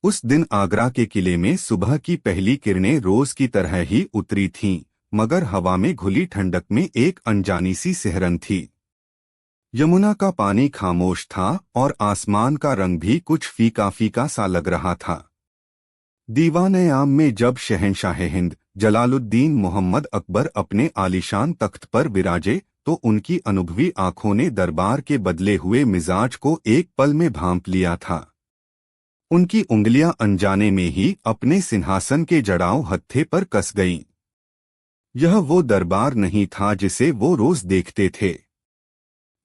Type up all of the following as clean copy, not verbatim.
उस दिन आगरा के किले में सुबह की पहली किरणें रोज की तरह ही उतरी थीं, मगर हवा में घुली ठंडक में एक अनजानी सी सिहरन थी। यमुना का पानी खामोश था और आसमान का रंग भी कुछ फीका फीका सा लग रहा था। दीवान-ए-आम में जब शहंशाह हिंद जलालुद्दीन मोहम्मद अकबर अपने आलीशान तख्त पर विराजे, तो उनकी अनुभवी आंखों ने दरबार के बदले हुए मिजाज को एक पल में भांप लिया था। उनकी उंगलियां अनजाने में ही अपने सिंहासन के जड़ाऊ हत्थे पर कस गईं। यह वो दरबार नहीं था जिसे वो रोज देखते थे।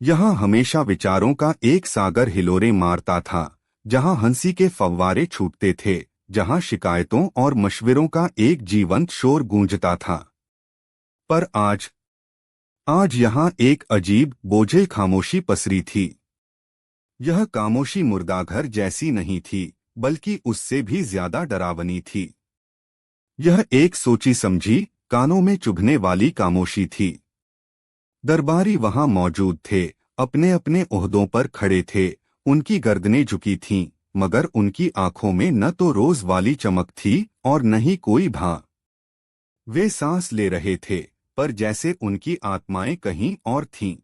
यहाँ हमेशा विचारों का एक सागर हिलोरे मारता था, जहाँ हंसी के फव्वारे छूटते थे, जहाँ शिकायतों और मशविरों का एक जीवंत शोर गूंजता था। पर आज आज यहाँ एक अजीब बोझिल खामोशी पसरी थी। यह खामोशी मुर्दाघर जैसी नहीं थी, बल्कि उससे भी ज्यादा डरावनी थी। यह एक सोची समझी, कानों में चुभने वाली खामोशी थी। दरबारी वहां मौजूद थे, अपने अपने ओहदों पर खड़े थे, उनकी गर्दनें झुकी थीं, मगर उनकी आंखों में न तो रोज वाली चमक थी और न ही कोई भाव। वे सांस ले रहे थे, पर जैसे उनकी आत्माएं कहीं और थीं।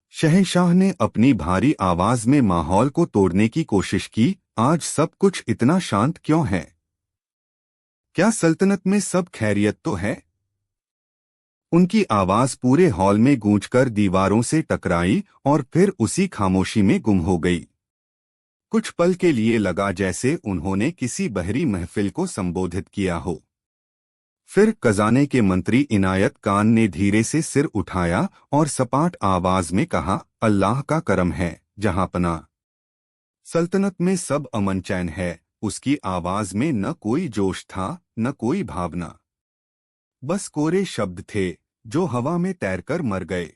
शहंशाह ने अपनी भारी आवाज में माहौल को तोड़ने की कोशिश की। आज सब कुछ इतना शांत क्यों है? क्या सल्तनत में सब खैरियत तो है? उनकी आवाज पूरे हॉल में गूंजकर दीवारों से टकराई और फिर उसी खामोशी में गुम हो गई। कुछ पल के लिए लगा जैसे उन्होंने किसी बहरी महफिल को संबोधित किया हो। फिर खजाने के मंत्री इनायत खान ने धीरे से सिर उठाया और सपाट आवाज में कहा, अल्लाह का करम है जहांपना। सल्तनत में सब अमन चैन है। उसकी आवाज में न कोई जोश था, न कोई भावना। बस कोरे शब्द थे, जो हवा में तैरकर मर गए।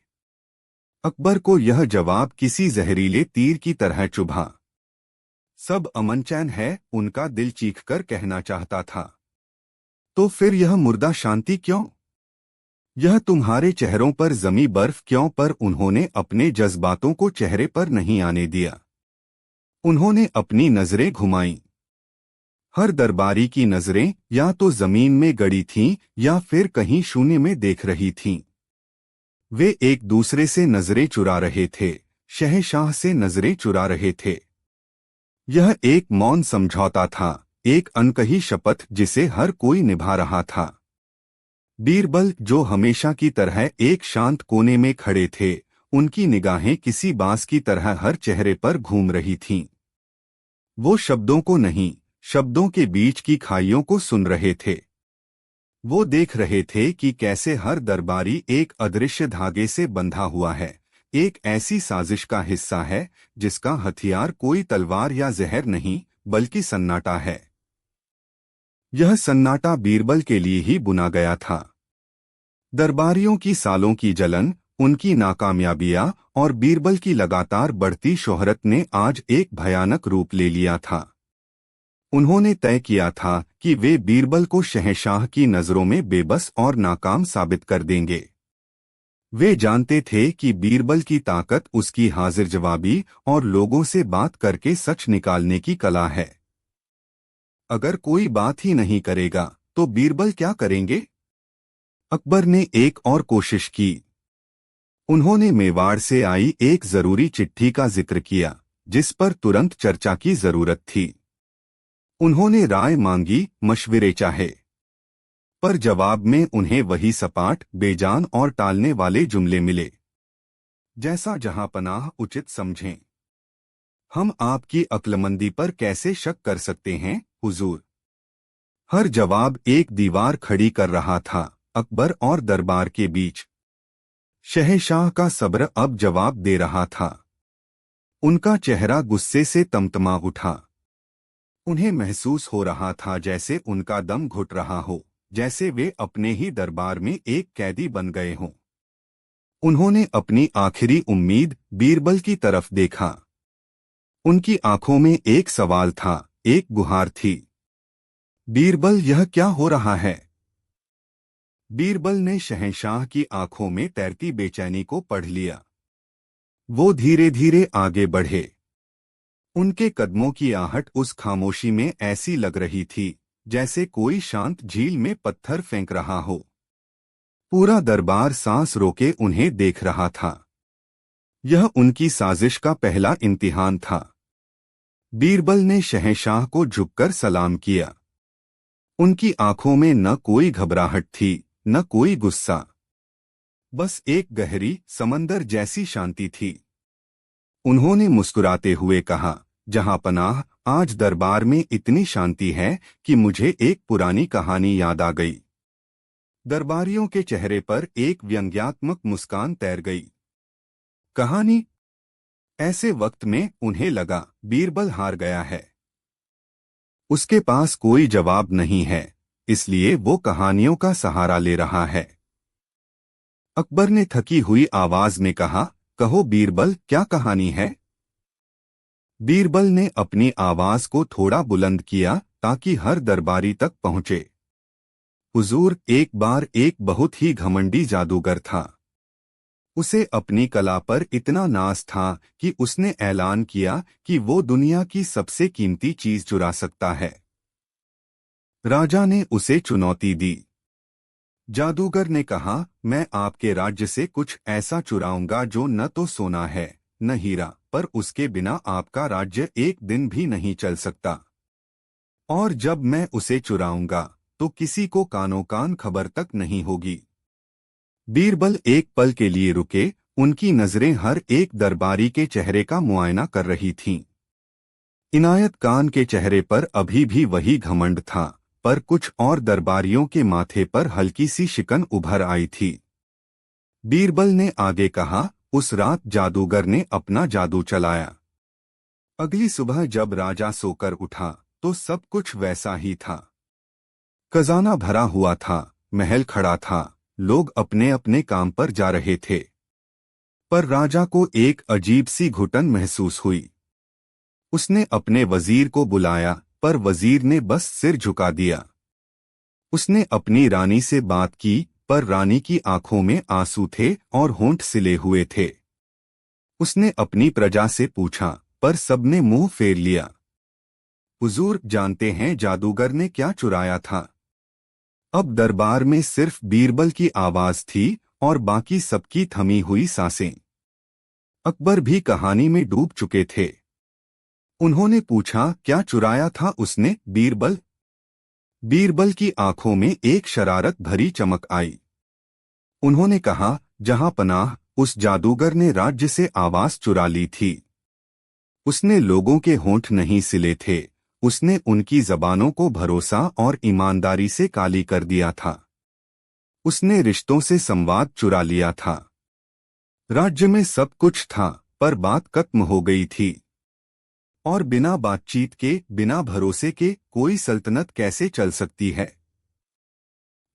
अकबर को यह जवाब किसी जहरीले तीर की तरह चुभा। सब अमन चैन है, उनका दिल चीखकर कहना चाहता था। तो फिर यह मुर्दा शांति क्यों? यह तुम्हारे चेहरों पर जमी बर्फ क्यों? पर उन्होंने अपने जज्बातों को चेहरे पर नहीं आने दिया। उन्होंने अपनी नजरें घुमाईं। हर दरबारी की नजरें या तो जमीन में गड़ी थीं या फिर कहीं शून्य में देख रही थीं। वे एक दूसरे से नजरें चुरा रहे थे, शहंशाह से नजरें चुरा रहे थे। यह एक मौन समझौता था, एक अनकही शपथ जिसे हर कोई निभा रहा था। बीरबल, जो हमेशा की तरह एक शांत कोने में खड़े थे, उनकी निगाहें किसी बांस की तरह हर चेहरे पर घूम रही थीं। वो शब्दों को नहीं, शब्दों के बीच की खाइयों को सुन रहे थे। वो देख रहे थे कि कैसे हर दरबारी एक अदृश्य धागे से बंधा हुआ है, एक ऐसी साजिश का हिस्सा है जिसका हथियार कोई तलवार या जहर नहीं, बल्कि सन्नाटा है। यह सन्नाटा बीरबल के लिए ही बुना गया था। दरबारियों की सालों की जलन, उनकी नाकामयाबियां और बीरबल की लगातार बढ़ती शोहरत ने आज एक भयानक रूप ले लिया था। उन्होंने तय किया था कि वे बीरबल को शहंशाह की नजरों में बेबस और नाकाम साबित कर देंगे। वे जानते थे कि बीरबल की ताकत उसकी हाजिर जवाबी और लोगों से बात करके सच निकालने की कला है। अगर कोई बात ही नहीं करेगा, तो बीरबल क्या करेंगे? अकबर ने एक और कोशिश की। उन्होंने मेवाड़ से आई एक जरूरी चिट्ठी का जिक्र किया, जिस पर तुरंत चर्चा की जरूरत थी। उन्होंने राय मांगी, मशविरे चाहे, पर जवाब में उन्हें वही सपाट, बेजान और टालने वाले जुमले मिले। जैसा जहांपनाह उचित समझें। हम आपकी अक्लमंदी पर कैसे शक कर सकते हैं, हुजूर? हर जवाब एक दीवार खड़ी कर रहा था, अकबर और दरबार के बीच। शहंशाह का सब्र अब जवाब दे रहा था। उनका चेहरा गुस्से से तमतमा उठा। उन्हें महसूस हो रहा था जैसे उनका दम घुट रहा हो, जैसे वे अपने ही दरबार में एक कैदी बन गए हों। उन्होंने अपनी आखिरी उम्मीद बीरबल की तरफ देखा। उनकी आंखों में एक सवाल था, एक गुहार थी। बीरबल, यह क्या हो रहा है? बीरबल ने शहंशाह की आंखों में तैरती बेचैनी को पढ़ लिया। वो धीरे धीरे आगे बढ़े। उनके कदमों की आहट उस खामोशी में ऐसी लग रही थी जैसे कोई शांत झील में पत्थर फेंक रहा हो। पूरा दरबार सांस रोके उन्हें देख रहा था। यह उनकी साजिश का पहला इम्तिहान था। बीरबल ने शहंशाह को झुककर सलाम किया। उनकी आंखों में न कोई घबराहट थी, न कोई गुस्सा, बस एक गहरी समंदर जैसी शांति थी। उन्होंने मुस्कुराते हुए कहा, जहांपनाह, आज दरबार में इतनी शांति है कि मुझे एक पुरानी कहानी याद आ गई। दरबारियों के चेहरे पर एक व्यंग्यात्मक मुस्कान तैर गई। कहानी? ऐसे वक्त में उन्हें लगा बीरबल हार गया है। उसके पास कोई जवाब नहीं है, इसलिए वो कहानियों का सहारा ले रहा है। अकबर ने थकी हुई आवाज में कहा, कहो बीरबल, क्या कहानी है? बीरबल ने अपनी आवाज को थोड़ा बुलंद किया ताकि हर दरबारी तक पहुंचे। हुजूर, एक बार एक बहुत ही घमंडी जादूगर था। उसे अपनी कला पर इतना नाज था कि उसने ऐलान किया कि वो दुनिया की सबसे कीमती चीज चुरा सकता है। राजा ने उसे चुनौती दी। जादूगर ने कहा, मैं आपके राज्य से कुछ ऐसा चुराऊंगा जो न तो सोना है न हीरा, पर उसके बिना आपका राज्य एक दिन भी नहीं चल सकता। और जब मैं उसे चुराऊंगा तो किसी को कानो कान खबर तक नहीं होगी। बीरबल एक पल के लिए रुके। उनकी नजरें हर एक दरबारी के चेहरे का मुआयना कर रही थीं। इनायत खान के चेहरे पर अभी भी वही घमंड था, पर कुछ और दरबारियों के माथे पर हल्की सी शिकन उभर आई थी। बीरबल ने आगे कहा, उस रात जादूगर ने अपना जादू चलाया। अगली सुबह जब राजा सोकर उठा तो सब कुछ वैसा ही था। खजाना भरा हुआ था, महल खड़ा था, लोग अपने अपने काम पर जा रहे थे। पर राजा को एक अजीब सी घुटन महसूस हुई। उसने अपने वजीर को बुलाया, पर वजीर ने बस सिर झुका दिया। उसने अपनी रानी से बात की, पर रानी की आंखों में आंसू थे और होंठ सिले हुए थे। उसने अपनी प्रजा से पूछा, पर सबने मुंह फेर लिया। हुजूर, जानते हैं जादूगर ने क्या चुराया था? अब दरबार में सिर्फ बीरबल की आवाज थी और बाकी सबकी थमी हुई सांसें। अकबर भी कहानी में डूब चुके थे। उन्होंने पूछा, क्या चुराया था उसने, बीरबल? बीरबल की आंखों में एक शरारत भरी चमक आई। उन्होंने कहा, जहां पनाह, उस जादूगर ने राज्य से आवाज चुरा ली थी। उसने लोगों के होंठ नहीं सिले थे, उसने उनकी जबानों को भरोसा और ईमानदारी से काली कर दिया था। उसने रिश्तों से संवाद चुरा लिया था। राज्य में सब कुछ था, पर बात खत्म हो गई थी। और बिना बातचीत के, बिना भरोसे के कोई सल्तनत कैसे चल सकती है?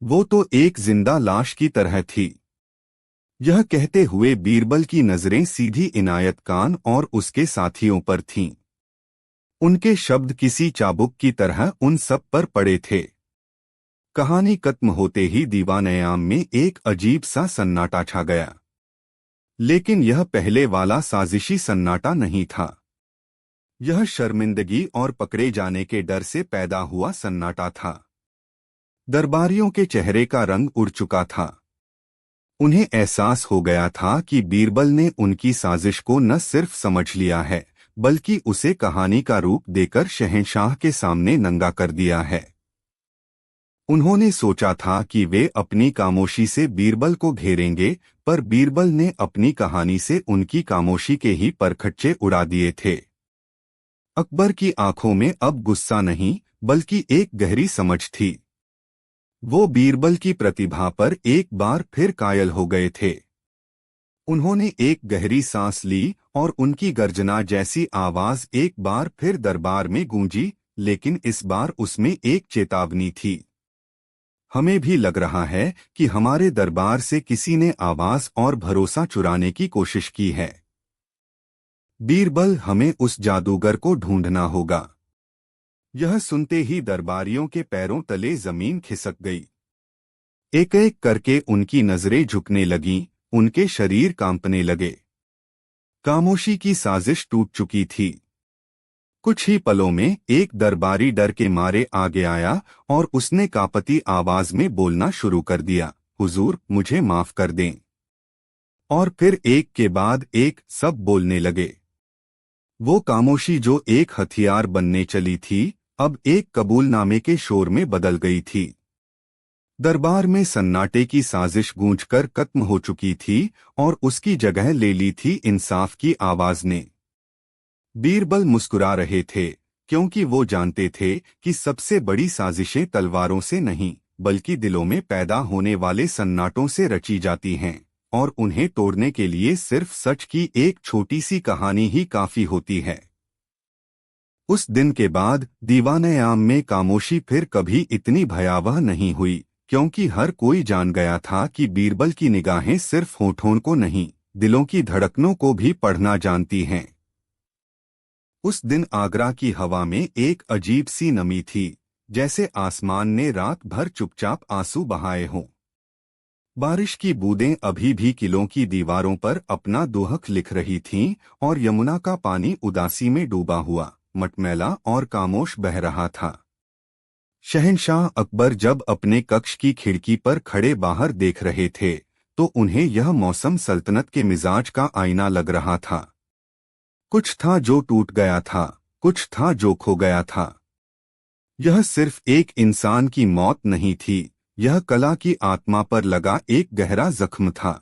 वो तो एक जिंदा लाश की तरह थी। यह कहते हुए बीरबल की नजरें सीधी इनायत खान और उसके साथियों पर थीं। उनके शब्द किसी चाबुक की तरह उन सब पर पड़े थे। कहानी खत्म होते ही दीवान-ए-आम में एक अजीब सा सन्नाटा छा गया। लेकिन यह पहले वाला साजिशी सन्नाटा नहीं था। यह शर्मिंदगी और पकड़े जाने के डर से पैदा हुआ सन्नाटा था। दरबारियों के चेहरे का रंग उड़ चुका था। उन्हें एहसास हो गया था कि बीरबल ने उनकी साजिश को न सिर्फ समझ लिया है, बल्कि उसे कहानी का रूप देकर शहंशाह के सामने नंगा कर दिया है। उन्होंने सोचा था कि वे अपनी खामोशी से बीरबल को घेरेंगे, पर बीरबल ने अपनी कहानी से उनकी खामोशी के ही परखच्चे उड़ा दिए थे। अकबर की आंखों में अब गुस्सा नहीं, बल्कि एक गहरी समझ थी। वो बीरबल की प्रतिभा पर एक बार फिर कायल हो गए थे। उन्होंने एक गहरी सांस ली और उनकी गर्जना जैसी आवाज एक बार फिर दरबार में गूंजी, लेकिन इस बार उसमें एक चेतावनी थी। हमें भी लग रहा है कि हमारे दरबार से किसी ने आवाज और भरोसा चुराने की कोशिश की है। बीरबल, हमें उस जादूगर को ढूंढना होगा। यह सुनते ही दरबारियों के पैरों तले जमीन खिसक गई। एक एक करके उनकी नजरें झुकने लगीं, उनके शरीर कांपने लगे। खामोशी की साजिश टूट चुकी थी। कुछ ही पलों में एक दरबारी डर के मारे आगे आया और उसने कांपती आवाज में बोलना शुरू कर दिया, हुजूर मुझे माफ कर दें। और फिर एक के बाद एक सब बोलने लगे। वो खामोशी जो एक हथियार बनने चली थी अब एक कबूलनामे के शोर में बदल गई थी। दरबार में सन्नाटे की साजिश गूंजकर खत्म हो चुकी थी और उसकी जगह ले ली थी इंसाफ की आवाज ने। बीरबल मुस्कुरा रहे थे क्योंकि वो जानते थे कि सबसे बड़ी साजिशें तलवारों से नहीं बल्कि दिलों में पैदा होने वाले सन्नाटों से रची जाती हैं और उन्हें तोड़ने के लिए सिर्फ सच की एक छोटी सी कहानी ही काफी होती है। उस दिन के बाद दीवान-ए-आम में खामोशी फिर कभी इतनी भयावह नहीं हुई क्योंकि हर कोई जान गया था कि बीरबल की निगाहें सिर्फ होठों को नहीं दिलों की धड़कनों को भी पढ़ना जानती हैं। उस दिन आगरा की हवा में एक अजीब सी नमी थी, जैसे आसमान ने रात भर चुपचाप आंसू बहाए हों। बारिश की बूंदें अभी भी किलों की दीवारों पर अपना दुहक लिख रही थीं और यमुना का पानी उदासी में डूबा हुआ मटमैला और खामोश बह रहा था। शहंशाह अकबर जब अपने कक्ष की खिड़की पर खड़े बाहर देख रहे थे तो उन्हें यह मौसम सल्तनत के मिजाज का आईना लग रहा था। कुछ था जो टूट गया था, कुछ था जो खो गया था। यह सिर्फ एक इंसान की मौत नहीं थी, यह कला की आत्मा पर लगा एक गहरा जख्म था।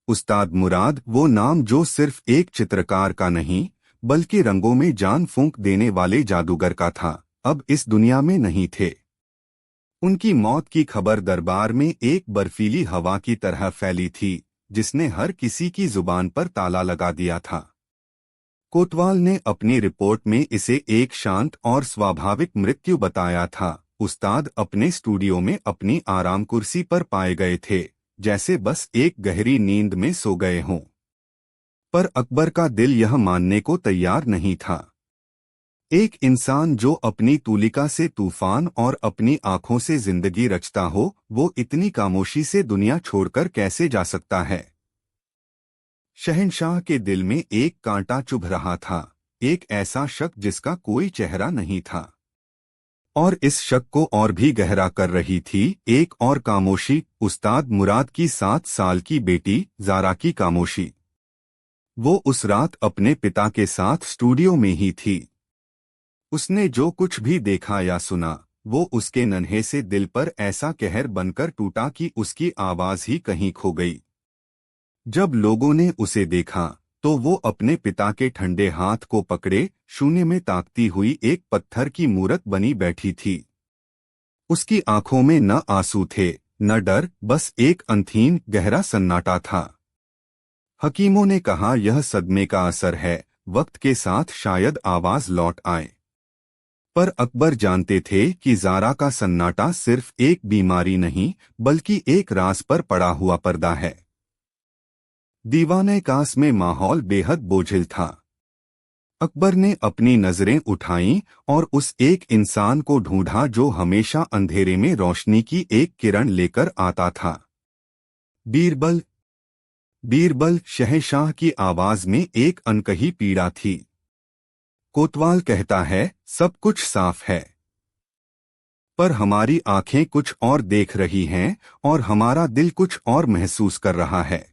उस्ताद मुराद वो नाम जो सिर्फ एक चित्रकार का नहीं बल्कि रंगों में जान फूंक देने वाले जादूगर का था, अब इस दुनिया में नहीं थे। उनकी मौत की खबर दरबार में एक बर्फीली हवा की तरह फैली थी जिसने हर किसी की जुबान पर ताला लगा दिया था। कोतवाल ने अपनी रिपोर्ट में इसे एक शांत और स्वाभाविक मृत्यु बताया था। उस्ताद अपने स्टूडियो में अपनी आराम कुर्सी पर पाए गए थे, जैसे बस एक गहरी नींद में सो गए हों। पर अकबर का दिल यह मानने को तैयार नहीं था। एक इंसान जो अपनी तूलिका से तूफान और अपनी आंखों से जिंदगी रचता हो, वो इतनी खामोशी से दुनिया छोड़कर कैसे जा सकता है। शहंशाह के दिल में एक कांटा चुभ रहा था, एक ऐसा शक जिसका कोई चेहरा नहीं था। और इस शक को और भी गहरा कर रही थी एक और खामोशी, उस्ताद मुराद की 7 साल की बेटी ज़ारा की खामोशी। वो उस रात अपने पिता के साथ स्टूडियो में ही थी। उसने जो कुछ भी देखा या सुना वो उसके नन्हे से दिल पर ऐसा कहर बनकर टूटा कि उसकी आवाज ही कहीं खो गई। जब लोगों ने उसे देखा तो वो अपने पिता के ठंडे हाथ को पकड़े शून्य में ताकती हुई एक पत्थर की मूरत बनी बैठी थी। उसकी आंखों में न आंसू थे न डर, बस एक अंधीन गहरा सन्नाटा था। हकीमों ने कहा यह सदमे का असर है, वक्त के साथ शायद आवाज लौट आए। पर अकबर जानते थे कि ज़ारा का सन्नाटा सिर्फ एक बीमारी नहीं बल्कि एक राज पर पड़ा हुआ पर्दा है। दीवान-ए-कास में माहौल बेहद बोझिल था। अकबर ने अपनी नजरें उठाईं और उस एक इंसान को ढूंढा जो हमेशा अंधेरे में रोशनी की एक किरण लेकर आता था। बीरबल। बीरबल, शहंशाह की आवाज में एक अनकही पीड़ा थी। कोतवाल कहता है सब कुछ साफ है, पर हमारी आंखें कुछ और देख रही हैं और हमारा दिल कुछ और महसूस कर रहा है।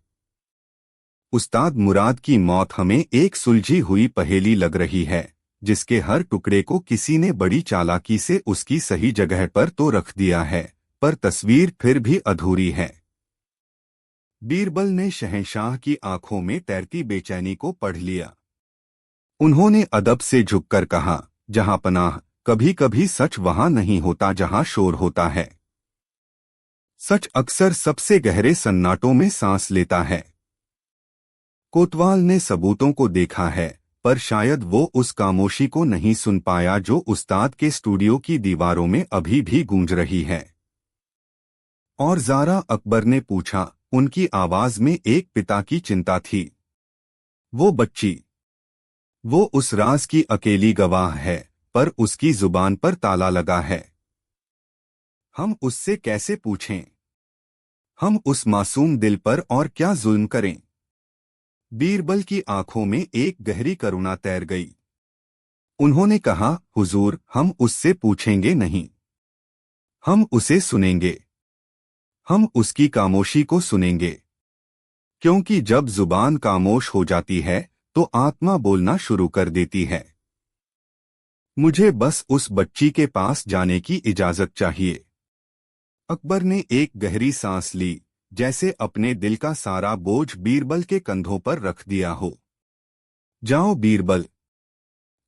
उस्ताद मुराद की मौत हमें एक सुलझी हुई पहेली लग रही है, जिसके हर टुकड़े को किसी ने बड़ी चालाकी से उसकी सही जगह पर तो रख दिया है, पर तस्वीर फिर भी अधूरी है। बीरबल ने शहंशाह की आंखों में तैरती बेचैनी को पढ़ लिया। उन्होंने अदब से झुककर कहा, जहां पनाह, कभी कभी सच वहां नहीं होता जहां शोर होता है। सच अक्सर सबसे गहरे सन्नाटों में सांस लेता है। कोतवाल ने सबूतों को देखा है, पर शायद वो उस खामोशी को नहीं सुन पाया जो उस्ताद के स्टूडियो की दीवारों में अभी भी गूंज रही है। और ज़ारा, अकबर ने पूछा। उनकी आवाज में एक पिता की चिंता थी। वो बच्ची, वो उस राज की अकेली गवाह है, पर उसकी जुबान पर ताला लगा है। हम उससे कैसे पूछें? हम उस मासूम दिल पर और क्या जुल्म करें? बीरबल की आंखों में एक गहरी करुणा तैर गई। उन्होंने कहा, हुजूर, हम उससे पूछेंगे नहीं, हम उसे सुनेंगे, हम उसकी खामोशी को सुनेंगे, क्योंकि जब जुबान खामोश हो जाती है तो आत्मा बोलना शुरू कर देती है। मुझे बस उस बच्ची के पास जाने की इजाजत चाहिए। अकबर ने एक गहरी सांस ली, जैसे अपने दिल का सारा बोझ बीरबल के कंधों पर रख दिया हो। जाओ बीरबल,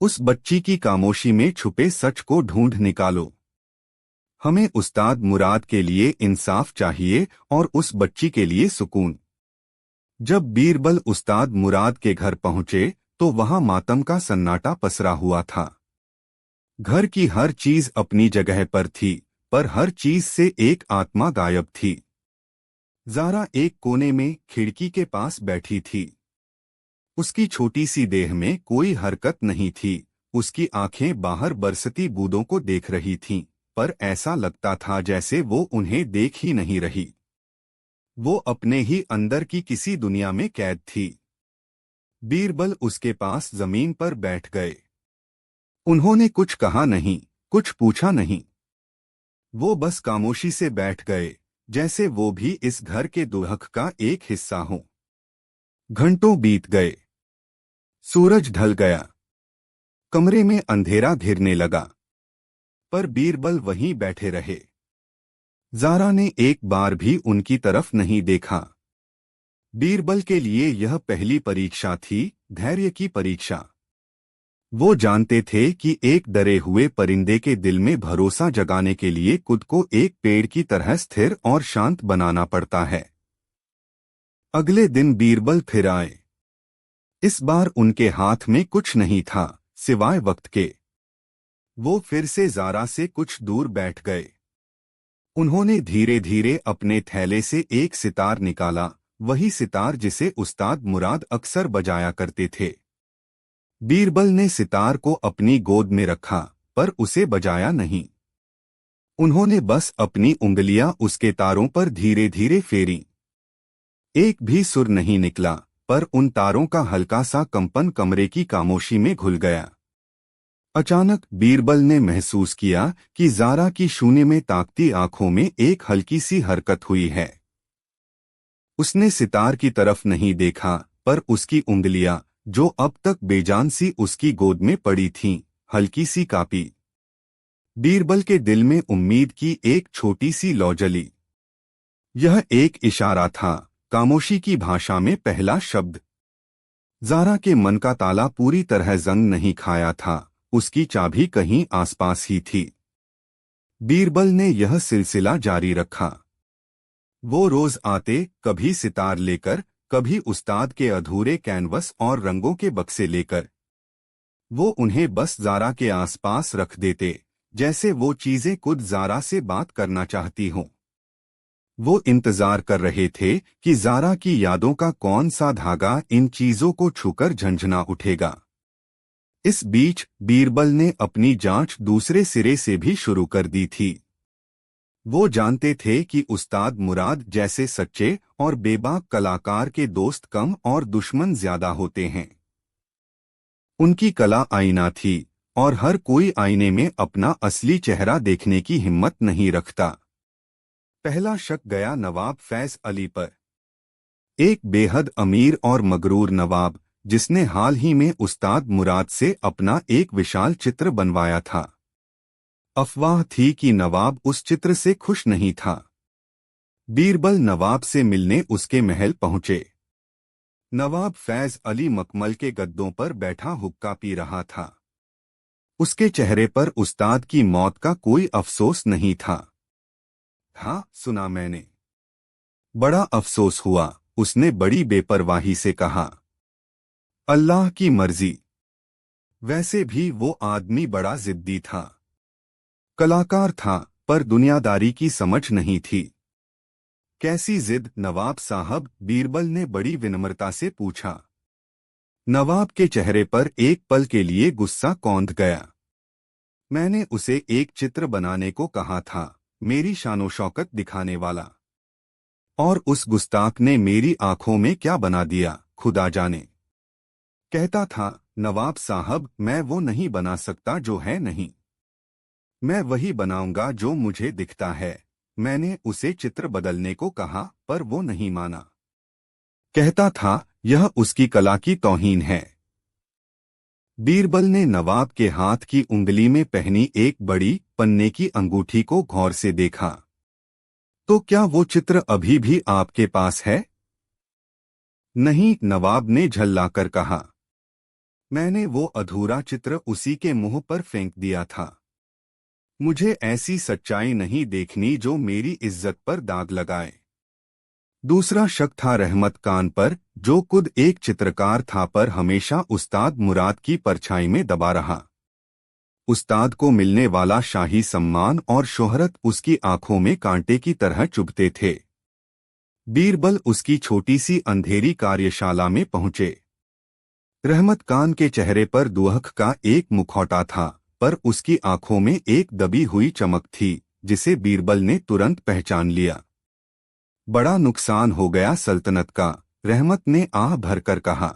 उस बच्ची की खामोशी में छुपे सच को ढूंढ निकालो। हमें उस्ताद मुराद के लिए इंसाफ चाहिए और उस बच्ची के लिए सुकून। जब बीरबल उस्ताद मुराद के घर पहुंचे तो वहां मातम का सन्नाटा पसरा हुआ था। घर की हर चीज अपनी जगह पर थी, पर हर चीज से एक आत्मा गायब थी। ज़ारा एक कोने में खिड़की के पास बैठी थी। उसकी छोटी सी देह में कोई हरकत नहीं थी। उसकी आंखें बाहर बरसती बूंदों को देख रही थीं, पर ऐसा लगता था जैसे वो उन्हें देख ही नहीं रही। वो अपने ही अंदर की किसी दुनिया में कैद थी। बीरबल उसके पास जमीन पर बैठ गए। उन्होंने कुछ कहा नहीं, कुछ पूछा नहीं। वो बस खामोशी से बैठ गए, जैसे वो भी इस घर के दुहक का एक हिस्सा हो। घंटों बीत गए। सूरज ढल गया। कमरे में अंधेरा घिरने लगा, पर बीरबल वहीं बैठे रहे। ज़ारा ने एक बार भी उनकी तरफ नहीं देखा। बीरबल के लिए यह पहली परीक्षा थी, धैर्य की परीक्षा। वो जानते थे कि एक डरे हुए परिंदे के दिल में भरोसा जगाने के लिए खुद को एक पेड़ की तरह स्थिर और शांत बनाना पड़ता है। अगले दिन बीरबल फिर आए। इस बार उनके हाथ में कुछ नहीं था सिवाय वक्त के। वो फिर से ज़ारा से कुछ दूर बैठ गए। उन्होंने धीरे धीरे अपने थैले से एक सितार निकाला, वही सितार जिसे उस्ताद मुराद अक्सर बजाया करते थे। बीरबल ने सितार को अपनी गोद में रखा, पर उसे बजाया नहीं। उन्होंने बस अपनी उंगलियां उसके तारों पर धीरे धीरे फेरीं। एक भी सुर नहीं निकला, पर उन तारों का हल्का सा कंपन कमरे की खामोशी में घुल गया। अचानक बीरबल ने महसूस किया कि ज़ारा की शून्य में ताकती आंखों में एक हल्की सी हरकत हुई है। उसने सितार की तरफ नहीं देखा, पर उसकी उंगलियां, जो अब तक बेजान सी उसकी गोद में पड़ी थीं, हल्की सी कांपी। बीरबल के दिल में उम्मीद की एक छोटी सी लौ जली। यह एक इशारा था, खामोशी की भाषा में पहला शब्द। ज़ारा के मन का ताला पूरी तरह जंग नहीं खाया था, उसकी चाबी कहीं आसपास ही थी। बीरबल ने यह सिलसिला जारी रखा। वो रोज आते, कभी सितार लेकर, कभी उस्ताद के अधूरे कैनवस और रंगों के बक्से लेकर। वो उन्हें बस ज़ारा के आसपास रख देते, जैसे वो चीजें खुद ज़ारा से बात करना चाहती हों। वो इंतजार कर रहे थे कि ज़ारा की यादों का कौन सा धागा इन चीजों को छूकर झंझना उठेगा। इस बीच बीरबल ने अपनी जांच दूसरे सिरे से भी शुरू कर दी थी। वो जानते थे कि उस्ताद मुराद जैसे सच्चे और बेबाक कलाकार के दोस्त कम और दुश्मन ज्यादा होते हैं। उनकी कला आईना थी, और हर कोई आईने में अपना असली चेहरा देखने की हिम्मत नहीं रखता। पहला शक गया नवाब फैज अली पर। एक बेहद अमीर और मगरूर नवाब, जिसने हाल ही में उस्ताद मुराद से अपना एक विशाल चित्र बनवाया था। अफवाह थी कि नवाब उस चित्र से खुश नहीं था। बीरबल नवाब से मिलने उसके महल पहुंचे। नवाब फैज अली मखमल के गद्दों पर बैठा हुक्का पी रहा था। उसके चेहरे पर उस्ताद की मौत का कोई अफसोस नहीं था। हाँ, सुना मैंने। बड़ा अफसोस हुआ, उसने बड़ी बेपरवाही से कहा। अल्लाह की मर्जी। वैसे भी वो आदमी बड़ा जिद्दी था। कलाकार था, पर दुनियादारी की समझ नहीं थी। कैसी जिद नवाब साहब? बीरबल ने बड़ी विनम्रता से पूछा। नवाब के चेहरे पर एक पल के लिए गुस्सा कौंध गया। मैंने उसे एक चित्र बनाने को कहा था, मेरी शानो शौकत दिखाने वाला। और उस गुस्ताख ने मेरी आंखों में क्या बना दिया, खुदा जाने। कहता था नवाब साहब, मैं वो नहीं बना सकता जो है नहीं। मैं वही बनाऊंगा जो मुझे दिखता है। मैंने उसे चित्र बदलने को कहा पर वो नहीं माना। कहता था यह उसकी कला की तौहीन है। बीरबल ने नवाब के हाथ की उंगली में पहनी एक बड़ी पन्ने की अंगूठी को गौर से देखा। तो क्या वो चित्र अभी भी आपके पास है? नहीं, नवाब ने झल्लाकर कहा। मैंने वो अधूरा चित्र उसी के मुंह पर फेंक दिया था। मुझे ऐसी सच्चाई नहीं देखनी जो मेरी इज्जत पर दाग लगाए। दूसरा शक था रहमत खान पर, जो खुद एक चित्रकार था पर हमेशा उस्ताद मुराद की परछाई में दबा रहा। उस्ताद को मिलने वाला शाही सम्मान और शोहरत उसकी आंखों में कांटे की तरह चुभते थे। बीरबल उसकी छोटी सी अंधेरी कार्यशाला में पहुंचे। रहमत खान के चेहरे पर दुहक का एक मुखौटा था, पर उसकी आंखों में एक दबी हुई चमक थी जिसे बीरबल ने तुरंत पहचान लिया। बड़ा नुकसान हो गया सल्तनत का, रहमत ने आह भरकर कहा।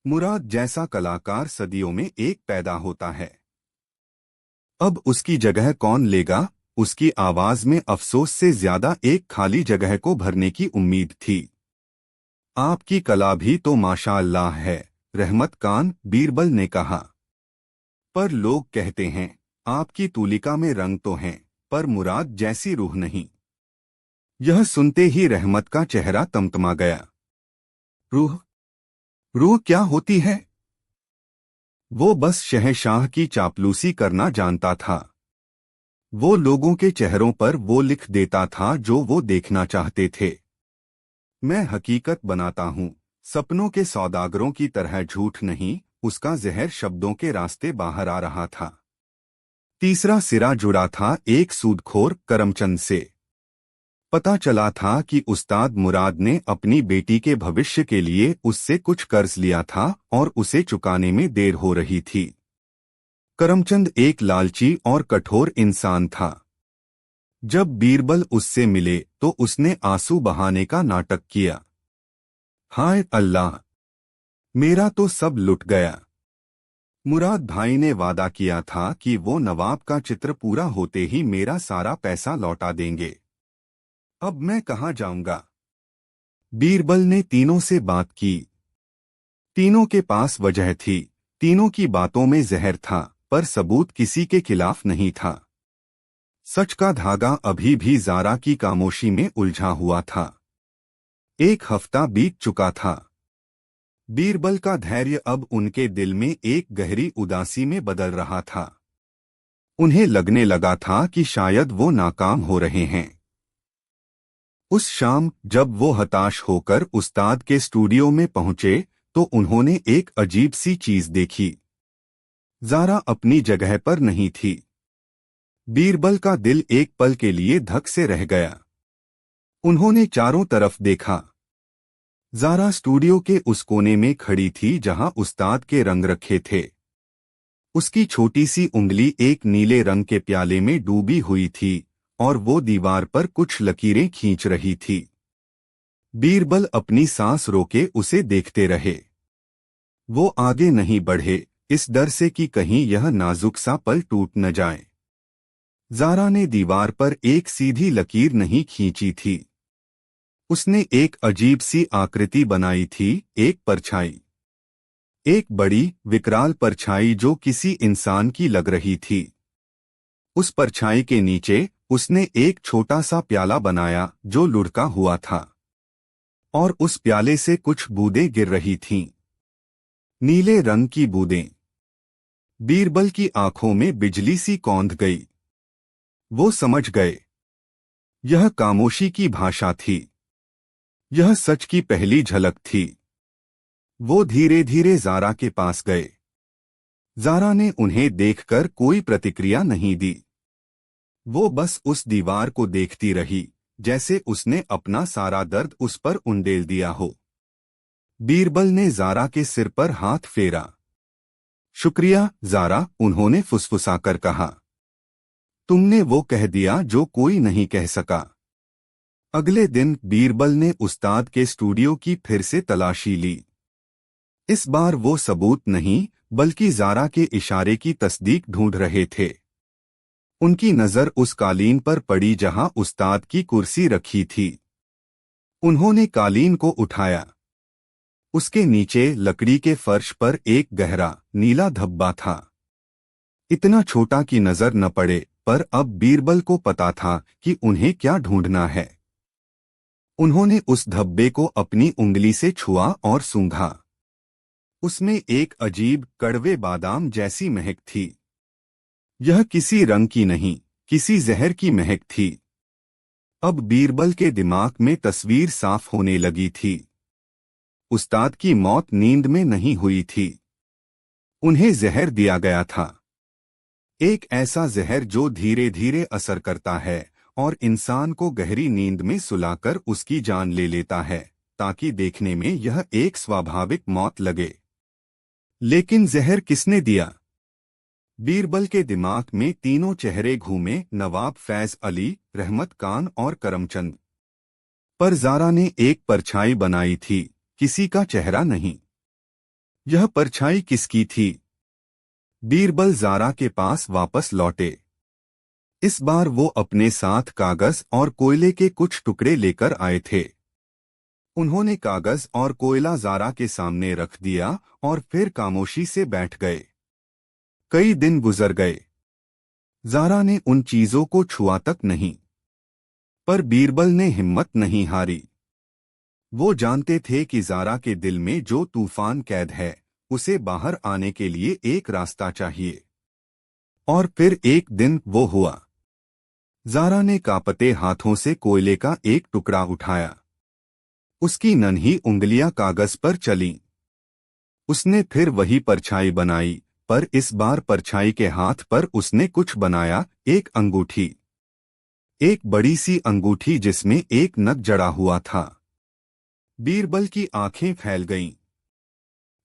मुराद जैसा कलाकार सदियों में एक पैदा होता है। अब उसकी जगह कौन लेगा? उसकी आवाज में अफसोस से ज्यादा एक खाली जगह को भरने की उम्मीद थी। आपकी कला भी तो माशाअल्लाह है, रहमत खान, बीरबल ने कहा। पर लोग कहते हैं आपकी तूलिका में रंग तो हैं, पर मुराद जैसी रूह नहीं। यह सुनते ही रहमत का चेहरा तमतमा गया। रूह? रूह क्या होती है? वो बस शहंशाह की चापलूसी करना जानता था। वो लोगों के चेहरों पर वो लिख देता था जो वो देखना चाहते थे। मैं हकीकत बनाता हूँ, सपनों के सौदागरों की तरह झूठ नहीं। उसका जहर शब्दों के रास्ते बाहर आ रहा था। तीसरा सिरा जुड़ा था एक सूदखोर करमचंद से। पता चला था कि उस्ताद मुराद ने अपनी बेटी के भविष्य के लिए उससे कुछ कर्ज लिया था और उसे चुकाने में देर हो रही थी। करमचंद एक लालची और कठोर इंसान था। जब बीरबल उससे मिले तो उसने आंसू बहाने का नाटक किया। हाय अल्लाह, मेरा तो सब लुट गया। मुराद भाई ने वादा किया था कि वो नवाब का चित्र पूरा होते ही मेरा सारा पैसा लौटा देंगे। अब मैं कहाँ जाऊंगा? बीरबल ने तीनों से बात की। तीनों के पास वजह थी, तीनों की बातों में जहर था, पर सबूत किसी के खिलाफ नहीं था। सच का धागा अभी भी ज़ारा की खामोशी में उलझा हुआ था। एक हफ्ता बीत चुका था। बीरबल का धैर्य अब उनके दिल में एक गहरी उदासी में बदल रहा था। उन्हें लगने लगा था कि शायद वो नाकाम हो रहे हैं। उस शाम जब वो हताश होकर उस्ताद के स्टूडियो में पहुंचे तो उन्होंने एक अजीब सी चीज देखी। ज़ारा अपनी जगह पर नहीं थी। बीरबल का दिल एक पल के लिए धक से रह गया। उन्होंने चारों तरफ देखा। ज़ारा स्टूडियो के उस कोने में खड़ी थी जहां उस्ताद के रंग रखे थे। उसकी छोटी सी उंगली एक नीले रंग के प्याले में डूबी हुई थी और वो दीवार पर कुछ लकीरें खींच रही थी। बीरबल अपनी सांस रोके उसे देखते रहे। वो आगे नहीं बढ़े, इस डर से कि कहीं यह नाजुक सा पल टूट न जाए। ज़ारा ने दीवार पर एक सीधी लकीर नहीं खींची थी। उसने एक अजीब सी आकृति बनाई थी, एक परछाई। एक बड़ी विकराल परछाई जो किसी इंसान की लग रही थी। उस परछाई के नीचे उसने एक छोटा सा प्याला बनाया जो लुढ़का हुआ था और उस प्याले से कुछ बूंदें गिर रही थीं। नीले रंग की बूंदें। बीरबल की आंखों में बिजली सी कौंध गई। वो समझ गए, यह खामोशी की भाषा थी। यह सच की पहली झलक थी। वो धीरे धीरे ज़ारा के पास गए। ज़ारा ने उन्हें देखकर कोई प्रतिक्रिया नहीं दी। वो बस उस दीवार को देखती रही, जैसे उसने अपना सारा दर्द उस पर उंडेल दिया हो। बीरबल ने ज़ारा के सिर पर हाथ फेरा। शुक्रिया ज़ारा, उन्होंने फुसफुसाकर कहा। तुमने वो कह दिया जो कोई नहीं कह सका। अगले दिन बीरबल ने उस्ताद के स्टूडियो की फिर से तलाशी ली। इस बार वो सबूत नहीं बल्कि ज़ारा के इशारे की तस्दीक ढूंढ रहे थे। उनकी नज़र उस कालीन पर पड़ी जहां उस्ताद की कुर्सी रखी थी। उन्होंने कालीन को उठाया। उसके नीचे लकड़ी के फर्श पर एक गहरा नीला धब्बा था। इतना छोटा कि नजर न पड़े, पर अब बीरबल को पता था कि उन्हें क्या ढूंढना है। उन्होंने उस धब्बे को अपनी उंगली से छुआ और सूंघा। उसमें एक अजीब कड़वे बादाम जैसी महक थी। यह किसी रंग की नहीं, किसी जहर की महक थी। अब बीरबल के दिमाग में तस्वीर साफ होने लगी थी। उस्ताद की मौत नींद में नहीं हुई थी। उन्हें जहर दिया गया था। एक ऐसा जहर जो धीरे धीरे असर करता है और इंसान को गहरी नींद में सुलाकर उसकी जान ले लेता है, ताकि देखने में यह एक स्वाभाविक मौत लगे। लेकिन जहर किसने दिया? बीरबल के दिमाग में तीनों चेहरे घूमे, नवाब फैज अली, रहमत खान और करमचंद। पर ज़ारा ने एक परछाई बनाई थी, किसी का चेहरा नहीं। यह परछाई किसकी थी? बीरबल ज़ारा के पास वापस लौटे। इस बार वो अपने साथ कागज और कोयले के कुछ टुकड़े लेकर आए थे। उन्होंने कागज और कोयला ज़ारा के सामने रख दिया और फिर खामोशी से बैठ गए। कई दिन गुजर गए। ज़ारा ने उन चीजों को छुआ तक नहीं। पर बीरबल ने हिम्मत नहीं हारी। वो जानते थे कि ज़ारा के दिल में जो तूफान कैद है, उसे बाहर आने के लिए एक रास्ता चाहिए। और फिर एक दिन वो हुआ। ज़ारा ने कांपते हाथों से कोयले का एक टुकड़ा उठाया। उसकी नन्ही उंगलियां कागज पर चलीं। उसने फिर वही परछाई बनाई, पर इस बार परछाई के हाथ पर उसने कुछ बनाया, एक अंगूठी। एक बड़ी सी अंगूठी जिसमें एक नग जड़ा हुआ था। बीरबल की आंखें फैल गईं।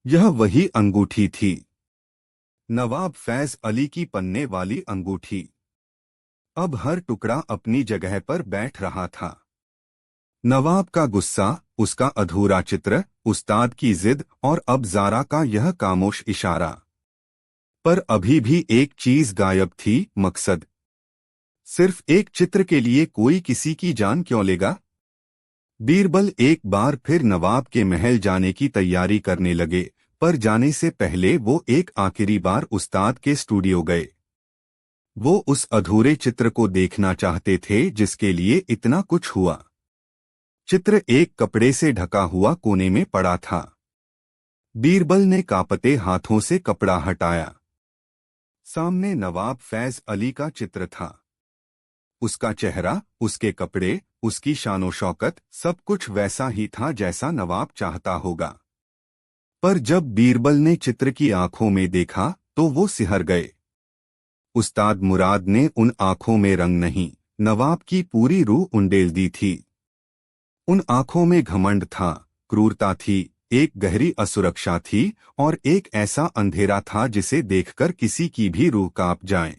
यह वही अंगूठी थी, नवाब फैज अली की पन्ने वाली अंगूठी। अब हर टुकड़ा अपनी जगह पर बैठ रहा था। नवाब का गुस्सा, उसका अधूरा चित्र, उस्ताद की जिद और अब ज़ारा का यह खामोश इशारा। पर अभी भी एक चीज गायब थी, मकसद। सिर्फ एक चित्र के लिए कोई किसी की जान क्यों लेगा? बीरबल एक बार फिर नवाब के महल जाने की तैयारी करने लगे, पर जाने से पहले वो एक आखिरी बार उस्ताद के स्टूडियो गए। वो उस अधूरे चित्र को देखना चाहते थे जिसके लिए इतना कुछ हुआ। चित्र एक कपड़े से ढका हुआ कोने में पड़ा था। बीरबल ने कांपते हाथों से कपड़ा हटाया। सामने नवाब फैज अली का चित्र था। उसका चेहरा, उसके कपड़े, उसकी शानो शौकत, सब कुछ वैसा ही था जैसा नवाब चाहता होगा। पर जब बीरबल ने चित्र की आंखों में देखा तो वो सिहर गए। उस्ताद मुराद ने उन आंखों में रंग नहीं, नवाब की पूरी रूह उंडेल दी थी। उन आंखों में घमंड था, क्रूरता थी, एक गहरी असुरक्षा थी और एक ऐसा अंधेरा था जिसे देखकर किसी की भी रूह कांप जाए।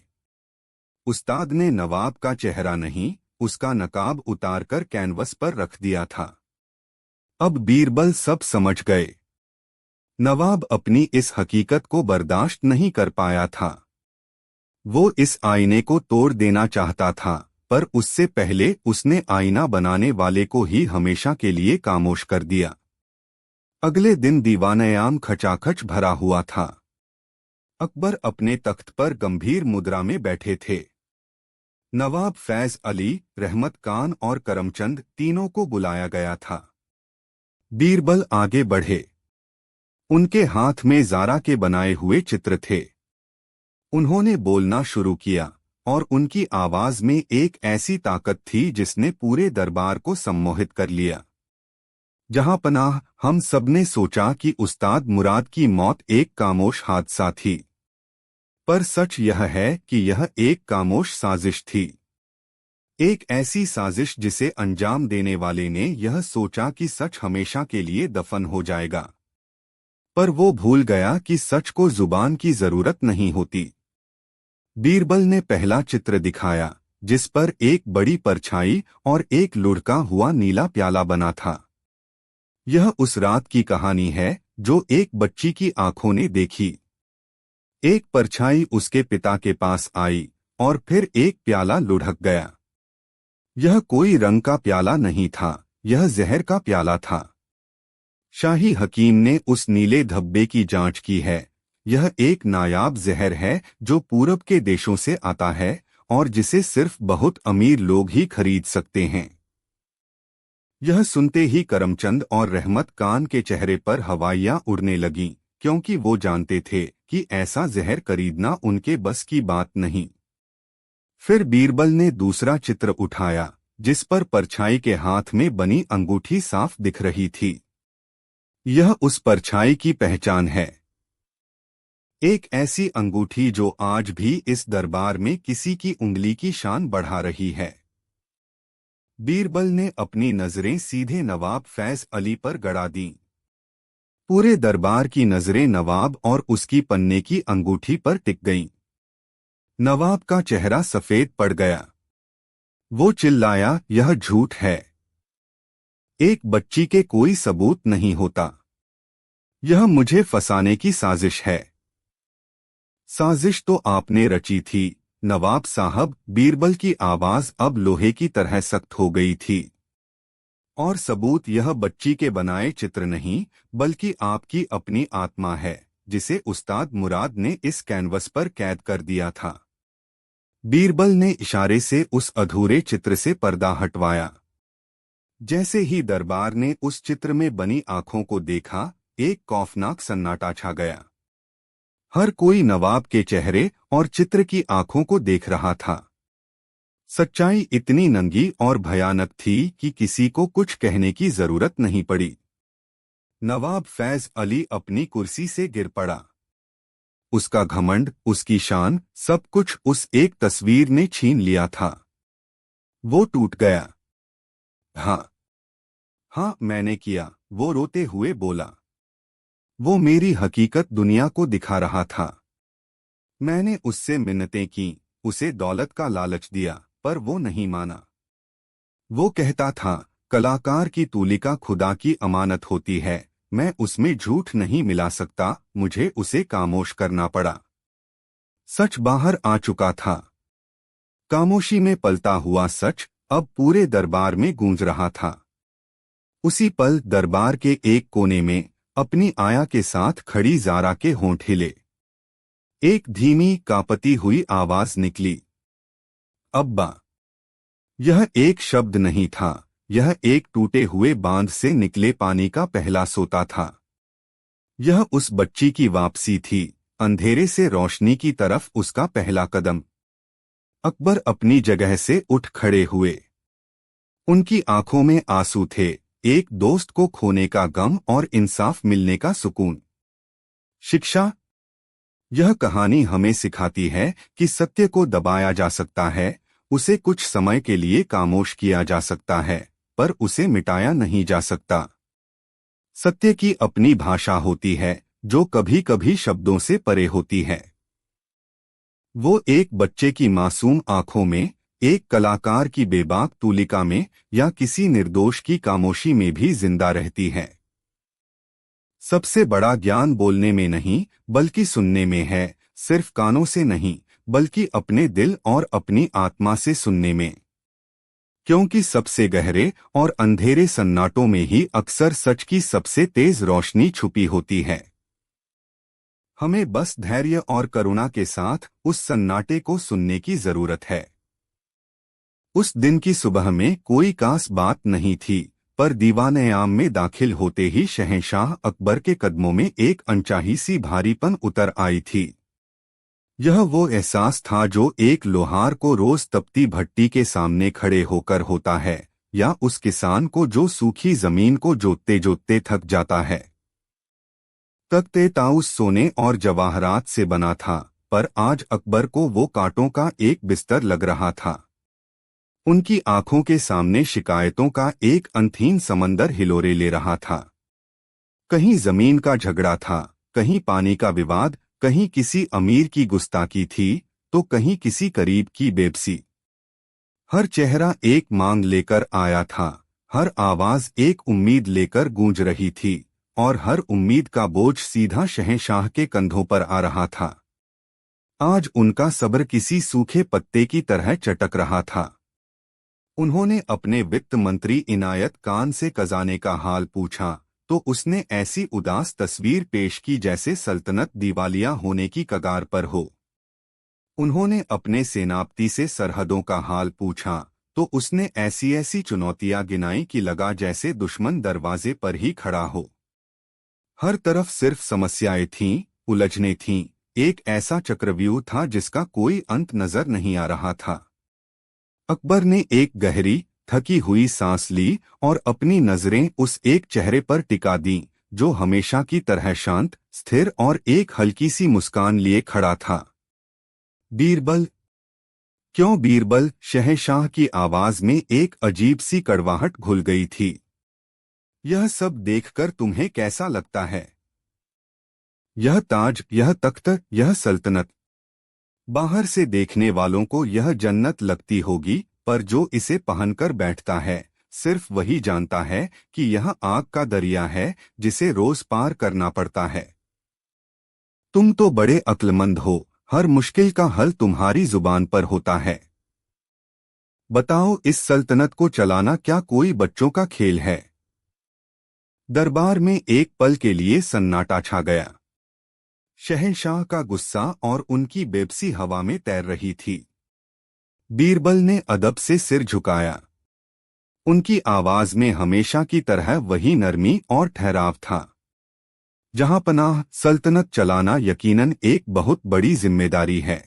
उस्ताद ने नवाब का चेहरा नहीं, उसका नकाब उतारकर कैनवस पर रख दिया था। अब बीरबल सब समझ गए। नवाब अपनी इस हकीकत को बर्दाश्त नहीं कर पाया था। वो इस आईने को तोड़ देना चाहता था, पर उससे पहले उसने आईना बनाने वाले को ही हमेशा के लिए खामोश कर दिया। अगले दिन दीवान-ए-आम खचाखच भरा हुआ था। अकबर अपने तख्त पर गंभीर मुद्रा में बैठे थे। नवाब फैज अली, रहमत खान और करमचंद तीनों को बुलाया गया था। बीरबल आगे बढ़े। उनके हाथ में ज़ारा के बनाए हुए चित्र थे। उन्होंने बोलना शुरू किया और उनकी आवाज में एक ऐसी ताकत थी जिसने पूरे दरबार को सम्मोहित कर लिया। जहां पनाह, हम सबने सोचा कि उस्ताद मुराद की मौत एक खामोश हादसा थी। पर सच यह है कि यह एक खामोश साजिश थी। एक ऐसी साजिश जिसे अंजाम देने वाले ने यह सोचा कि सच हमेशा के लिए दफन हो जाएगा। पर वो भूल गया कि सच को जुबान की जरूरत नहीं होती। बीरबल ने पहला चित्र दिखाया, जिस पर एक बड़ी परछाई और एक लुढ़का हुआ नीला प्याला बना था। यह उस रात की कहानी है जो एक बच्ची की आंखों ने देखी। एक परछाई उसके पिता के पास आई और फिर एक प्याला लुढ़क गया। यह कोई रंग का प्याला नहीं था, यह जहर का प्याला था। शाही हकीम ने उस नीले धब्बे की जांच की है। यह एक नायाब जहर है जो पूरब के देशों से आता है और जिसे सिर्फ बहुत अमीर लोग ही खरीद सकते हैं। यह सुनते ही करमचंद और रहमत खान के चेहरे पर हवाइयां उड़ने लगीं, क्योंकि वो जानते थे कि ऐसा जहर खरीदना उनके बस की बात नहीं। फिर बीरबल ने दूसरा चित्र उठाया, जिस पर परछाई के हाथ में बनी अंगूठी साफ दिख रही थी। यह उस परछाई की पहचान है, एक ऐसी अंगूठी जो आज भी इस दरबार में किसी की उंगली की शान बढ़ा रही है। बीरबल ने अपनी नजरें सीधे नवाब फैज अली पर गड़ा दीं। पूरे दरबार की नजरें नवाब और उसकी पन्ने की अंगूठी पर टिक गईं। नवाब का चेहरा सफेद पड़ गया। वो चिल्लाया, यह झूठ है। एक बच्ची के कोई सबूत नहीं होता। यह मुझे फंसाने की साजिश है। साजिश तो आपने रची थी नवाब साहब। बीरबल की आवाज अब लोहे की तरह सख्त हो गई थी। और सबूत यह बच्ची के बनाए चित्र नहीं, बल्कि आपकी अपनी आत्मा है, जिसे उस्ताद मुराद ने इस कैनवस पर कैद कर दिया था। बीरबल ने इशारे से उस अधूरे चित्र से पर्दा हटवाया। जैसे ही दरबार ने उस चित्र में बनी आंखों को देखा, एक खौफनाक सन्नाटा छा गया। हर कोई नवाब के चेहरे और चित्र की आंखों को देख रहा था। सच्चाई इतनी नंगी और भयानक थी कि किसी को कुछ कहने की जरूरत नहीं पड़ी। नवाब फैज अली अपनी कुर्सी से गिर पड़ा। उसका घमंड, उसकी शान, सब कुछ उस एक तस्वीर ने छीन लिया था। वो टूट गया। हाँ, हाँ मैंने किया, वो रोते हुए बोला। वो मेरी हकीकत दुनिया को दिखा रहा था। मैंने उससे मिन्नतें की, उसे दौलत का लालच दिया, पर वो नहीं माना। वो कहता था, कलाकार की तूलिका खुदा की अमानत होती है, मैं उसमें झूठ नहीं मिला सकता। मुझे उसे खामोश करना पड़ा। सच बाहर आ चुका था। खामोशी में पलता हुआ सच अब पूरे दरबार में गूंज रहा था। उसी पल दरबार के एक कोने में अपनी आया के साथ खड़ी जारा के होंठ हिले। एक धीमी कांपती हुई आवाज निकली, अब्बा। यह एक शब्द नहीं था, यह एक टूटे हुए बांध से निकले पानी का पहला सोता था। यह उस बच्ची की वापसी थी, अंधेरे से रोशनी की तरफ उसका पहला कदम। अकबर अपनी जगह से उठ खड़े हुए। उनकी आंखों में आंसू थे, एक दोस्त को खोने का गम और इंसाफ मिलने का सुकून। शिक्षा। यह कहानी हमें सिखाती है कि सत्य को दबाया जा सकता है, उसे कुछ समय के लिए खामोश किया जा सकता है, पर उसे मिटाया नहीं जा सकता। सत्य की अपनी भाषा होती है, जो कभी कभी शब्दों से परे होती है। वो एक बच्चे की मासूम आंखों में, एक कलाकार की बेबाक तूलिका में, या किसी निर्दोष की खामोशी में भी जिंदा रहती है। सबसे बड़ा ज्ञान बोलने में नहीं, बल्कि सुनने में है, सिर्फ कानों से नहीं, बल्कि अपने दिल और अपनी आत्मा से सुनने में। क्योंकि सबसे गहरे और अंधेरे सन्नाटों में ही अक्सर सच की सबसे तेज रोशनी छुपी होती है। हमें बस धैर्य और करुणा के साथ उस सन्नाटे को सुनने की जरूरत है। उस दिन की सुबह में कोई खास बात नहीं थी, पर दीवान-ए-आम में दाखिल होते ही शहंशाह अकबर के कदमों में एक अनचाही सी भारीपन उतर आई थी। यह वो एहसास था जो एक लोहार को रोज तपती भट्टी के सामने खड़े होकर होता है, या उस किसान को जो सूखी जमीन को जोतते जोतते थक जाता है। तख्ते ताउस सोने और जवाहरात से बना था, पर आज अकबर को वो कांटों का एक बिस्तर लग रहा था। उनकी आंखों के सामने शिकायतों का एक अनथीन समंदर हिलोरे ले रहा था। कहीं जमीन का झगड़ा था, कहीं पानी का विवाद, कहीं किसी अमीर की गुस्ताखी थी, तो कहीं किसी करीब की बेबसी। हर चेहरा एक मांग लेकर आया था, हर आवाज एक उम्मीद लेकर गूंज रही थी, और हर उम्मीद का बोझ सीधा शहंशाह के कंधों पर आ रहा था। आज उनका सब्र किसी सूखे पत्ते की तरह चटक रहा था। उन्होंने अपने वित्त मंत्री इनायत खान से खजाने का हाल पूछा तो उसने ऐसी उदास तस्वीर पेश की जैसे सल्तनत दिवालिया होने की कगार पर हो। उन्होंने अपने सेनापति से सरहदों का हाल पूछा तो उसने ऐसी ऐसी चुनौतियां गिनाई कि लगा जैसे दुश्मन दरवाजे पर ही खड़ा हो। हर तरफ सिर्फ समस्याएं थीं, उलझनें थीं, एक ऐसा चक्रव्यूह था जिसका कोई अंत नजर नहीं आ रहा था। अकबर ने एक गहरी, थकी हुई सांस ली और अपनी नजरें उस एक चेहरे पर टिका दीं जो हमेशा की तरह शांत, स्थिर और एक हल्की सी मुस्कान लिए खड़ा था। बीरबल। क्यों बीरबल? शहंशाह की आवाज में एक अजीब सी कड़वाहट घुल गई थी। यह सब देखकर तुम्हें कैसा लगता है? यह ताज, यह तख्त, यह सल्तनत। बाहर से देखने वालों को यह जन्नत लगती होगी, पर जो इसे पहनकर बैठता है सिर्फ वही जानता है कि यह आग का दरिया है जिसे रोज पार करना पड़ता है। तुम तो बड़े अक्लमंद हो, हर मुश्किल का हल तुम्हारी जुबान पर होता है। बताओ, इस सल्तनत को चलाना क्या कोई बच्चों का खेल है? दरबार में एक पल के लिए सन्नाटा छा गया। शहंशाह का गुस्सा और उनकी बेबसी हवा में तैर रही थी। बीरबल ने अदब से सिर झुकाया। उनकी आवाज में हमेशा की तरह वही नरमी और ठहराव था। जहांपनाह, सल्तनत चलाना यकीनन एक बहुत बड़ी जिम्मेदारी है,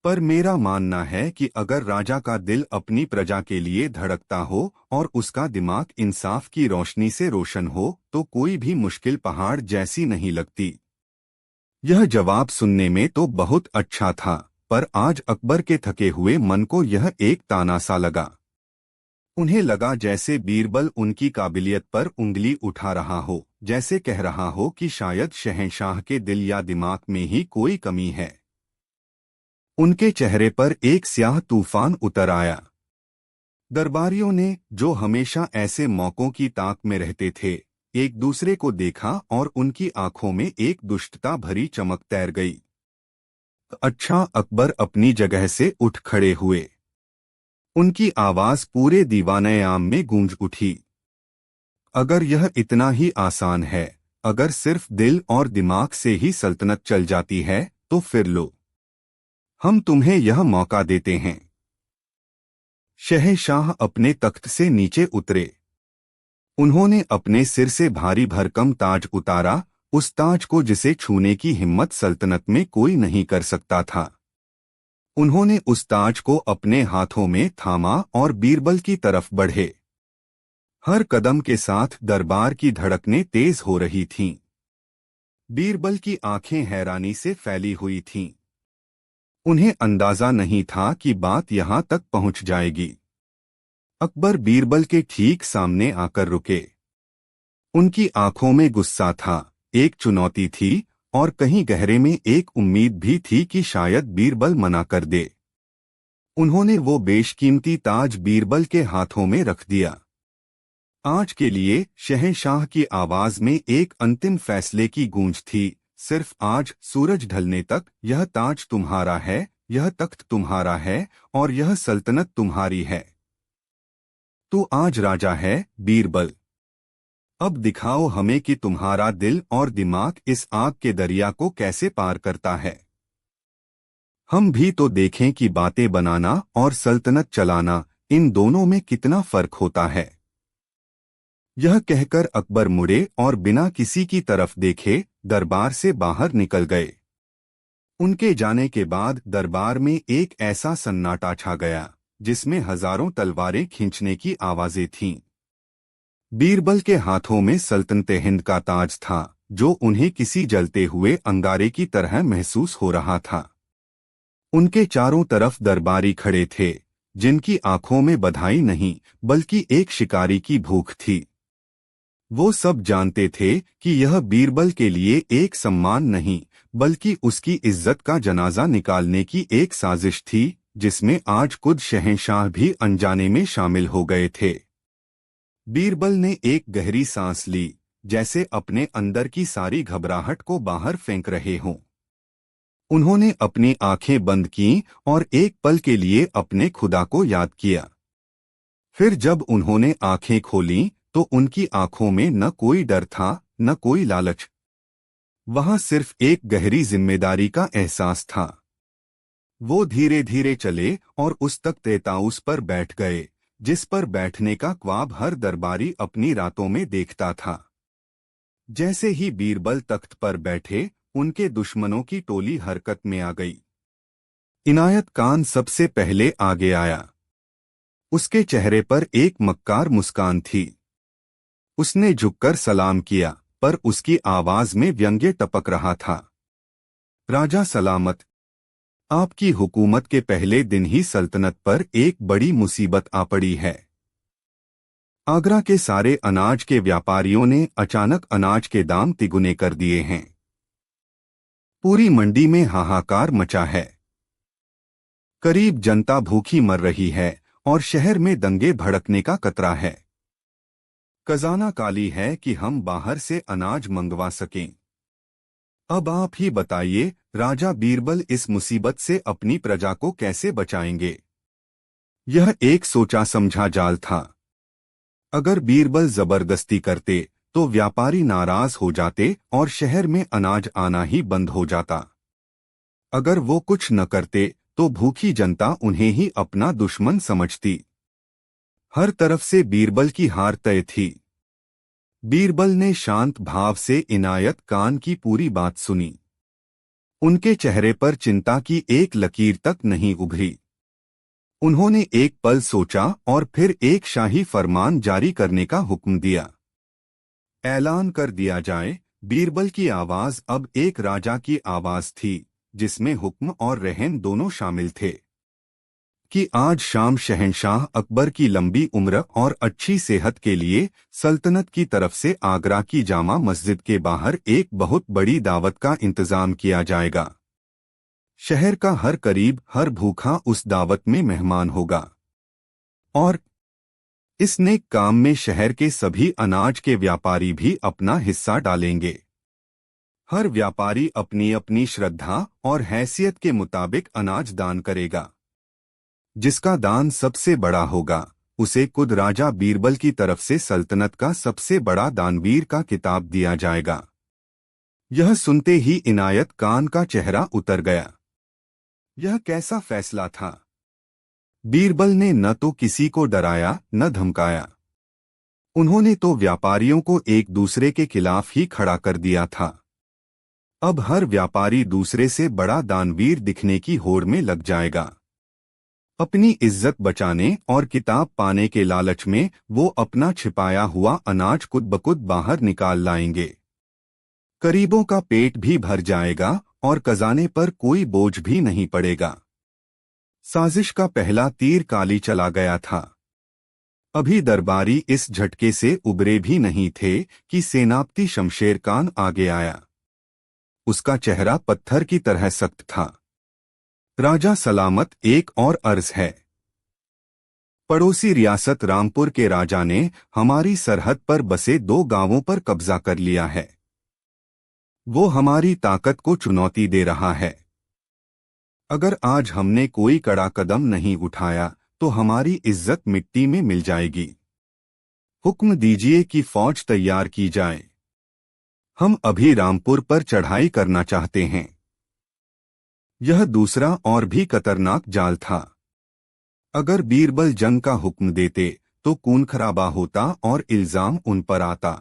पर मेरा मानना है कि अगर राजा का दिल अपनी प्रजा के लिए धड़कता हो और उसका दिमाग इंसाफ की रोशनी से रोशन हो तो कोई भी मुश्किल पहाड़ जैसी नहीं लगती। यह जवाब सुनने में तो बहुत अच्छा था, पर आज अकबर के थके हुए मन को यह एक ताना सा लगा। उन्हें लगा जैसे बीरबल उनकी काबिलियत पर उंगली उठा रहा हो, जैसे कह रहा हो कि शायद शहंशाह के दिल या दिमाग में ही कोई कमी है। उनके चेहरे पर एक स्याह तूफान उतर आया। दरबारियों ने, जो हमेशा ऐसे मौकों की ताक में रहते थे, एक दूसरे को देखा और उनकी आंखों में एक दुष्टता भरी चमक तैर गई। अच्छा, अकबर अपनी जगह से उठ खड़े हुए। उनकी आवाज पूरे दीवाने आम में गूंज उठी। अगर यह इतना ही आसान है, अगर सिर्फ दिल और दिमाग से ही सल्तनत चल जाती है, तो फिर लो, हम तुम्हें यह मौका देते हैं। शहंशाह अपने तख्त से नीचे उतरे। उन्होंने अपने सिर से भारी भरकम ताज उतारा, उस ताज को जिसे छूने की हिम्मत सल्तनत में कोई नहीं कर सकता था। उन्होंने उस ताज को अपने हाथों में थामा और बीरबल की तरफ बढ़े। हर कदम के साथ दरबार की धड़कनें तेज हो रही थीं। बीरबल की आंखें हैरानी से फैली हुई थीं। उन्हें अंदाजा नहीं था कि बात यहां तक पहुंच जाएगी। अकबर बीरबल के ठीक सामने आकर रुके। उनकी आंखों में गुस्सा था, एक चुनौती थी और कहीं गहरे में एक उम्मीद भी थी कि शायद बीरबल मना कर दे। उन्होंने वो बेशकीमती ताज बीरबल के हाथों में रख दिया। आज के लिए, शहंशाह की आवाज में एक अंतिम फैसले की गूंज थी। सिर्फ आज, सूरज ढलने तक, यह ताज तुम्हारा है, यह तख्त तुम्हारा है और यह सल्तनत तुम्हारी है। तू आज राजा है, बीरबल। अब दिखाओ हमें कि तुम्हारा दिल और दिमाग इस आग के दरिया को कैसे पार करता है। हम भी तो देखें कि बातें बनाना और सल्तनत चलाना, इन दोनों में कितना फर्क होता है। यह कहकर अकबर मुड़े और बिना किसी की तरफ देखे दरबार से बाहर निकल गए। उनके जाने के बाद दरबार में एक ऐसा सन्नाटा छा गया जिसमें हजारों तलवारें खींचने की आवाजें थीं। बीरबल के हाथों में सल्तनते हिंद का ताज था, जो उन्हें किसी जलते हुए अंगारे की तरह महसूस हो रहा था। उनके चारों तरफ दरबारी खड़े थे, जिनकी आंखों में बधाई नहीं बल्कि एक शिकारी की भूख थी। वो सब जानते थे कि यह बीरबल के लिए एक सम्मान नहीं बल्कि उसकी इज्जत का जनाजा निकालने की एक साजिश थी, जिसमें आज खुद शहंशाह भी अनजाने में शामिल हो गए थे। बीरबल ने एक गहरी सांस ली, जैसे अपने अंदर की सारी घबराहट को बाहर फेंक रहे हों। उन्होंने अपनी आंखें बंद की और एक पल के लिए अपने खुदा को याद किया। फिर जब उन्होंने आंखें खोलीं तो उनकी आंखों में न कोई डर था, न कोई लालच। वहां सिर्फ एक गहरी जिम्मेदारी का एहसास था। वो धीरे धीरे चले और उस तक तेताउस पर बैठ गए, जिस पर बैठने का ख्वाब हर दरबारी अपनी रातों में देखता था। जैसे ही बीरबल तख्त पर बैठे, उनके दुश्मनों की टोली हरकत में आ गई। इनायत खान सबसे पहले आगे आया। उसके चेहरे पर एक मक्कार मुस्कान थी। उसने झुककर सलाम किया, पर उसकी आवाज में व्यंग्य टपक रहा था। राजा सलामत, आपकी हुकूमत के पहले दिन ही सल्तनत पर एक बड़ी मुसीबत आ पड़ी है। आगरा के सारे अनाज के व्यापारियों ने अचानक अनाज के दाम तिगुने कर दिए हैं। पूरी मंडी में हाहाकार मचा है। करीब जनता भूखी मर रही है और शहर में दंगे भड़कने का खतरा है। खजाना काली है कि हम बाहर से अनाज मंगवा सकें। अब आप ही बताइए, राजा बीरबल इस मुसीबत से अपनी प्रजा को कैसे बचाएंगे? यह एक सोचा समझा जाल था। अगर बीरबल जबरदस्ती करते तो व्यापारी नाराज हो जाते और शहर में अनाज आना ही बंद हो जाता। अगर वो कुछ न करते तो भूखी जनता उन्हें ही अपना दुश्मन समझती। हर तरफ से बीरबल की हार तय थी। बीरबल ने शांत भाव से इनायत खान की पूरी बात सुनी। उनके चेहरे पर चिंता की एक लकीर तक नहीं उभरी। उन्होंने एक पल सोचा और फिर एक शाही फरमान जारी करने का हुक्म दिया। ऐलान कर दिया जाए। बीरबल की आवाज अब एक राजा की आवाज थी, जिसमें हुक्म और रहम दोनों शामिल थे, कि आज शाम शहंशाह अकबर की लंबी उम्र और अच्छी सेहत के लिए सल्तनत की तरफ से आगरा की जामा मस्जिद के बाहर एक बहुत बड़ी दावत का इंतजाम किया जाएगा। शहर का हर करीब हर भूखा उस दावत में मेहमान होगा और इस नेक काम में शहर के सभी अनाज के व्यापारी भी अपना हिस्सा डालेंगे। हर व्यापारी अपनी अपनी श्रद्धा और हैसियत के मुताबिक अनाज दान करेगा। जिसका दान सबसे बड़ा होगा, उसे खुद राजा बीरबल की तरफ से सल्तनत का सबसे बड़ा दानवीर का खिताब दिया जाएगा। यह सुनते ही इनायत खान का चेहरा उतर गया। यह कैसा फैसला था? बीरबल ने न तो किसी को डराया न धमकाया। उन्होंने तो व्यापारियों को एक दूसरे के खिलाफ ही खड़ा कर दिया था। अब हर व्यापारी दूसरे से बड़ा दानवीर दिखने की होड़ में लग जाएगा। अपनी इज्जत बचाने और किताब पाने के लालच में वो अपना छिपाया हुआ अनाज खुद बखुद बाहर निकाल लाएंगे। गरीबों का पेट भी भर जाएगा और खजाने पर कोई बोझ भी नहीं पड़ेगा। साजिश का पहला तीर काली चला गया था। अभी दरबारी इस झटके से उबरे भी नहीं थे कि सेनापति शमशेर खान आगे आया। उसका चेहरा पत्थर की तरह सख्त था। राजा सलामत, एक और अर्ज है। पड़ोसी रियासत रामपुर के राजा ने हमारी सरहद पर बसे 2 गांवों पर कब्जा कर लिया है। वो हमारी ताकत को चुनौती दे रहा है। अगर आज हमने कोई कड़ा कदम नहीं उठाया तो हमारी इज्जत मिट्टी में मिल जाएगी। हुक्म दीजिए कि फौज तैयार की जाए। हम अभी रामपुर पर चढ़ाई करना चाहते हैं। यह दूसरा और भी खतरनाक जाल था। अगर बीरबल जंग का हुक्म देते तो खून खराबा होता और इल्जाम उन पर आता।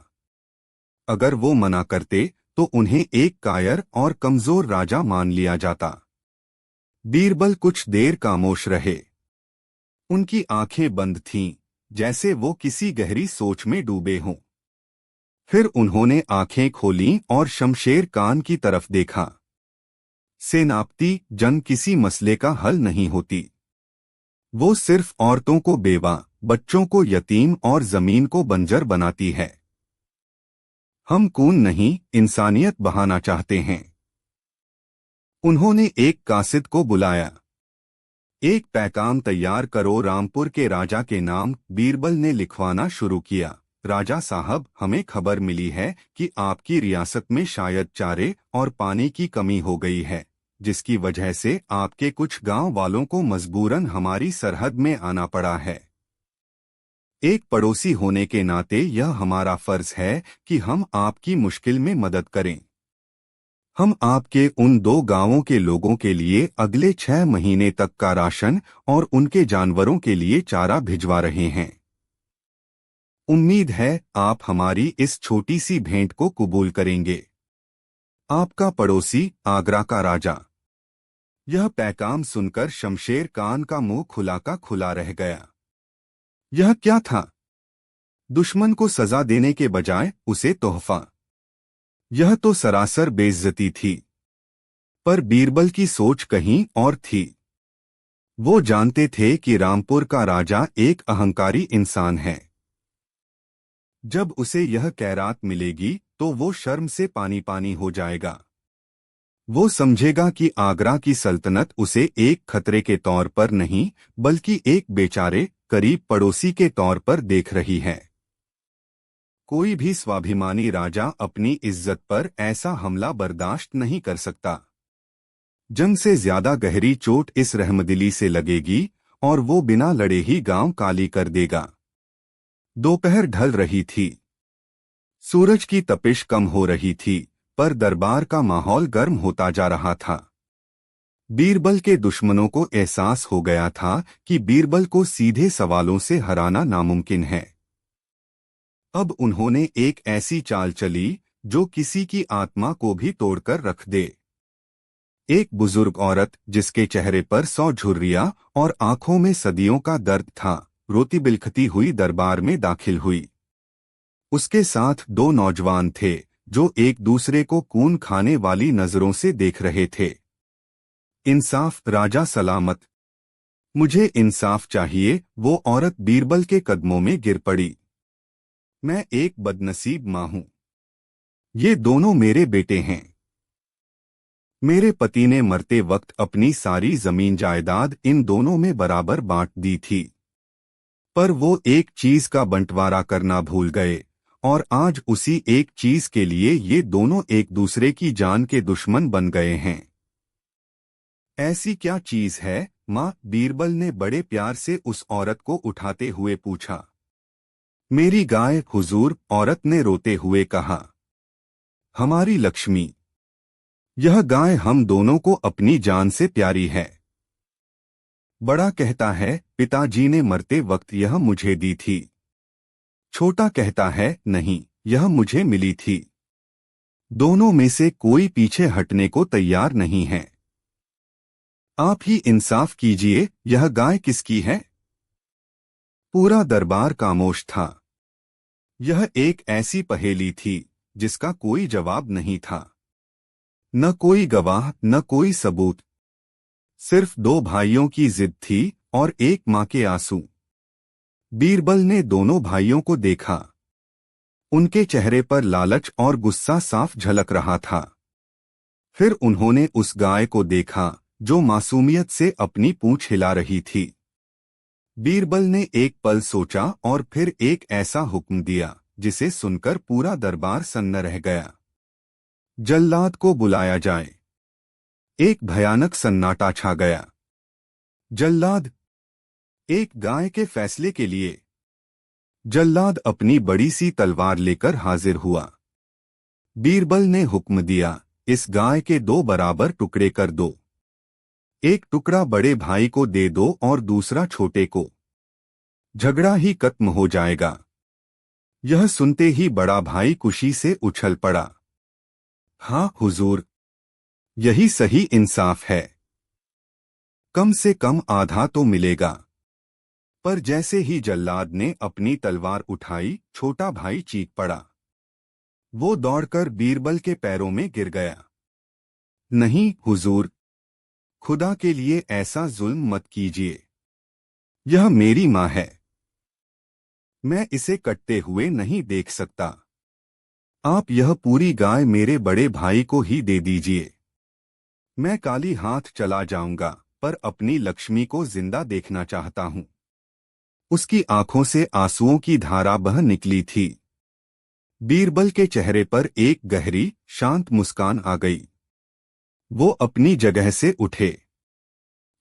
अगर वो मना करते तो उन्हें एक कायर और कमजोर राजा मान लिया जाता। बीरबल कुछ देर खामोश रहे। उनकी आंखें बंद थीं, जैसे वो किसी गहरी सोच में डूबे हों। फिर उन्होंने आंखें खोलीं और शमशेर खान की तरफ देखा। सेनापति, जंग किसी मसले का हल नहीं होती। वो सिर्फ औरतों को बेवा, बच्चों को यतीम और जमीन को बंजर बनाती है। हम खून नहीं, इंसानियत बहाना चाहते हैं। उन्होंने एक कासिद को बुलाया। एक पैगाम तैयार करो रामपुर के राजा के नाम। बीरबल ने लिखवाना शुरू किया। राजा साहब, हमें खबर मिली है कि आपकी रियासत में शायद चारे और पानी की कमी हो गई है, जिसकी वजह से आपके कुछ गांव वालों को मजबूरन हमारी सरहद में आना पड़ा है। एक पड़ोसी होने के नाते यह हमारा फर्ज है कि हम आपकी मुश्किल में मदद करें। हम आपके उन 2 गांवों के लोगों के लिए अगले 6 महीने तक का राशन और उनके जानवरों के लिए चारा भिजवा रहे हैं। उम्मीद है आप हमारी इस छोटी सी भेंट को कबूल करेंगे। आपका पड़ोसी, आगरा का राजा। यह पैगाम सुनकर शमशेर खान का मुंह खुला का खुला रह गया। यह क्या था? दुश्मन को सजा देने के बजाय उसे तोहफा। यह तो सरासर बेइज्जती थी। पर बीरबल की सोच कहीं और थी। वो जानते थे कि रामपुर का राजा एक अहंकारी इंसान है। जब उसे यह खैरात मिलेगी तो वो शर्म से पानी पानी हो जाएगा। वो समझेगा कि आगरा की सल्तनत उसे एक खतरे के तौर पर नहीं, बल्कि एक बेचारे करीब पड़ोसी के तौर पर देख रही है। कोई भी स्वाभिमानी राजा अपनी इज्जत पर ऐसा हमला बर्दाश्त नहीं कर सकता। जंग से ज्यादा गहरी चोट इस रहमदिली से लगेगी और वो बिना लड़े ही गांव काली कर देगा। दोपहर ढल रही थी। सूरज की तपिश कम हो रही थी, पर दरबार का माहौल गर्म होता जा रहा था। बीरबल के दुश्मनों को एहसास हो गया था कि बीरबल को सीधे सवालों से हराना नामुमकिन है। अब उन्होंने एक ऐसी चाल चली जो किसी की आत्मा को भी तोड़कर रख दे। एक बुजुर्ग औरत जिसके चेहरे पर 100 झुर्रियां और आंखों में सदियों का दर्द था, रोती बिलखती हुई दरबार में दाखिल हुई। उसके साथ 2 नौजवान थे जो एक दूसरे को खून खाने वाली नजरों से देख रहे थे। इंसाफ राजा सलामत। मुझे इंसाफ चाहिए। वो औरत बीरबल के कदमों में गिर पड़ी। मैं एक बदनसीब मां हूं। ये दोनों मेरे बेटे हैं। मेरे पति ने मरते वक्त अपनी सारी जमीन जायदाद इन दोनों में बराबर बांट दी थी, पर वो एक चीज का बंटवारा करना भूल गए और आज उसी एक चीज के लिए ये दोनों एक दूसरे की जान के दुश्मन बन गए हैं। ऐसी क्या चीज है मां? बीरबल ने बड़े प्यार से उस औरत को उठाते हुए पूछा। मेरी गाय हुजूर, औरत ने रोते हुए कहा। हमारी लक्ष्मी। यह गाय हम दोनों को अपनी जान से प्यारी है। बड़ा कहता है पिताजी ने मरते वक्त यह मुझे दी थी। छोटा कहता है नहीं, यह मुझे मिली थी। दोनों में से कोई पीछे हटने को तैयार नहीं है। आप ही इंसाफ कीजिए, यह गाय किसकी है? पूरा दरबार खामोश था। यह एक ऐसी पहेली थी जिसका कोई जवाब नहीं था। न कोई गवाह, न कोई सबूत। सिर्फ 2 भाइयों की जिद थी और एक मां के आंसू। बीरबल ने दोनों भाइयों को देखा। उनके चेहरे पर लालच और गुस्सा साफ झलक रहा था। फिर उन्होंने उस गाय को देखा जो मासूमियत से अपनी पूंछ हिला रही थी। बीरबल ने एक पल सोचा और फिर एक ऐसा हुक्म दिया जिसे सुनकर पूरा दरबार सन्न रह गया। जल्लाद को बुलाया जाए। एक भयानक सन्नाटा छा गया। जल्लाद। एक गाय के फैसले के लिए। जल्लाद अपनी बड़ी सी तलवार लेकर हाजिर हुआ। बीरबल ने हुक्म दिया, इस गाय के 2 बराबर टुकड़े कर दो। एक टुकड़ा बड़े भाई को दे दो और दूसरा छोटे को। झगड़ा ही खत्म हो जाएगा। यह सुनते ही बड़ा भाई खुशी से उछल पड़ा। हाँ हुजूर, यही सही इंसाफ है। कम से कम आधा तो मिलेगा। पर जैसे ही जल्लाद ने अपनी तलवार उठाई, छोटा भाई चीख पड़ा। वो दौड़कर बीरबल के पैरों में गिर गया। नहीं हुजूर, खुदा के लिए ऐसा जुल्म मत कीजिए। यह मेरी मां है। मैं इसे कटते हुए नहीं देख सकता। आप यह पूरी गाय मेरे बड़े भाई को ही दे दीजिए। मैं काली हाथ चला जाऊंगा, पर अपनी लक्ष्मी को जिंदा देखना चाहता हूं। उसकी आंखों से आंसुओं की धारा बह निकली थी। बीरबल के चेहरे पर एक गहरी, शांत मुस्कान आ गई। वो अपनी जगह से उठे।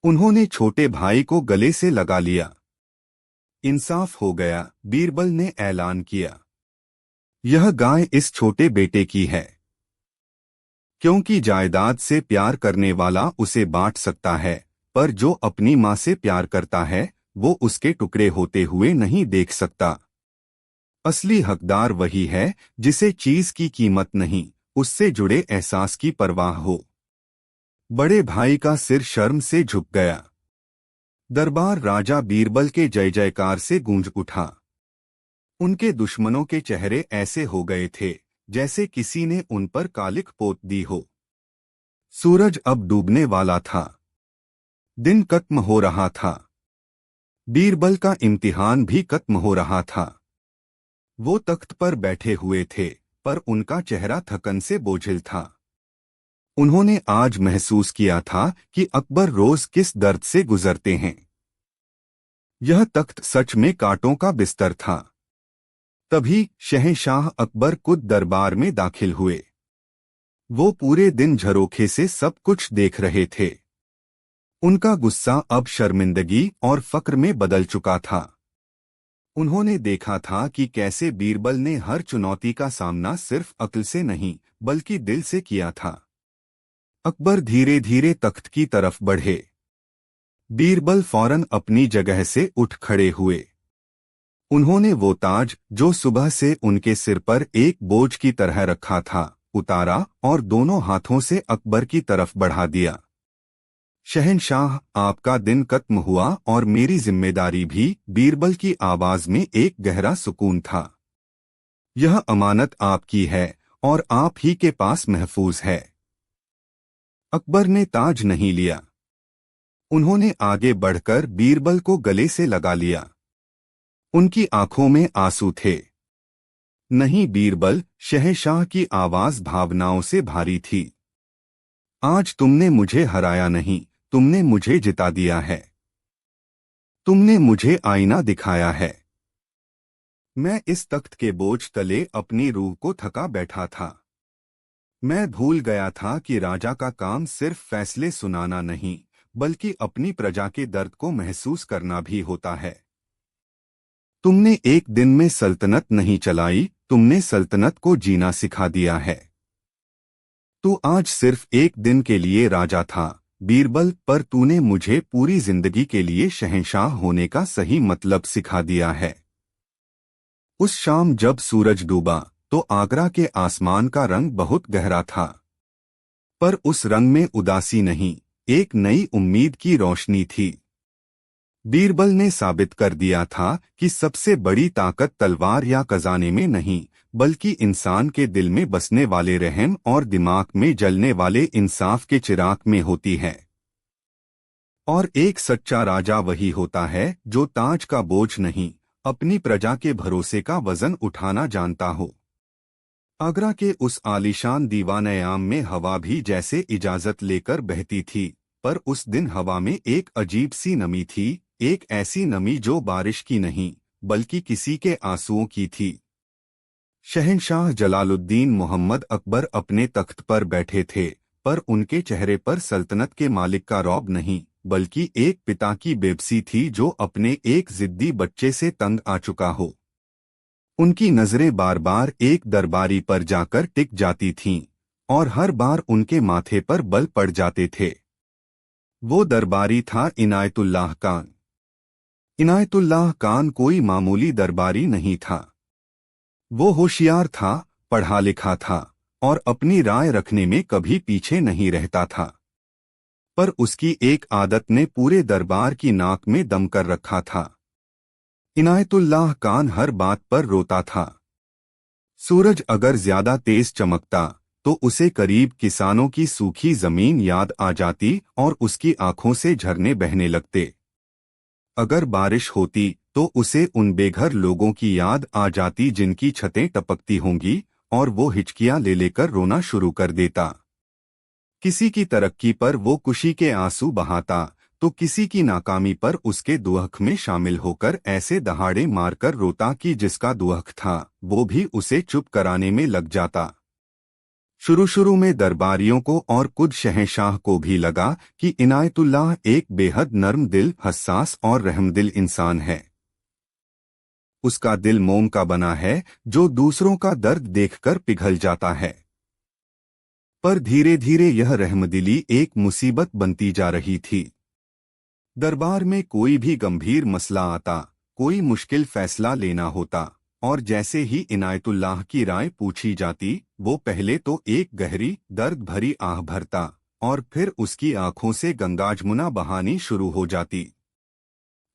उन्होंने छोटे भाई को गले से लगा लिया। इंसाफ हो गया, बीरबल ने ऐलान किया। यह गाय इस छोटे बेटे की है। क्योंकि जायदाद से प्यार करने वाला उसे बांट सकता है, पर जो अपनी माँ से प्यार करता है वो उसके टुकड़े होते हुए नहीं देख सकता। असली हकदार वही है जिसे चीज की कीमत नहीं, उससे जुड़े एहसास की परवाह हो। बड़े भाई का सिर शर्म से झुक गया। दरबार राजा बीरबल के जय जयकार से गूंज उठा। उनके दुश्मनों के चेहरे ऐसे हो गए थे जैसे किसी ने उन पर कालिख पोत दी हो। सूरज अब डूबने वाला था। दिन खत्म हो रहा था। बीरबल का इम्तिहान भी खत्म हो रहा था। वो तख्त पर बैठे हुए थे, पर उनका चेहरा थकन से बोझिल था। उन्होंने आज महसूस किया था कि अकबर रोज किस दर्द से गुजरते हैं। यह तख्त सच में कांटों का बिस्तर था। तभी शहंशाह अकबर खुद दरबार में दाखिल हुए। वो पूरे दिन झरोखे से सब कुछ देख रहे थे। उनका गुस्सा अब शर्मिंदगी और फक्र में बदल चुका था। उन्होंने देखा था कि कैसे बीरबल ने हर चुनौती का सामना सिर्फ अक्ल से नहीं बल्कि दिल से किया था। अकबर धीरे धीरे तख्त की तरफ बढ़े। बीरबल फौरन अपनी जगह से उठ खड़े हुए। उन्होंने वो ताज जो सुबह से उनके सिर पर एक बोझ की तरह रखा था, उतारा और दोनों हाथों से अकबर की तरफ बढ़ा दिया। शहंशाह, आपका दिन खत्म हुआ और मेरी जिम्मेदारी भी। बीरबल की आवाज में एक गहरा सुकून था। यह अमानत आपकी है और आप ही के पास महफूज है। अकबर ने ताज नहीं लिया। उन्होंने आगे बढ़कर बीरबल को गले से लगा लिया। उनकी आंखों में आंसू थे। नहीं बीरबल, शहंशाह की आवाज भावनाओं से भारी थी। आज तुमने मुझे हराया नहीं, तुमने मुझे जिता दिया है। तुमने मुझे आईना दिखाया है। मैं इस तख्त के बोझ तले अपनी रूह को थका बैठा था। मैं भूल गया था कि राजा का काम सिर्फ फैसले सुनाना नहीं बल्कि अपनी प्रजा के दर्द को महसूस करना भी होता है। तुमने एक दिन में सल्तनत नहीं चलाई, तुमने सल्तनत को जीना सिखा दिया है। तू आज सिर्फ एक दिन के लिए राजा था बीरबल, पर तूने मुझे पूरी जिंदगी के लिए शहंशाह होने का सही मतलब सिखा दिया है। उस शाम जब सूरज डूबा तो आगरा के आसमान का रंग बहुत गहरा था, पर उस रंग में उदासी नहीं, एक नई उम्मीद की रोशनी थी। बीरबल ने साबित कर दिया था कि सबसे बड़ी ताकत तलवार या खजाने में नहीं बल्कि इंसान के दिल में बसने वाले रहम और दिमाग में जलने वाले इंसाफ के चिराग में होती है। और एक सच्चा राजा वही होता है जो ताज का बोझ नहीं, अपनी प्रजा के भरोसे का वजन उठाना जानता हो। आगरा के उस आलीशान दीवान-ए-आम में हवा भी जैसे इजाजत लेकर बहती थी, पर उस दिन हवा में एक अजीब सी नमी थी, एक ऐसी नमी जो बारिश की नहीं बल्कि किसी के आंसुओं की थी। शहंशाह जलालुद्दीन मोहम्मद अकबर अपने तख्त पर बैठे थे, पर उनके चेहरे पर सल्तनत के मालिक का रौब नहीं बल्कि एक पिता की बेबसी थी जो अपने एक जिद्दी बच्चे से तंग आ चुका हो। उनकी नजरें बार बार एक दरबारी पर जाकर टिक जाती थीं और हर बार उनके माथे पर बल पड़ जाते थे। वो दरबारी था इनायतुल्लाह खान। इनायतुल्लाह खान कोई मामूली दरबारी नहीं था। वो होशियार था, पढ़ा लिखा था और अपनी राय रखने में कभी पीछे नहीं रहता था। पर उसकी एक आदत ने पूरे दरबार की नाक में दम कर रखा था। इनायतुल्लाह खान हर बात पर रोता था। सूरज अगर ज्यादा तेज चमकता तो उसे करीब किसानों की सूखी जमीन याद आ जाती और उसकी आंखों से झरने बहने लगते। अगर बारिश होती तो उसे उन बेघर लोगों की याद आ जाती जिनकी छतें टपकती होंगी, और वो हिचकियां ले लेकर रोना शुरू कर देता। किसी की तरक्की पर वो खुशी के आंसू बहाता तो किसी की नाकामी पर उसके दुहक में शामिल होकर ऐसे दहाड़े मारकर रोता कि जिसका दुहक था वो भी उसे चुप कराने में लग जाता। शुरू शुरू में दरबारियों को और कुछ शहंशाह को भी लगा कि इनायतुल्लाह एक बेहद नर्म दिल, हसास और रहमदिल इंसान है। उसका दिल मोम का बना है जो दूसरों का दर्द देखकर पिघल जाता है। पर धीरे धीरे यह रहमदिली एक मुसीबत बनती जा रही थी। दरबार में कोई भी गंभीर मसला आता, कोई मुश्किल फैसला लेना होता और जैसे ही इनायतुल्लाह की राय पूछी जाती, वो पहले तो एक गहरी दर्द भरी आह भरता और फिर उसकी आंखों से गंगाजमुना बहानी शुरू हो जाती।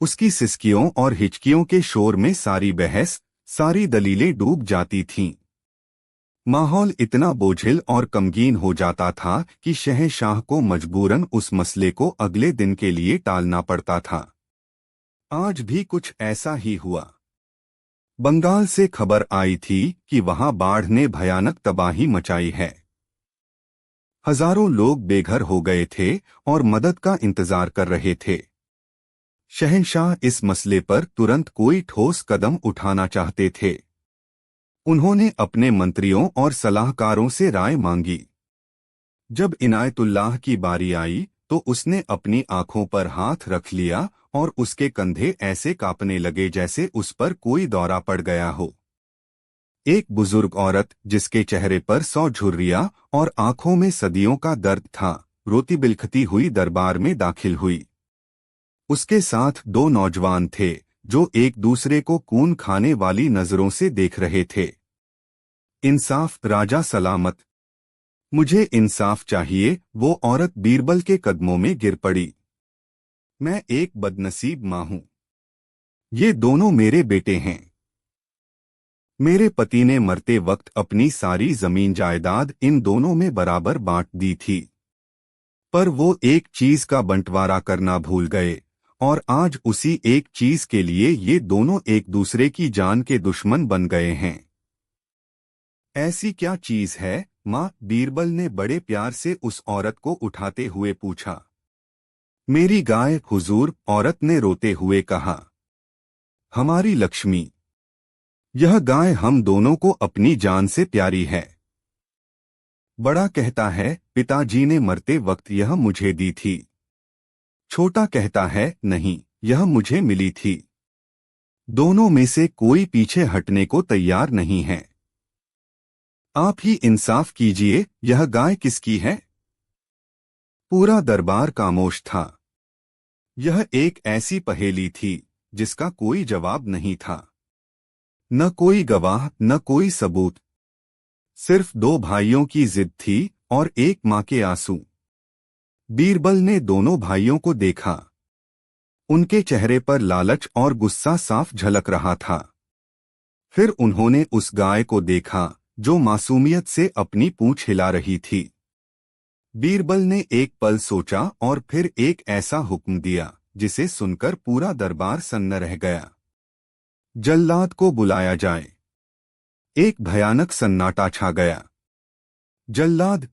उसकी सिसकियों और हिचकियों के शोर में सारी बहस, सारी दलीलें डूब जाती थीं। माहौल इतना बोझिल और गमगीन हो जाता था कि शहंशाह को मजबूरन उस मसले को अगले दिन के लिए टालना पड़ता था। आज भी कुछ ऐसा ही हुआ। बंगाल से खबर आई थी कि वहां बाढ़ ने भयानक तबाही मचाई है। हजारों लोग बेघर हो गए थे और मदद का इंतजार कर रहे थे। शहंशाह इस मसले पर तुरंत कोई ठोस कदम उठाना चाहते थे। उन्होंने अपने मंत्रियों और सलाहकारों से राय मांगी। जब इनायतुल्लाह की बारी आई तो उसने अपनी आंखों पर हाथ रख लिया और उसके कंधे ऐसे कांपने लगे जैसे उस पर कोई दौरा पड़ गया हो। एक बुजुर्ग औरत जिसके चेहरे पर 100 झुर्रियां और आंखों में सदियों का दर्द था, रोती बिलखती हुई दरबार में दाखिल हुई। उसके साथ 2 नौजवान थे जो एक दूसरे को खून खाने वाली नजरों से देख रहे थे। इंसाफ राजा सलामत, मुझे इंसाफ चाहिए, वो औरत बीरबल के कदमों में गिर पड़ी। मैं एक बदनसीब मां हूं। ये दोनों मेरे बेटे हैं। मेरे पति ने मरते वक्त अपनी सारी जमीन जायदाद इन दोनों में बराबर बांट दी थी, पर वो एक चीज का बंटवारा करना भूल गए और आज उसी एक चीज के लिए ये दोनों एक दूसरे की जान के दुश्मन बन गए हैं। ऐसी क्या चीज है माँ? बीरबल ने बड़े प्यार से उस औरत को उठाते हुए पूछा। मेरी गाय हुजूर, औरत ने रोते हुए कहा। हमारी लक्ष्मी। यह गाय हम दोनों को अपनी जान से प्यारी है। बड़ा कहता है पिताजी ने मरते वक्त यह मुझे दी थी। छोटा कहता है नहीं, यह मुझे मिली थी। दोनों में से कोई पीछे हटने को तैयार नहीं है। आप ही इंसाफ कीजिए, यह गाय किसकी है? पूरा दरबार खामोश था। यह एक ऐसी पहेली थी जिसका कोई जवाब नहीं था। न कोई गवाह, न कोई सबूत। सिर्फ 2 भाइयों की जिद थी और एक मां के आंसू। बीरबल ने दोनों भाइयों को देखा। उनके चेहरे पर लालच और गुस्सा साफ झलक रहा था। फिर उन्होंने उस गाय को देखा जो मासूमियत से अपनी पूंछ हिला रही थी। बीरबल ने एक पल सोचा और फिर एक ऐसा हुक्म दिया जिसे सुनकर पूरा दरबार सन्न रह गया। जल्लाद को बुलाया जाए। एक भयानक सन्नाटा छा गया। जल्लाद,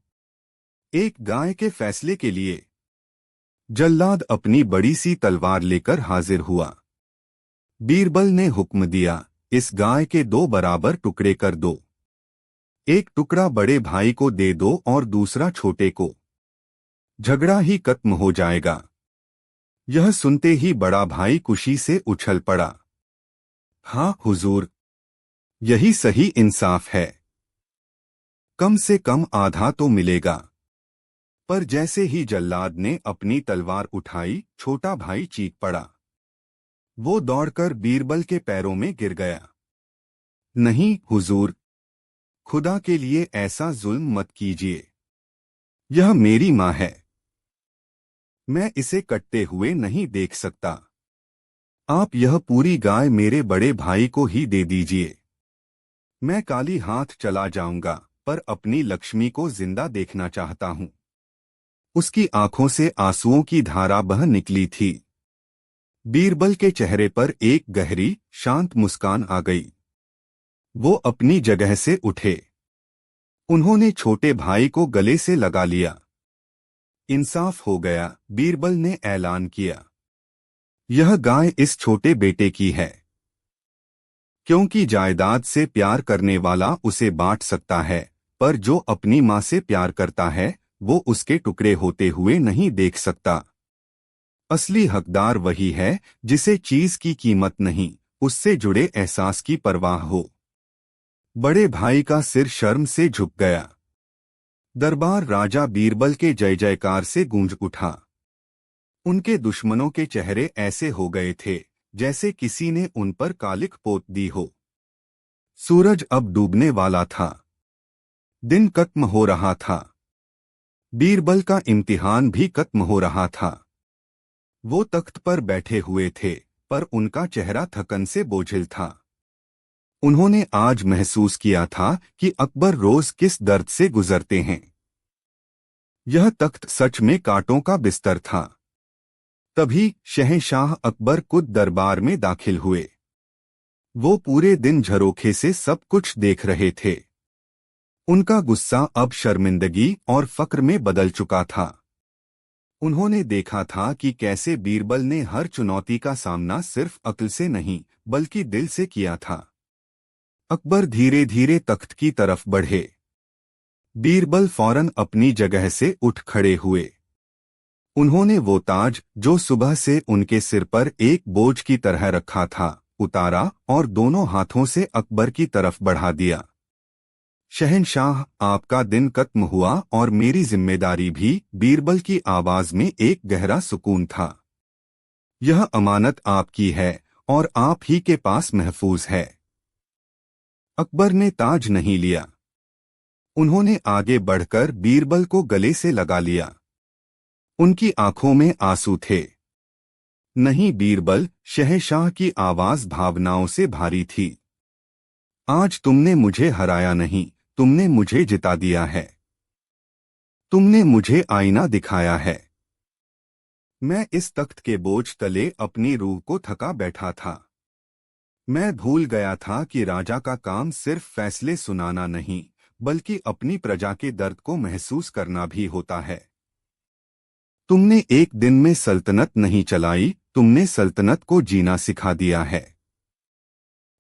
एक गाय के फैसले के लिए। जल्लाद अपनी बड़ी सी तलवार लेकर हाजिर हुआ। बीरबल ने हुक्म दिया, इस गाय के 2 बराबर टुकड़े कर दो। एक टुकड़ा बड़े भाई को दे दो और दूसरा छोटे को। झगड़ा ही खत्म हो जाएगा। यह सुनते ही बड़ा भाई खुशी से उछल पड़ा। हाँ हुजूर, यही सही इंसाफ है। कम से कम आधा तो मिलेगा। पर जैसे ही जल्लाद ने अपनी तलवार उठाई, छोटा भाई चीख पड़ा। वो दौड़कर बीरबल के पैरों में गिर गया। नहीं हुजूर, खुदा के लिए ऐसा जुल्म मत कीजिए। यह मेरी मां है। मैं इसे कटते हुए नहीं देख सकता। आप यह पूरी गाय मेरे बड़े भाई को ही दे दीजिए। मैं काली हाथ चला जाऊंगा, पर अपनी लक्ष्मी को जिंदा देखना चाहता हूं। उसकी आंखों से आंसुओं की धारा बह निकली थी। बीरबल के चेहरे पर एक गहरी, शांत मुस्कान आ गई। वो अपनी जगह से उठे। उन्होंने छोटे भाई को गले से लगा लिया। इंसाफ हो गया, बीरबल ने ऐलान किया। यह गाय इस छोटे बेटे की है, क्योंकि जायदाद से प्यार करने वाला उसे बांट सकता है, पर जो अपनी माँ से प्यार करता है वो उसके टुकड़े होते हुए नहीं देख सकता। असली हकदार वही है जिसे चीज की कीमत नहीं, उससे जुड़े एहसास की परवाह हो। बड़े भाई का सिर शर्म से झुक गया। दरबार राजा बीरबल के जय जयकार से गूंज उठा। उनके दुश्मनों के चेहरे ऐसे हो गए थे जैसे किसी ने उन पर कालिख पोत दी हो। सूरज अब डूबने वाला था। दिन खत्म हो रहा था। बीरबल का इम्तिहान भी खत्म हो रहा था। वो तख्त पर बैठे हुए थे, पर उनका चेहरा थकन से बोझिल था। उन्होंने आज महसूस किया था कि अकबर रोज किस दर्द से गुजरते हैं। यह तख्त सच में कांटों का बिस्तर था। तभी शहंशाह अकबर खुद दरबार में दाखिल हुए। वो पूरे दिन झरोखे से सब कुछ देख रहे थे। उनका गुस्सा अब शर्मिंदगी और फक्र में बदल चुका था। उन्होंने देखा था कि कैसे बीरबल ने हर चुनौती का सामना सिर्फ अक्ल से नहीं बल्कि दिल से किया था। अकबर धीरे धीरे तख्त की तरफ बढ़े। बीरबल फौरन अपनी जगह से उठ खड़े हुए। उन्होंने वो ताज जो सुबह से उनके सिर पर एक बोझ की तरह रखा था उतारा और दोनों हाथों से अकबर की तरफ बढ़ा दिया। शहंशाह, आपका दिन खत्म हुआ और मेरी जिम्मेदारी भी। बीरबल की आवाज में एक गहरा सुकून था। यह अमानत आपकी है और आप ही के पास महफूज है। अकबर ने ताज नहीं लिया। उन्होंने आगे बढ़कर बीरबल को गले से लगा लिया। उनकी आंखों में आंसू थे। नहीं बीरबल, शहंशाह की आवाज भावनाओं से भारी थी। आज तुमने मुझे हराया नहीं, तुमने मुझे जिता दिया है। तुमने मुझे आईना दिखाया है। मैं इस तख्त के बोझ तले अपनी रूह को थका बैठा था। मैं भूल गया था कि राजा का काम सिर्फ फैसले सुनाना नहीं बल्कि अपनी प्रजा के दर्द को महसूस करना भी होता है। तुमने एक दिन में सल्तनत नहीं चलाई, तुमने सल्तनत को जीना सिखा दिया है।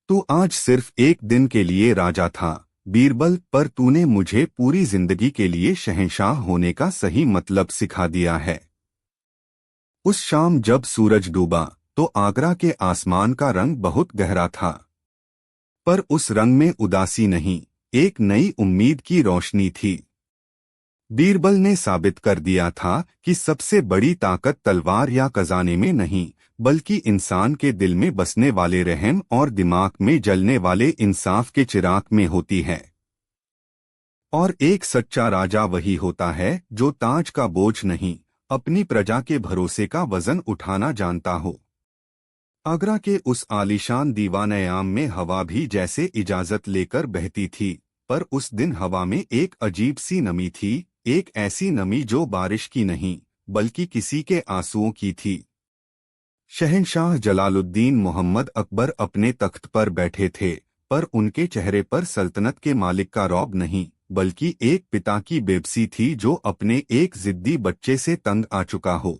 तू आज सिर्फ एक दिन के लिए राजा था बीरबल, पर तूने मुझे पूरी जिंदगी के लिए शहंशाह होने का सही मतलब सिखा दिया है। उस शाम जब सूरज डूबा तो आगरा के आसमान का रंग बहुत गहरा था, पर उस रंग में उदासी नहीं, एक नई उम्मीद की रोशनी थी। बीरबल ने साबित कर दिया था कि सबसे बड़ी ताकत तलवार या खजाने में नहीं बल्कि इंसान के दिल में बसने वाले रहम और दिमाग में जलने वाले इंसाफ के चिराग में होती है। और एक सच्चा राजा वही होता है जो ताज का बोझ नहीं, अपनी प्रजा के भरोसे का वजन उठाना जानता हो। आगरा के उस आलीशान दीवान-ए-आम में हवा भी जैसे इजाजत लेकर बहती थी, पर उस दिन हवा में एक अजीब सी नमी थी, एक ऐसी नमी जो बारिश की नहीं बल्कि किसी के आंसुओं की थी। शहंशाह जलालुद्दीन मोहम्मद अकबर अपने तख्त पर बैठे थे, पर उनके चेहरे पर सल्तनत के मालिक का रौब नहीं बल्कि एक पिता की बेबसी थी जो अपने एक जिद्दी बच्चे से तंग आ चुका हो।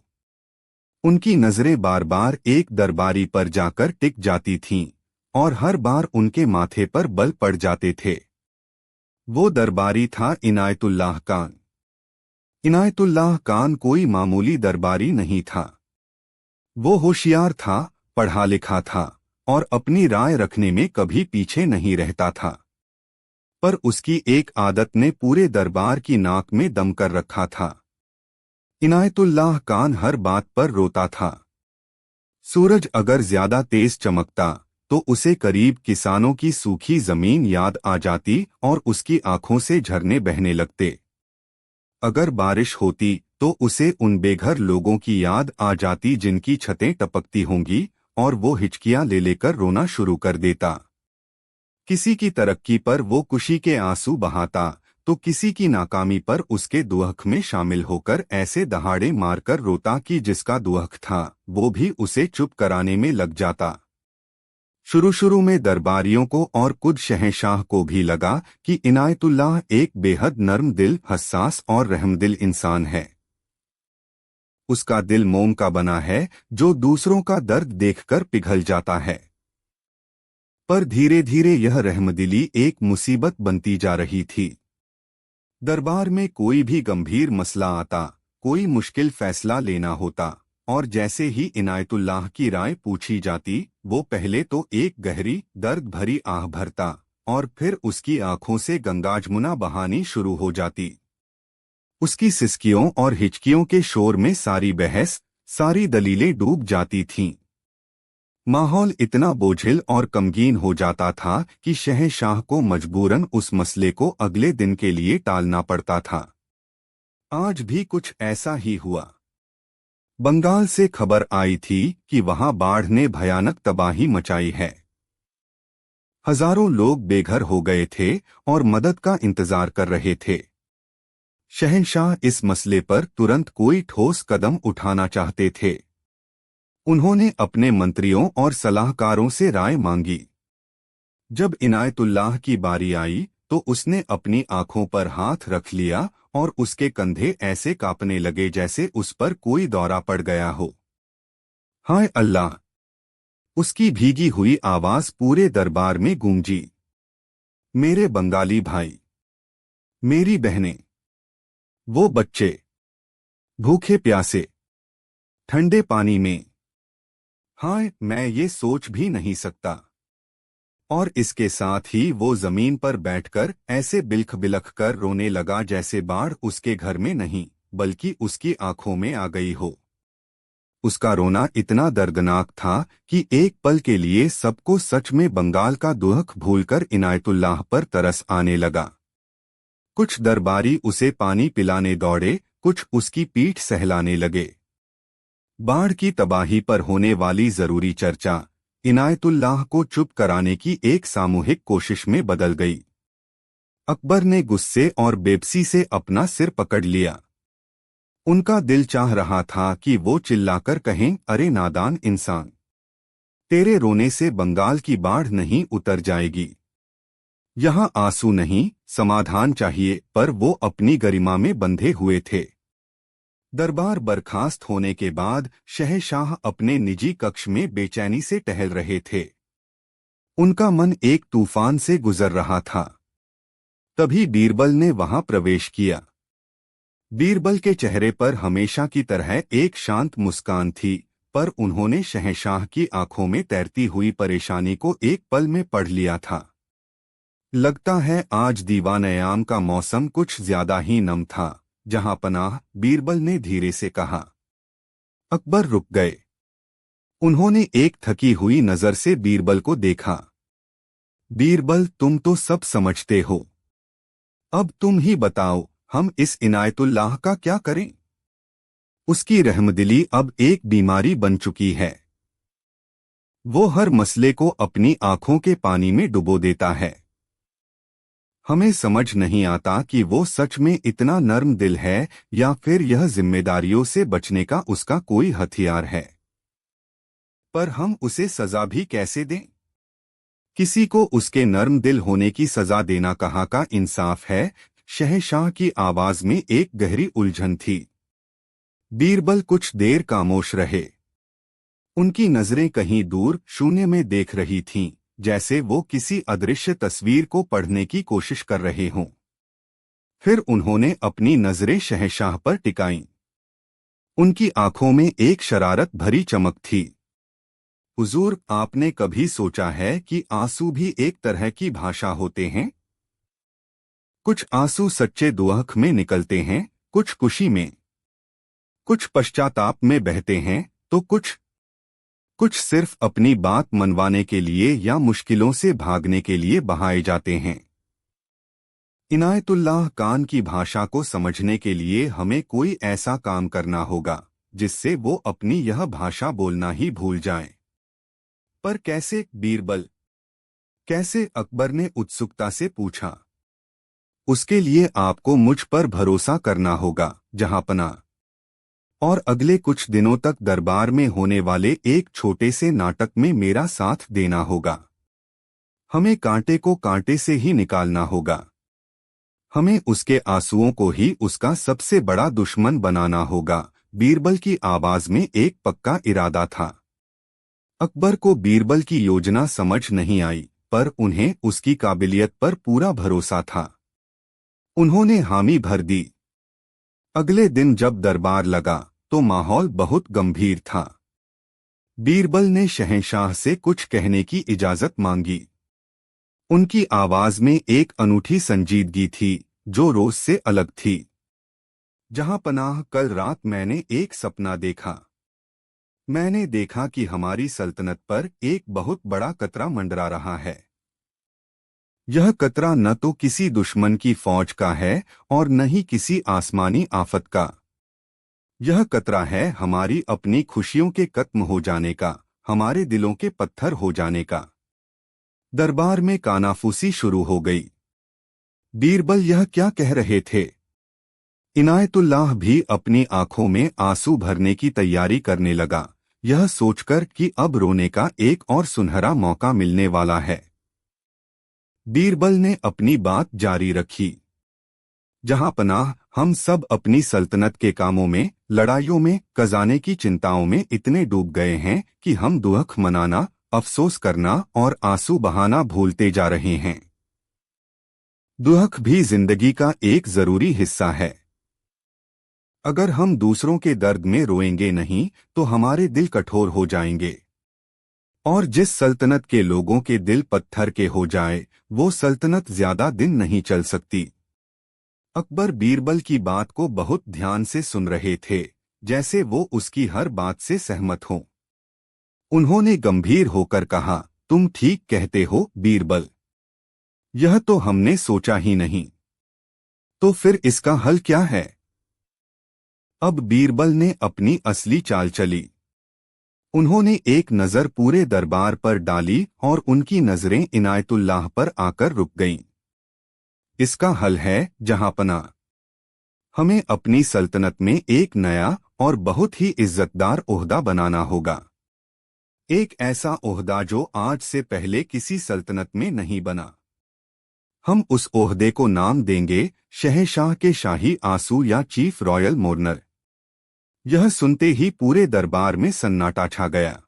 उनकी नजरें बार बार एक दरबारी पर जाकर टिक जाती थीं, और हर बार उनके माथे पर बल पड़ जाते थे। वो दरबारी था इनायतुल्लाह खान। इनायतुल्लाह खान कोई मामूली दरबारी नहीं था। वो होशियार था, पढ़ा लिखा था और अपनी राय रखने में कभी पीछे नहीं रहता था। पर उसकी एक आदत ने पूरे दरबार की नाक में दम कर रखा था। इनायतुल्लाह खान हर बात पर रोता था। सूरज अगर ज्यादा तेज चमकता तो उसे करीब किसानों की सूखी जमीन याद आ जाती और उसकी आंखों से झरने बहने लगते। अगर बारिश होती तो उसे उन बेघर लोगों की याद आ जाती जिनकी छतें टपकती होंगी, और वो हिचकियां ले लेकर रोना शुरू कर देता। किसी की तरक्की पर वो खुशी के आंसू बहाता तो किसी की नाकामी पर उसके दुख में शामिल होकर ऐसे दहाड़े मारकर रोता कि जिसका दुख था वो भी उसे चुप कराने में लग जाता। शुरू में दरबारियों को और खुद शहंशाह को भी लगा कि इनायतुल्लाह एक बेहद नर्म दिल, हसास और रहमदिल इंसान है। उसका दिल मोम का बना है जो दूसरों का दर्द देखकर पिघल जाता है। पर धीरे धीरे यह रहमदिली एक मुसीबत बनती जा रही थी। दरबार में कोई भी गंभीर मसला आता, कोई मुश्किल फैसला लेना होता, और जैसे ही इनायतुल्लाह की राय पूछी जाती, वो पहले तो एक गहरी दर्द भरी आह भरता और फिर उसकी आंखों से गंगाजमुना बहानी शुरू हो जाती। उसकी सिसकियों और हिचकियों के शोर में सारी बहस, सारी दलीलें डूब जाती थीं। माहौल इतना बोझिल और गमगीन हो जाता था कि शहंशाह को मजबूरन उस मसले को अगले दिन के लिए टालना पड़ता था। आज भी कुछ ऐसा ही हुआ। बंगाल से खबर आई थी कि वहां बाढ़ ने भयानक तबाही मचाई है। हजारों लोग बेघर हो गए थे और मदद का इंतजार कर रहे थे। शहंशाह इस मसले पर तुरंत कोई ठोस कदम उठाना चाहते थे। उन्होंने अपने मंत्रियों और सलाहकारों से राय मांगी। जब इनायतुल्लाह की बारी आई तो उसने अपनी आंखों पर हाथ रख लिया और उसके कंधे ऐसे कांपने लगे जैसे उस पर कोई दौरा पड़ गया हो। हाय अल्लाह! उसकी भीगी हुई आवाज पूरे दरबार में गूंजी। मेरे बंगाली भाई, मेरी बहनें, वो बच्चे, भूखे प्यासे, ठंडे पानी में। हाय, मैं ये सोच भी नहीं सकता। और इसके साथ ही वो जमीन पर बैठकर ऐसे बिलख बिलख कर रोने लगा जैसे बाढ़ उसके घर में नहीं बल्कि उसकी आंखों में आ गई हो। उसका रोना इतना दर्दनाक था कि एक पल के लिए सबको सच में बंगाल का दुख भूलकर इनायतुल्लाह पर तरस आने लगा। कुछ दरबारी उसे पानी पिलाने दौड़े, कुछ उसकी पीठ सहलाने लगे। बाढ़ की तबाही पर होने वाली जरूरी चर्चा इनायतुल्लाह को चुप कराने की एक सामूहिक कोशिश में बदल गई। अकबर ने गुस्से और बेबसी से अपना सिर पकड़ लिया। उनका दिल चाह रहा था कि वो चिल्लाकर कहें, अरे नादान इंसान, तेरे रोने से बंगाल की बाढ़ नहीं उतर जाएगी। यहाँ आंसू नहीं, समाधान चाहिए। पर वो अपनी गरिमा में बंधे हुए थे। दरबार बर्खास्त होने के बाद शहंशाह अपने निजी कक्ष में बेचैनी से टहल रहे थे। उनका मन एक तूफान से गुजर रहा था। तभी बीरबल ने वहां प्रवेश किया। बीरबल के चेहरे पर हमेशा की तरह एक शांत मुस्कान थी, पर उन्होंने शहंशाह की आंखों में तैरती हुई परेशानी को एक पल में पढ़ लिया था। लगता है आज दीवान-ए-आम का मौसम कुछ ज्यादा ही नम था। जहां पनाह, बीरबल ने धीरे से कहा। अकबर रुक गए। उन्होंने एक थकी हुई नजर से बीरबल को देखा। बीरबल, तुम तो सब समझते हो। अब तुम ही बताओ, हम इस इनायतुल्लाह का क्या करें? उसकी रहमदिली अब एक बीमारी बन चुकी है। वो हर मसले को अपनी आंखों के पानी में डुबो देता है। हमें समझ नहीं आता कि वो सच में इतना नर्म दिल है या फिर यह जिम्मेदारियों से बचने का उसका कोई हथियार है। पर हम उसे सजा भी कैसे दें? किसी को उसके नर्म दिल होने की सजा देना कहाँ का इंसाफ है? शहंशाह की आवाज में एक गहरी उलझन थी। बीरबल कुछ देर खामोश रहे। उनकी नजरें कहीं दूर शून्य में देख रही थीं, जैसे वो किसी अदृश्य तस्वीर को पढ़ने की कोशिश कर रहे हों। फिर उन्होंने अपनी नजरें शहंशाह पर टिकाईं। उनकी आंखों में एक शरारत भरी चमक थी। हुजूर, आपने कभी सोचा है कि आंसू भी एक तरह की भाषा होते हैं? कुछ आंसू सच्चे दुख में निकलते हैं, कुछ खुशी में, कुछ पश्चाताप में बहते हैं, तो कुछ सिर्फ अपनी बात मनवाने के लिए या मुश्किलों से भागने के लिए बहाए जाते हैं। इनायतुल्लाह खान की भाषा को समझने के लिए हमें कोई ऐसा काम करना होगा जिससे वो अपनी यह भाषा बोलना ही भूल जाएं। पर कैसे, बीरबल? कैसे? अकबर ने उत्सुकता से पूछा। उसके लिए आपको मुझ पर भरोसा करना होगा, जहांपना, और अगले कुछ दिनों तक दरबार में होने वाले एक छोटे से नाटक में मेरा साथ देना होगा। हमें कांटे को कांटे से ही निकालना होगा। हमें उसके आंसुओं को ही उसका सबसे बड़ा दुश्मन बनाना होगा, बीरबल की आवाज में एक पक्का इरादा था। अकबर को बीरबल की योजना समझ नहीं आई, पर उन्हें उसकी काबिलियत पर पूरा भरोसा था। उन्होंने हामी भर दी। अगले दिन जब दरबार लगा तो माहौल बहुत गंभीर था। बीरबल ने शहंशाह से कुछ कहने की इजाजत मांगी। उनकी आवाज में एक अनूठी संजीदगी थी जो रोज से अलग थी। जहां पनाह, कल रात मैंने एक सपना देखा। मैंने देखा कि हमारी सल्तनत पर एक बहुत बड़ा कतरा मंडरा रहा है। यह कतरा न तो किसी दुश्मन की फौज का है और न ही किसी आसमानी आफत का। यह कतरा है हमारी अपनी खुशियों के खत्म हो जाने का, हमारे दिलों के पत्थर हो जाने का। दरबार में कानाफूसी शुरू हो गई। बीरबल यह क्या कह रहे थे? इनायतुल्लाह भी अपनी आंखों में आंसू भरने की तैयारी करने लगा, यह सोचकर कि अब रोने का एक और सुनहरा मौका मिलने वाला है। बीरबल ने अपनी बात जारी रखी। जहां पनाह, हम सब अपनी सल्तनत के कामों में, लड़ाइयों में, खजाने की चिंताओं में इतने डूब गए हैं कि हम दुख मनाना, अफसोस करना और आंसू बहाना भूलते जा रहे हैं। दुख भी जिंदगी का एक जरूरी हिस्सा है। अगर हम दूसरों के दर्द में रोएंगे नहीं तो हमारे दिल कठोर हो जाएंगे, और जिस सल्तनत के लोगों के दिल पत्थर के हो जाए वो सल्तनत ज्यादा दिन नहीं चल सकती। अकबर बीरबल की बात को बहुत ध्यान से सुन रहे थे, जैसे वो उसकी हर बात से सहमत हों। उन्होंने गंभीर होकर कहा, तुम ठीक कहते हो बीरबल। यह तो हमने सोचा ही नहीं। तो फिर इसका हल क्या है? अब बीरबल ने अपनी असली चाल चली। उन्होंने एक नजर पूरे दरबार पर डाली और उनकी नजरें इनायतुल्लाह पर आकर रुक गईं। इसका हल है जहांपना। हमें अपनी सल्तनत में एक नया और बहुत ही इज्जतदार ओहदा बनाना होगा। एक ऐसा ओहदा जो आज से पहले किसी सल्तनत में नहीं बना। हम उस ओहदे को नाम देंगे शहंशाह के शाही आंसू या चीफ रॉयल मोर्नर। यह सुनते ही पूरे दरबार में सन्नाटा छा गया।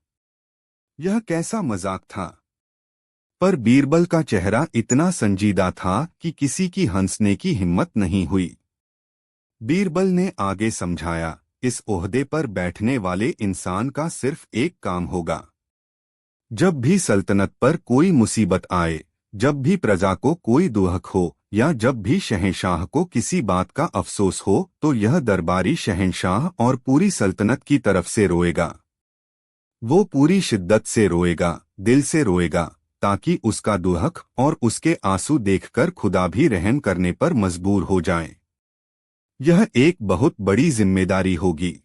यह कैसा मजाक था? पर बीरबल का चेहरा इतना संजीदा था कि किसी की हंसने की हिम्मत नहीं हुई। बीरबल ने आगे समझाया, इस ओहदे पर बैठने वाले इंसान का सिर्फ एक काम होगा। जब भी सल्तनत पर कोई मुसीबत आए, जब भी प्रजा को कोई दुख हो या जब भी शहंशाह को किसी बात का अफसोस हो तो यह दरबारी शहंशाह और पूरी सल्तनत की तरफ से रोएगा। वो पूरी शिद्दत से रोएगा, दिल से रोएगा, ताकि उसका दुख और उसके आंसू देखकर खुदा भी रहम करने पर मजबूर हो जाए। यह एक बहुत बड़ी जिम्मेदारी होगी।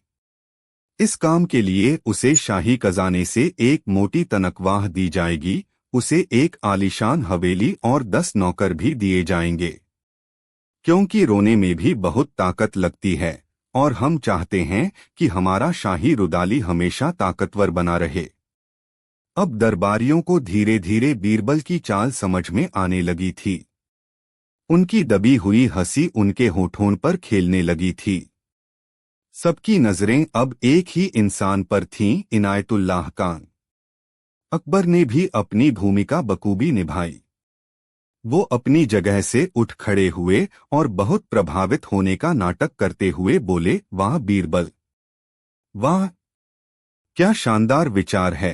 इस काम के लिए उसे शाही खजाने से एक मोटी तनख्वाह दी जाएगी, उसे एक आलीशान हवेली और 10 नौकर भी दिए जाएंगे। क्योंकि रोने में भी बहुत ताकत लगती है और हम चाहते हैं कि हमारा शाही रुदाली हमेशा ताकतवर बना रहे। अब दरबारियों को धीरे धीरे बीरबल की चाल समझ में आने लगी थी। उनकी दबी हुई हंसी उनके होठों पर खेलने लगी थी। सबकी नजरें अब एक ही इंसान पर थीं, इनायतुल्लाह खान। अकबर ने भी अपनी भूमिका बखूबी निभाई। वो अपनी जगह से उठ खड़े हुए और बहुत प्रभावित होने का नाटक करते हुए बोले, वाह बीरबल, वाह, क्या शानदार विचार है।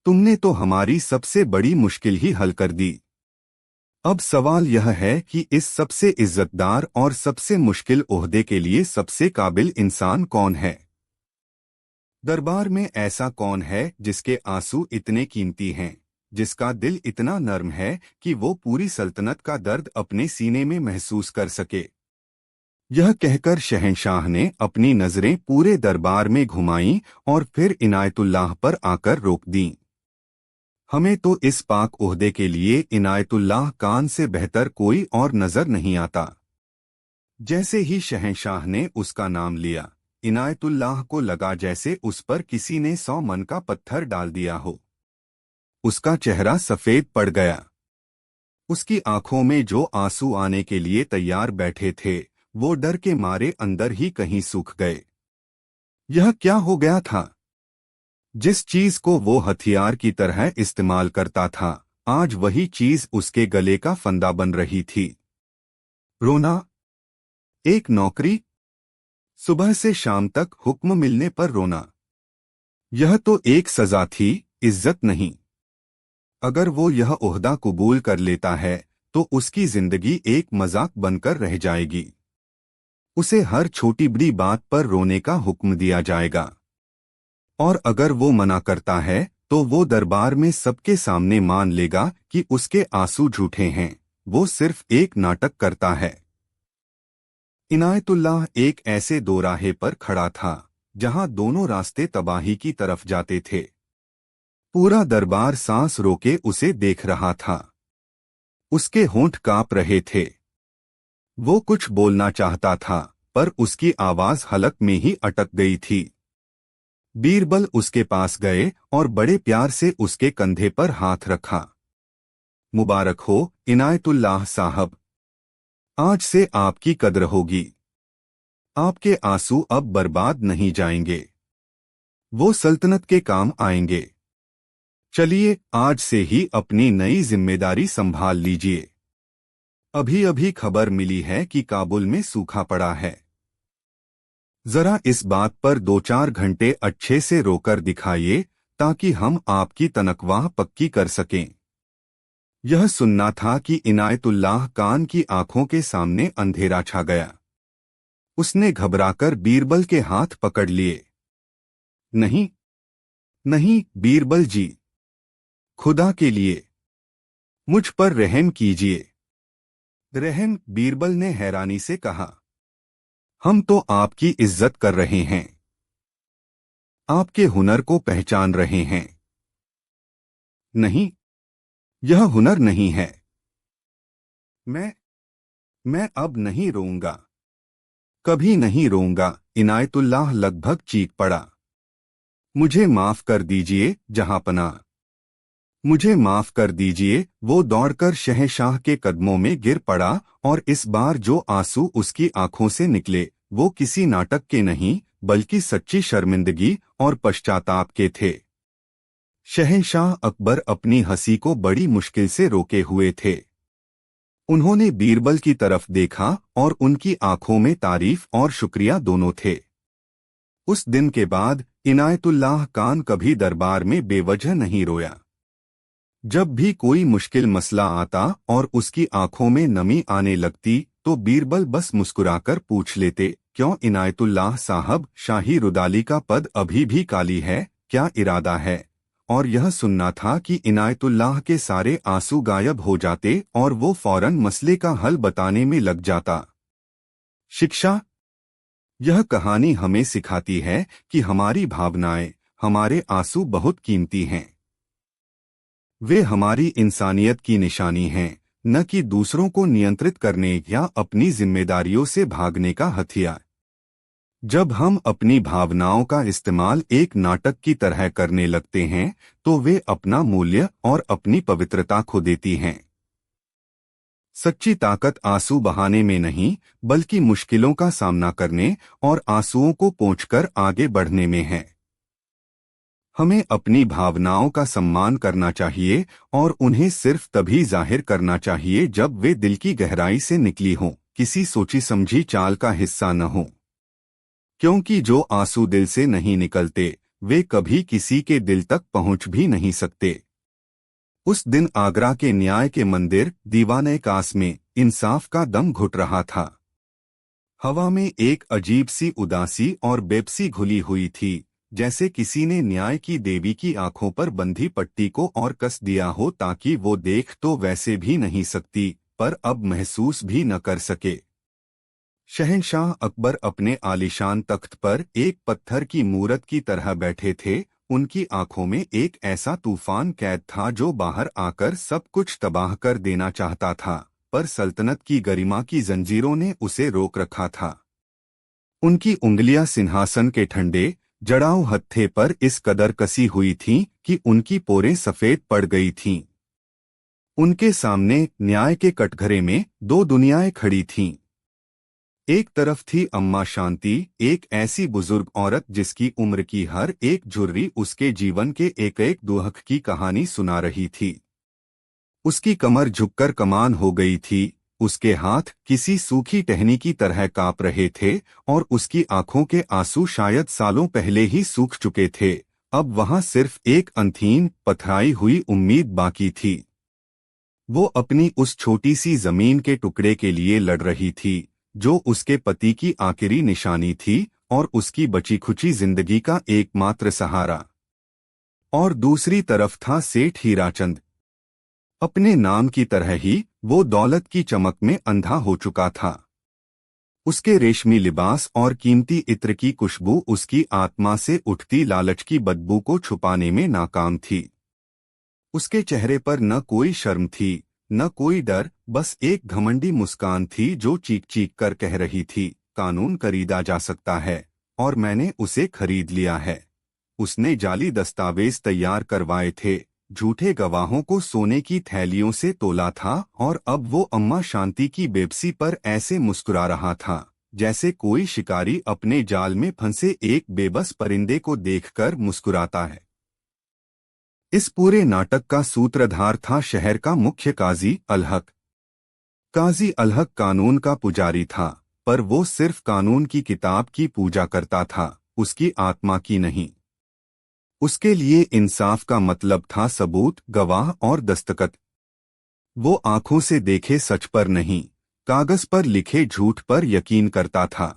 तुमने तो हमारी सबसे बड़ी मुश्किल ही हल कर दी। अब सवाल यह है कि इस सबसे इज्जतदार और सबसे मुश्किल ओहदे के लिए सबसे काबिल इंसान कौन है? दरबार में ऐसा कौन है जिसके आंसू इतने कीमती हैं, जिसका दिल इतना नर्म है कि वो पूरी सल्तनत का दर्द अपने सीने में महसूस कर सके? यह कहकर शहंशाह ने अपनी नजरें पूरे दरबार में घुमाईं और फिर इनायतुल्लाह पर आकर रोक दीं। हमें तो इस पाक ओहदे के लिए इनायतुल्लाह खान से बेहतर कोई और नजर नहीं आता। जैसे ही शहंशाह ने उसका नाम लिया, इनायतुल्लाह को लगा जैसे उस पर किसी ने 100 मन का पत्थर डाल दिया हो। उसका चेहरा सफेद पड़ गया। उसकी आंखों में जो आंसू आने के लिए तैयार बैठे थे वो डर के मारे अंदर ही कहीं सूख गए। यह क्या हो गया था? जिस चीज को वो हथियार की तरह इस्तेमाल करता था, आज वही चीज उसके गले का फंदा बन रही थी। रोना। एक नौकरी, सुबह से शाम तक हुक्म मिलने पर रोना। यह तो एक सजा थी, इज्जत नहीं। अगर वो यह ओहदा कबूल कर लेता है तो उसकी जिंदगी एक मजाक बनकर रह जाएगी। उसे हर छोटी बड़ी बात पर रोने का हुक्म दिया जाएगा। और अगर वो मना करता है तो वो दरबार में सबके सामने मान लेगा कि उसके आंसू झूठे हैं, वो सिर्फ एक नाटक करता है। इनायतुल्लाह एक ऐसे दोराहे पर खड़ा था जहां दोनों रास्ते तबाही की तरफ जाते थे। पूरा दरबार सांस रोके उसे देख रहा था। उसके होंठ कांप रहे थे। वो कुछ बोलना चाहता था, पर उसकी आवाज हलक में ही अटक गई थी। बीरबल उसके पास गए और बड़े प्यार से उसके कंधे पर हाथ रखा। मुबारक हो इनायतुल्लाह साहब, आज से आपकी कद्र होगी। आपके आंसू अब बर्बाद नहीं जाएंगे, वो सल्तनत के काम आएंगे। चलिए आज से ही अपनी नई जिम्मेदारी संभाल लीजिए। अभी अभी खबर मिली है कि काबुल में सूखा पड़ा है। जरा इस बात पर 2-4 घंटे अच्छे से रोकर दिखाइए ताकि हम आपकी तनख्वाह पक्की कर सकें। यह सुनना था कि इनायतुल्लाह कान की आंखों के सामने अंधेरा छा गया। उसने घबराकर बीरबल के हाथ पकड़ लिए। नहीं, नहीं बीरबल जी, खुदा के लिए मुझ पर रहम कीजिए। रहम, बीरबल ने हैरानी से कहा। हम तो आपकी इज्जत कर रहे हैं, आपके हुनर को पहचान रहे हैं। नहीं, यह हुनर नहीं है। मैं मैं अब नहीं रोऊंगा, कभी नहीं रोऊंगा। इनायतुल्लाह लगभग चीख पड़ा। मुझे माफ कर दीजिए जहांपनाह, मुझे माफ कर दीजिए। वो दौड़कर शहंशाह के कदमों में गिर पड़ा और इस बार जो आंसू उसकी आंखों से निकले वो किसी नाटक के नहीं बल्कि सच्ची शर्मिंदगी और पश्चाताप के थे। शहंशाह अकबर अपनी हंसी को बड़ी मुश्किल से रोके हुए थे। उन्होंने बीरबल की तरफ देखा और उनकी आंखों में तारीफ और शुक्रिया दोनों थे। उस दिन के बाद इनायतुल्लाह खान कभी दरबार में बेवजह नहीं रोया। जब भी कोई मुश्किल मसला आता और उसकी आंखों में नमी आने लगती तो बीरबल बस मुस्कुराकर पूछ लेते, क्यों इनायतुल्लाह साहब, शाही रुदाली का पद अभी भी काली है, क्या इरादा है? और यह सुनना था कि इनायतुल्लाह के सारे आंसू गायब हो जाते और वो फौरन मसले का हल बताने में लग जाता। शिक्षा। यह कहानी हमें सिखाती है कि हमारी भावनाएं, हमारे आंसू बहुत कीमती हैं। वे हमारी इंसानियत की निशानी हैं, न कि दूसरों को नियंत्रित करने या अपनी जिम्मेदारियों से भागने का हथियार। जब हम अपनी भावनाओं का इस्तेमाल एक नाटक की तरह करने लगते हैं तो वे अपना मूल्य और अपनी पवित्रता खो देती हैं। सच्ची ताकत आंसू बहाने में नहीं बल्कि मुश्किलों का सामना करने और आंसुओं को पोंछकर आगे बढ़ने में है। हमें अपनी भावनाओं का सम्मान करना चाहिए और उन्हें सिर्फ तभी जाहिर करना चाहिए जब वे दिल की गहराई से निकली हों, किसी सोची समझी चाल का हिस्सा न हों। क्योंकि जो आंसू दिल से नहीं निकलते वे कभी किसी के दिल तक पहुंच भी नहीं सकते। उस दिन आगरा के न्याय के मंदिर दीवाने कास में इंसाफ का दम घुट रहा था। हवा में एक अजीब सी उदासी और बेबसी घुली हुई थी, जैसे किसी ने न्याय की देवी की आंखों पर बंधी पट्टी को और कस दिया हो ताकि वो देख तो वैसे भी नहीं सकती पर अब महसूस भी न कर सके। शहंशाह अकबर अपने आलीशान तख्त पर एक पत्थर की मूरत की तरह बैठे थे। उनकी आंखों में एक ऐसा तूफान कैद था जो बाहर आकर सब कुछ तबाह कर देना चाहता था, पर सल्तनत की गरिमा की जंजीरों ने उसे रोक रखा था। उनकी उंगलियां सिंहासन के ठंडे जड़ाऊ हत्थे पर इस कदर कसी हुई थीं कि उनकी पोरें सफेद पड़ गई थीं। उनके सामने न्याय के कटघरे में दो दुनियाएं खड़ी थीं। एक तरफ थी अम्मा शांति, एक ऐसी बुजुर्ग औरत जिसकी उम्र की हर एक झुर्री उसके जीवन के एक एक दुख की कहानी सुना रही थी। उसकी कमर झुककर कमान हो गई थी, उसके हाथ किसी सूखी टहनी की तरह कांप रहे थे और उसकी आंखों के आंसू शायद सालों पहले ही सूख चुके थे। अब वहां सिर्फ एक अंधीन पथराई हुई उम्मीद बाकी थी। वो अपनी उस छोटी सी जमीन के टुकड़े के लिए लड़ रही थी जो उसके पति की आखिरी निशानी थी और उसकी बची खुची जिंदगी का एकमात्र सहारा। और दूसरी तरफ था सेठ हीराचंद। अपने नाम की तरह ही वो दौलत की चमक में अंधा हो चुका था। उसके रेशमी लिबास और कीमती इत्र की खुशबू उसकी आत्मा से उठती लालच की बदबू को छुपाने में नाकाम थी। उसके चेहरे पर न कोई शर्म थी, न कोई डर, बस एक घमंडी मुस्कान थी जो चीख चीख कर कह रही थी, कानून खरीदा जा सकता है और मैंने उसे खरीद लिया है। उसने जाली दस्तावेज तैयार करवाए थे, झूठे गवाहों को सोने की थैलियों से तोला था और अब वो अम्मा शांति की बेबसी पर ऐसे मुस्कुरा रहा था जैसे कोई शिकारी अपने जाल में फंसे एक बेबस परिंदे को देखकर मुस्कुराता है। इस पूरे नाटक का सूत्रधार था शहर का मुख्य काजी अलहक। काजी अलहक कानून का पुजारी था, पर वो सिर्फ कानून की किताब की पूजा करता था, उसकी आत्मा की नहीं। उसके लिए इंसाफ का मतलब था सबूत, गवाह और दस्तखत। वो आंखों से देखे सच पर नहीं, कागज पर लिखे झूठ पर यकीन करता था।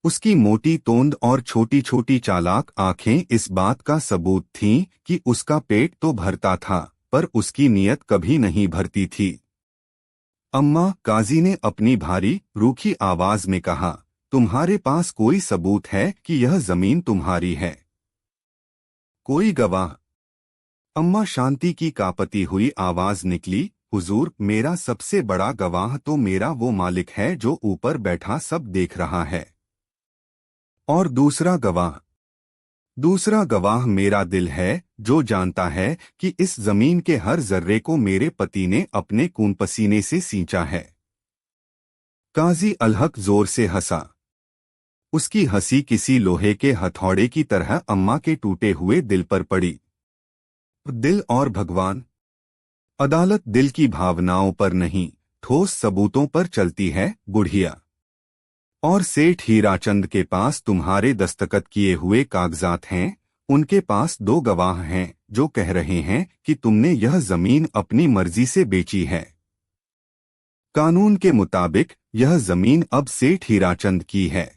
उसकी मोटी तोंद और छोटी छोटी चालाक आंखें इस बात का सबूत थीं कि उसका पेट तो भरता था, पर उसकी नीयत कभी नहीं भरती थी। अम्मा, काजी ने अपनी भारी रूखी आवाज में कहा, तुम्हारे पास कोई सबूत है कि यह जमीन तुम्हारी है? कोई गवाह? अम्मा शांति की कांपती हुई आवाज निकली, हुजूर, मेरा सबसे बड़ा गवाह तो मेरा वो मालिक है जो ऊपर बैठा सब देख रहा है। और दूसरा गवाह? दूसरा गवाह मेरा दिल है जो जानता है कि इस जमीन के हर जर्रे को मेरे पति ने अपने खून पसीने से सींचा है। काजी अलहक जोर से हंसा। उसकी हंसी किसी लोहे के हथौड़े की तरह अम्मा के टूटे हुए दिल पर पड़ी। दिल और भगवान? अदालत दिल की भावनाओं पर नहीं, ठोस सबूतों पर चलती है, बुढ़िया। और सेठ हीराचंद के पास तुम्हारे दस्तखत किए हुए कागजात हैं, उनके पास दो गवाह हैं जो कह रहे हैं कि तुमने यह जमीन अपनी मर्जी से बेची है। कानून के मुताबिक यह जमीन अब सेठ हीराचंद की है।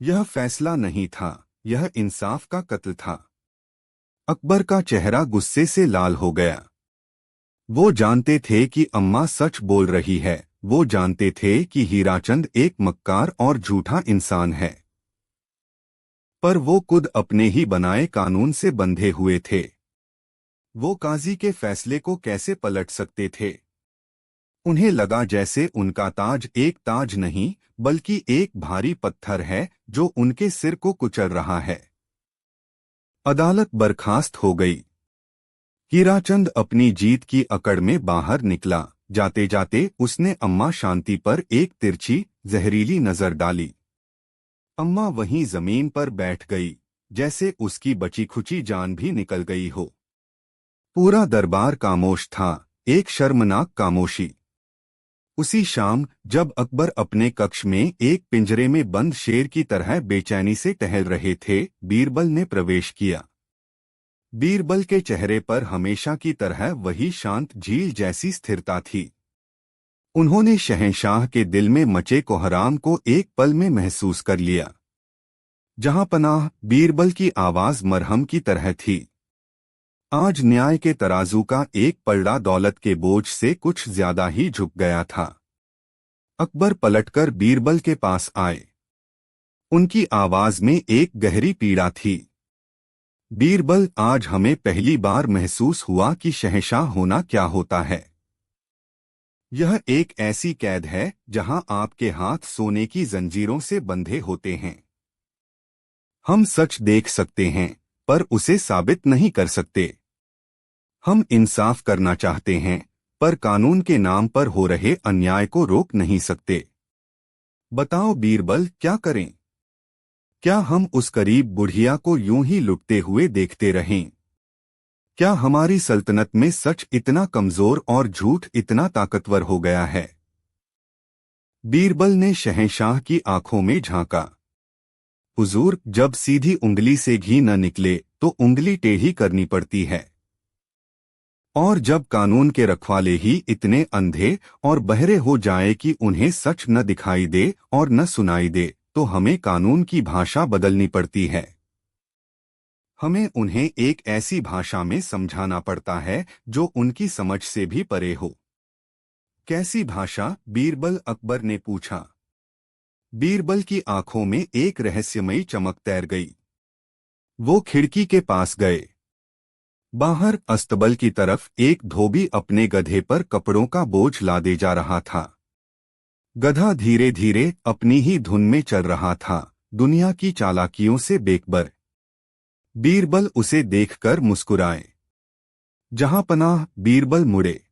यह फैसला नहीं था, यह इंसाफ का कत्ल था। अकबर का चेहरा गुस्से से लाल हो गया। वो जानते थे कि अम्मा सच बोल रही है, वो जानते थे कि हीराचंद एक मक्कार और झूठा इंसान है, पर वो खुद अपने ही बनाए कानून से बंधे हुए थे। वो काजी के फैसले को कैसे पलट सकते थे? उन्हें लगा जैसे उनका ताज एक ताज नहीं बल्कि एक भारी पत्थर है जो उनके सिर को कुचल रहा है। अदालत बर्खास्त हो गई। हीराचंद अपनी जीत की अकड़ में बाहर निकला। जाते जाते उसने अम्मा शांति पर एक तिरछी जहरीली नजर डाली। अम्मा वहीं जमीन पर बैठ गई, जैसे उसकी बची खुची जान भी निकल गई हो। पूरा दरबार खामोश था, एक शर्मनाक खामोशी। उसी शाम जब अकबर अपने कक्ष में एक पिंजरे में बंद शेर की तरह बेचैनी से टहल रहे थे, बीरबल ने प्रवेश किया। बीरबल के चेहरे पर हमेशा की तरह वही शांत झील जैसी स्थिरता थी। उन्होंने शहंशाह के दिल में मचे कोहराम को एक पल में महसूस कर लिया। जहां पनाह, बीरबल की आवाज मरहम की तरह थी। आज न्याय के तराजू का एक पलड़ा दौलत के बोझ से कुछ ज्यादा ही झुक गया था। अकबर पलटकर बीरबल के पास आए। उनकी आवाज में एक गहरी पीड़ा थी। बीरबल, आज हमें पहली बार महसूस हुआ कि शहंशाह होना क्या होता है। यह एक ऐसी कैद है जहां आपके हाथ सोने की जंजीरों से बंधे होते हैं। हम सच देख सकते हैं, पर उसे साबित नहीं कर सकते। हम इंसाफ करना चाहते हैं, पर कानून के नाम पर हो रहे अन्याय को रोक नहीं सकते। बताओ बीरबल, क्या करें? क्या हम उस गरीब बुढ़िया को यूं ही लुटते हुए देखते रहें? क्या हमारी सल्तनत में सच इतना कमजोर और झूठ इतना ताकतवर हो गया है? बीरबल ने शहंशाह की आंखों में झांका। हुजूर, जब सीधी उंगली से घी न निकले तो उंगली टेढ़ी करनी पड़ती है। और जब कानून के रखवाले ही इतने अंधे और बहरे हो जाए कि उन्हें सच न दिखाई दे और न सुनाई दे, तो हमें कानून की भाषा बदलनी पड़ती है। हमें उन्हें एक ऐसी भाषा में समझाना पड़ता है जो उनकी समझ से भी परे हो। कैसी भाषा? बीरबल अकबर ने पूछा। बीरबल की आंखों में एक रहस्यमयी चमक तैर गई। वो खिड़की के पास गए। बाहर अस्तबल की तरफ एक धोबी अपने गधे पर कपड़ों का बोझ लादे जा रहा था। गधा धीरे धीरे अपनी ही धुन में चल रहा था, दुनिया की चालाकियों से बेखबर। बीरबल उसे देखकर मुस्कुराए। जहांपनाह, बीरबल मुड़े।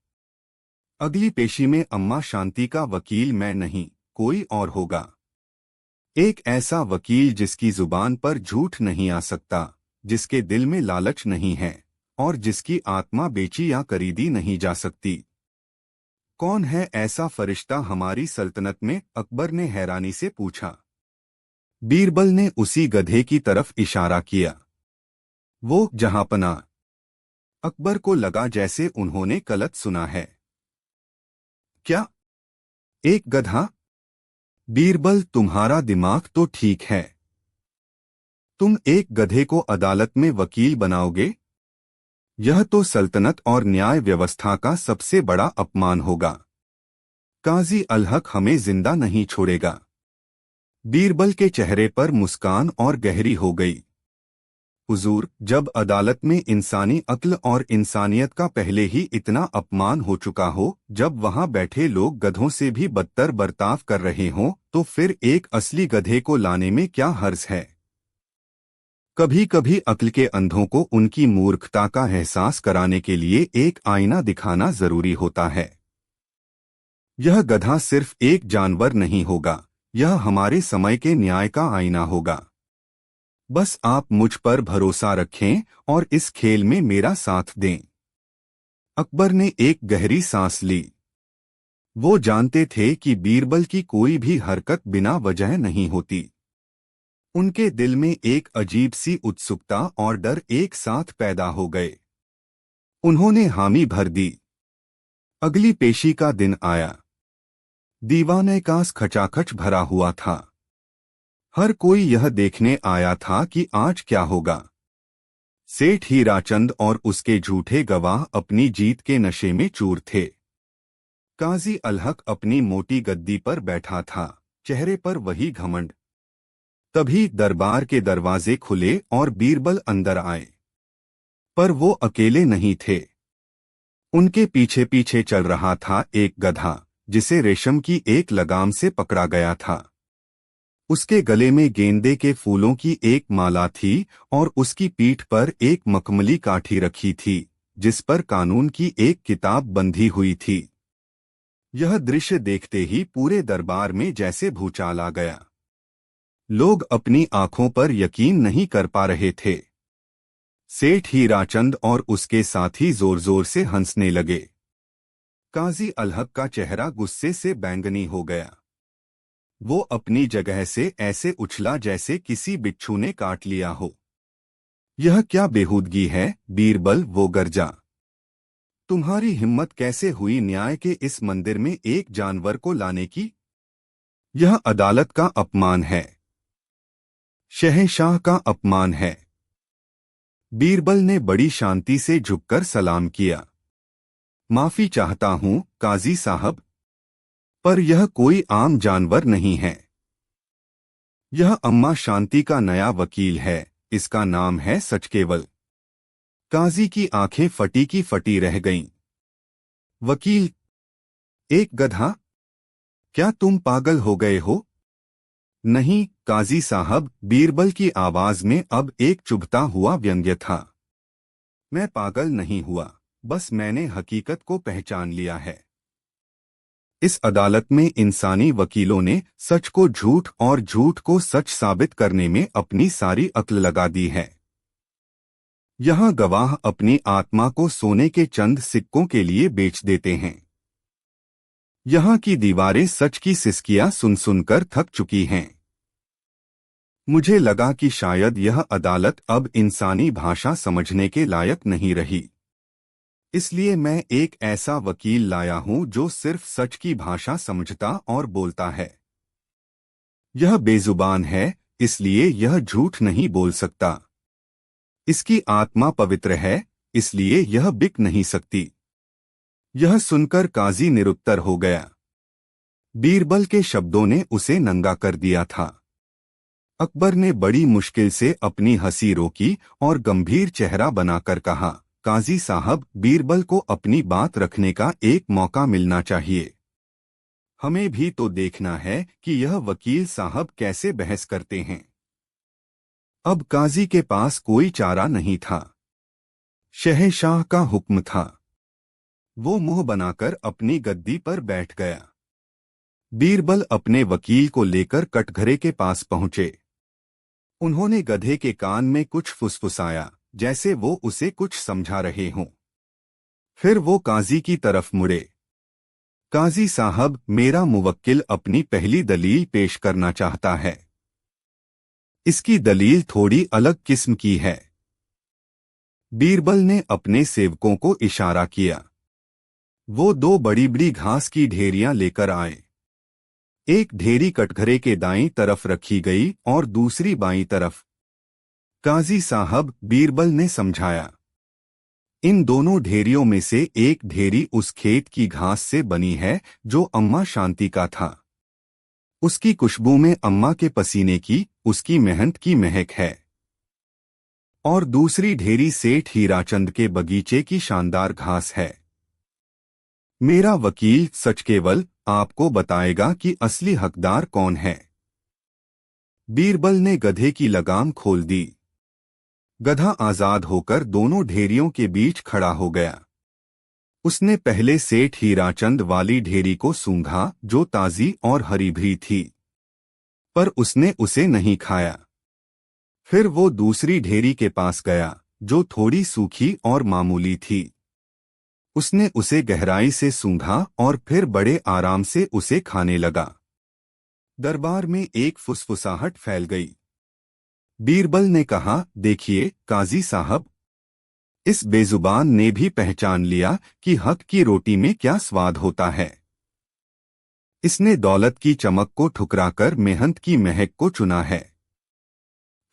अगली पेशी में अम्मा शांति का वकील मैं नहीं, कोई और होगा। एक ऐसा वकील जिसकी जुबान पर झूठ नहीं आ सकता, जिसके दिल में लालच नहीं है और जिसकी आत्मा बेची या खरीदी नहीं जा सकती। कौन है ऐसा फरिश्ता हमारी सल्तनत में? अकबर ने हैरानी से पूछा। बीरबल ने उसी गधे की तरफ इशारा किया। वो जहांपनाह। अकबर को लगा जैसे उन्होंने गलत सुना है। क्या? एक गधा? बीरबल, तुम्हारा दिमाग तो ठीक है। तुम एक गधे को अदालत में वकील बनाओगे? यह तो सल्तनत और न्याय व्यवस्था का सबसे बड़ा अपमान होगा। काजी अलहक हमें जिंदा नहीं छोड़ेगा। बीरबल के चेहरे पर मुस्कान और गहरी हो गई। हुजूर, जब अदालत में इंसानी अक्ल और इंसानियत का पहले ही इतना अपमान हो चुका हो, जब वहां बैठे लोग गधों से भी बदतर बर्ताव कर रहे हों, तो फिर एक असली गधे को लाने में क्या हर्ज है? कभी कभी अक्ल के अंधों को उनकी मूर्खता का एहसास कराने के लिए एक आईना दिखाना जरूरी होता है। यह गधा सिर्फ एक जानवर नहीं होगा, यह हमारे समय के न्याय का आईना होगा। बस आप मुझ पर भरोसा रखें और इस खेल में मेरा साथ दें। अकबर ने एक गहरी सांस ली। वो जानते थे कि बीरबल की कोई भी हरकत बिना वजह नहीं होती। उनके दिल में एक अजीब सी उत्सुकता और डर एक साथ पैदा हो गए। उन्होंने हामी भर दी। अगली पेशी का दिन आया। दीवाने-कास खचाखच भरा हुआ था। हर कोई यह देखने आया था कि आज क्या होगा। सेठ हीराचंद और उसके झूठे गवाह अपनी जीत के नशे में चूर थे। काजी अलहक अपनी मोटी गद्दी पर बैठा था, चेहरे पर वही घमंड। तभी दरबार के दरवाजे खुले और बीरबल अंदर आए। पर वो अकेले नहीं थे। उनके पीछे पीछे चल रहा था एक गधा, जिसे रेशम की एक लगाम से पकड़ा गया था। उसके गले में गेंदे के फूलों की एक माला थी और उसकी पीठ पर एक मखमली काठी रखी थी, जिस पर कानून की एक किताब बंधी हुई थी। यह दृश्य देखते ही पूरे दरबार में जैसे भूचाल आ गया। लोग अपनी आंखों पर यकीन नहीं कर पा रहे थे। सेठ हीराचंद और उसके साथी जोर जोर से हंसने लगे। काजी अलहक का चेहरा गुस्से से बैंगनी हो गया। वो अपनी जगह से ऐसे उछला जैसे किसी बिच्छू ने काट लिया हो। यह क्या बेहूदगी है बीरबल? वो गरजा। तुम्हारी हिम्मत कैसे हुई न्याय के इस मंदिर में एक जानवर को लाने की? यह अदालत का अपमान है, शहंशाह का अपमान है। बीरबल ने बड़ी शांति से झुककर सलाम किया। माफी चाहता हूं काजी साहब, पर यह कोई आम जानवर नहीं है। यह अम्मा शांति का नया वकील है, इसका नाम है सचकेवल। काजी की आंखें फटी की फटी रह गईं। वकील? एक गधा? क्या तुम पागल हो गए हो? नहीं काजी साहब, बीरबल की आवाज में अब एक चुभता हुआ व्यंग्य था। मैं पागल नहीं हुआ, बस मैंने हकीकत को पहचान लिया है। इस अदालत में इंसानी वकीलों ने सच को झूठ और झूठ को सच साबित करने में अपनी सारी अक्ल लगा दी है। यहाँ गवाह अपनी आत्मा को सोने के चंद सिक्कों के लिए बेच देते हैं। यहाँ की दीवारें सच की सिसकियां सुन सुनकर थक चुकी हैं। मुझे लगा कि शायद यह अदालत अब इंसानी भाषा समझने के लायक नहीं रही। इसलिए मैं एक ऐसा वकील लाया हूं जो सिर्फ सच की भाषा समझता और बोलता है। यह बेजुबान है, इसलिए यह झूठ नहीं बोल सकता। इसकी आत्मा पवित्र है, इसलिए यह बिक नहीं सकती। यह सुनकर काजी निरुत्तर हो गया। बीरबल के शब्दों ने उसे नंगा कर दिया था। अकबर ने बड़ी मुश्किल से अपनी हंसी रोकी और गंभीर चेहरा बनाकर कहा, काजी साहब, बीरबल को अपनी बात रखने का एक मौका मिलना चाहिए। हमें भी तो देखना है कि यह वकील साहब कैसे बहस करते हैं। अब काजी के पास कोई चारा नहीं था। शहंशाह का हुक्म था। वो मुंह बनाकर अपनी गद्दी पर बैठ गया। बीरबल अपने वकील को लेकर कटघरे के पास पहुंचे। उन्होंने गधे के कान में कुछ फुसफुसाया, जैसे वो उसे कुछ समझा रहे हों। फिर वो काजी की तरफ मुड़े। काजी साहब, मेरा मुवक्किल अपनी पहली दलील पेश करना चाहता है। इसकी दलील थोड़ी अलग किस्म की है। बीरबल ने अपने सेवकों को इशारा किया। वो दो बड़ी बड़ी घास की ढेरियां लेकर आए। एक ढेरी कटघरे के दाईं तरफ रखी गई और दूसरी बाईं तरफ। काजी साहब, बीरबल ने समझाया, इन दोनों ढेरियों में से एक ढेरी उस खेत की घास से बनी है जो अम्मा शांति का था। उसकी खुशबू में अम्मा के पसीने की, उसकी मेहनत की महक है। और दूसरी ढेरी सेठ हीराचंद के बगीचे की शानदार घास है। मेरा वकील सच केवल आपको बताएगा कि असली हकदार कौन है। बीरबल ने गधे की लगाम खोल दी। गधा आजाद होकर दोनों ढेरियों के बीच खड़ा हो गया। उसने पहले सेठ हीराचंद वाली ढेरी को सूंघा जो ताजी और हरी भरी थी, पर उसने उसे नहीं खाया। फिर वो दूसरी ढेरी के पास गया जो थोड़ी सूखी और मामूली थी। उसने उसे गहराई से सूंघा और फिर बड़े आराम से उसे खाने लगा। दरबार में एक फुसफुसाहट फैल गई। बीरबल ने कहा, देखिए काजी साहब, इस बेजुबान ने भी पहचान लिया कि हक की रोटी में क्या स्वाद होता है। इसने दौलत की चमक को ठुकराकर मेहनत की महक को चुना है।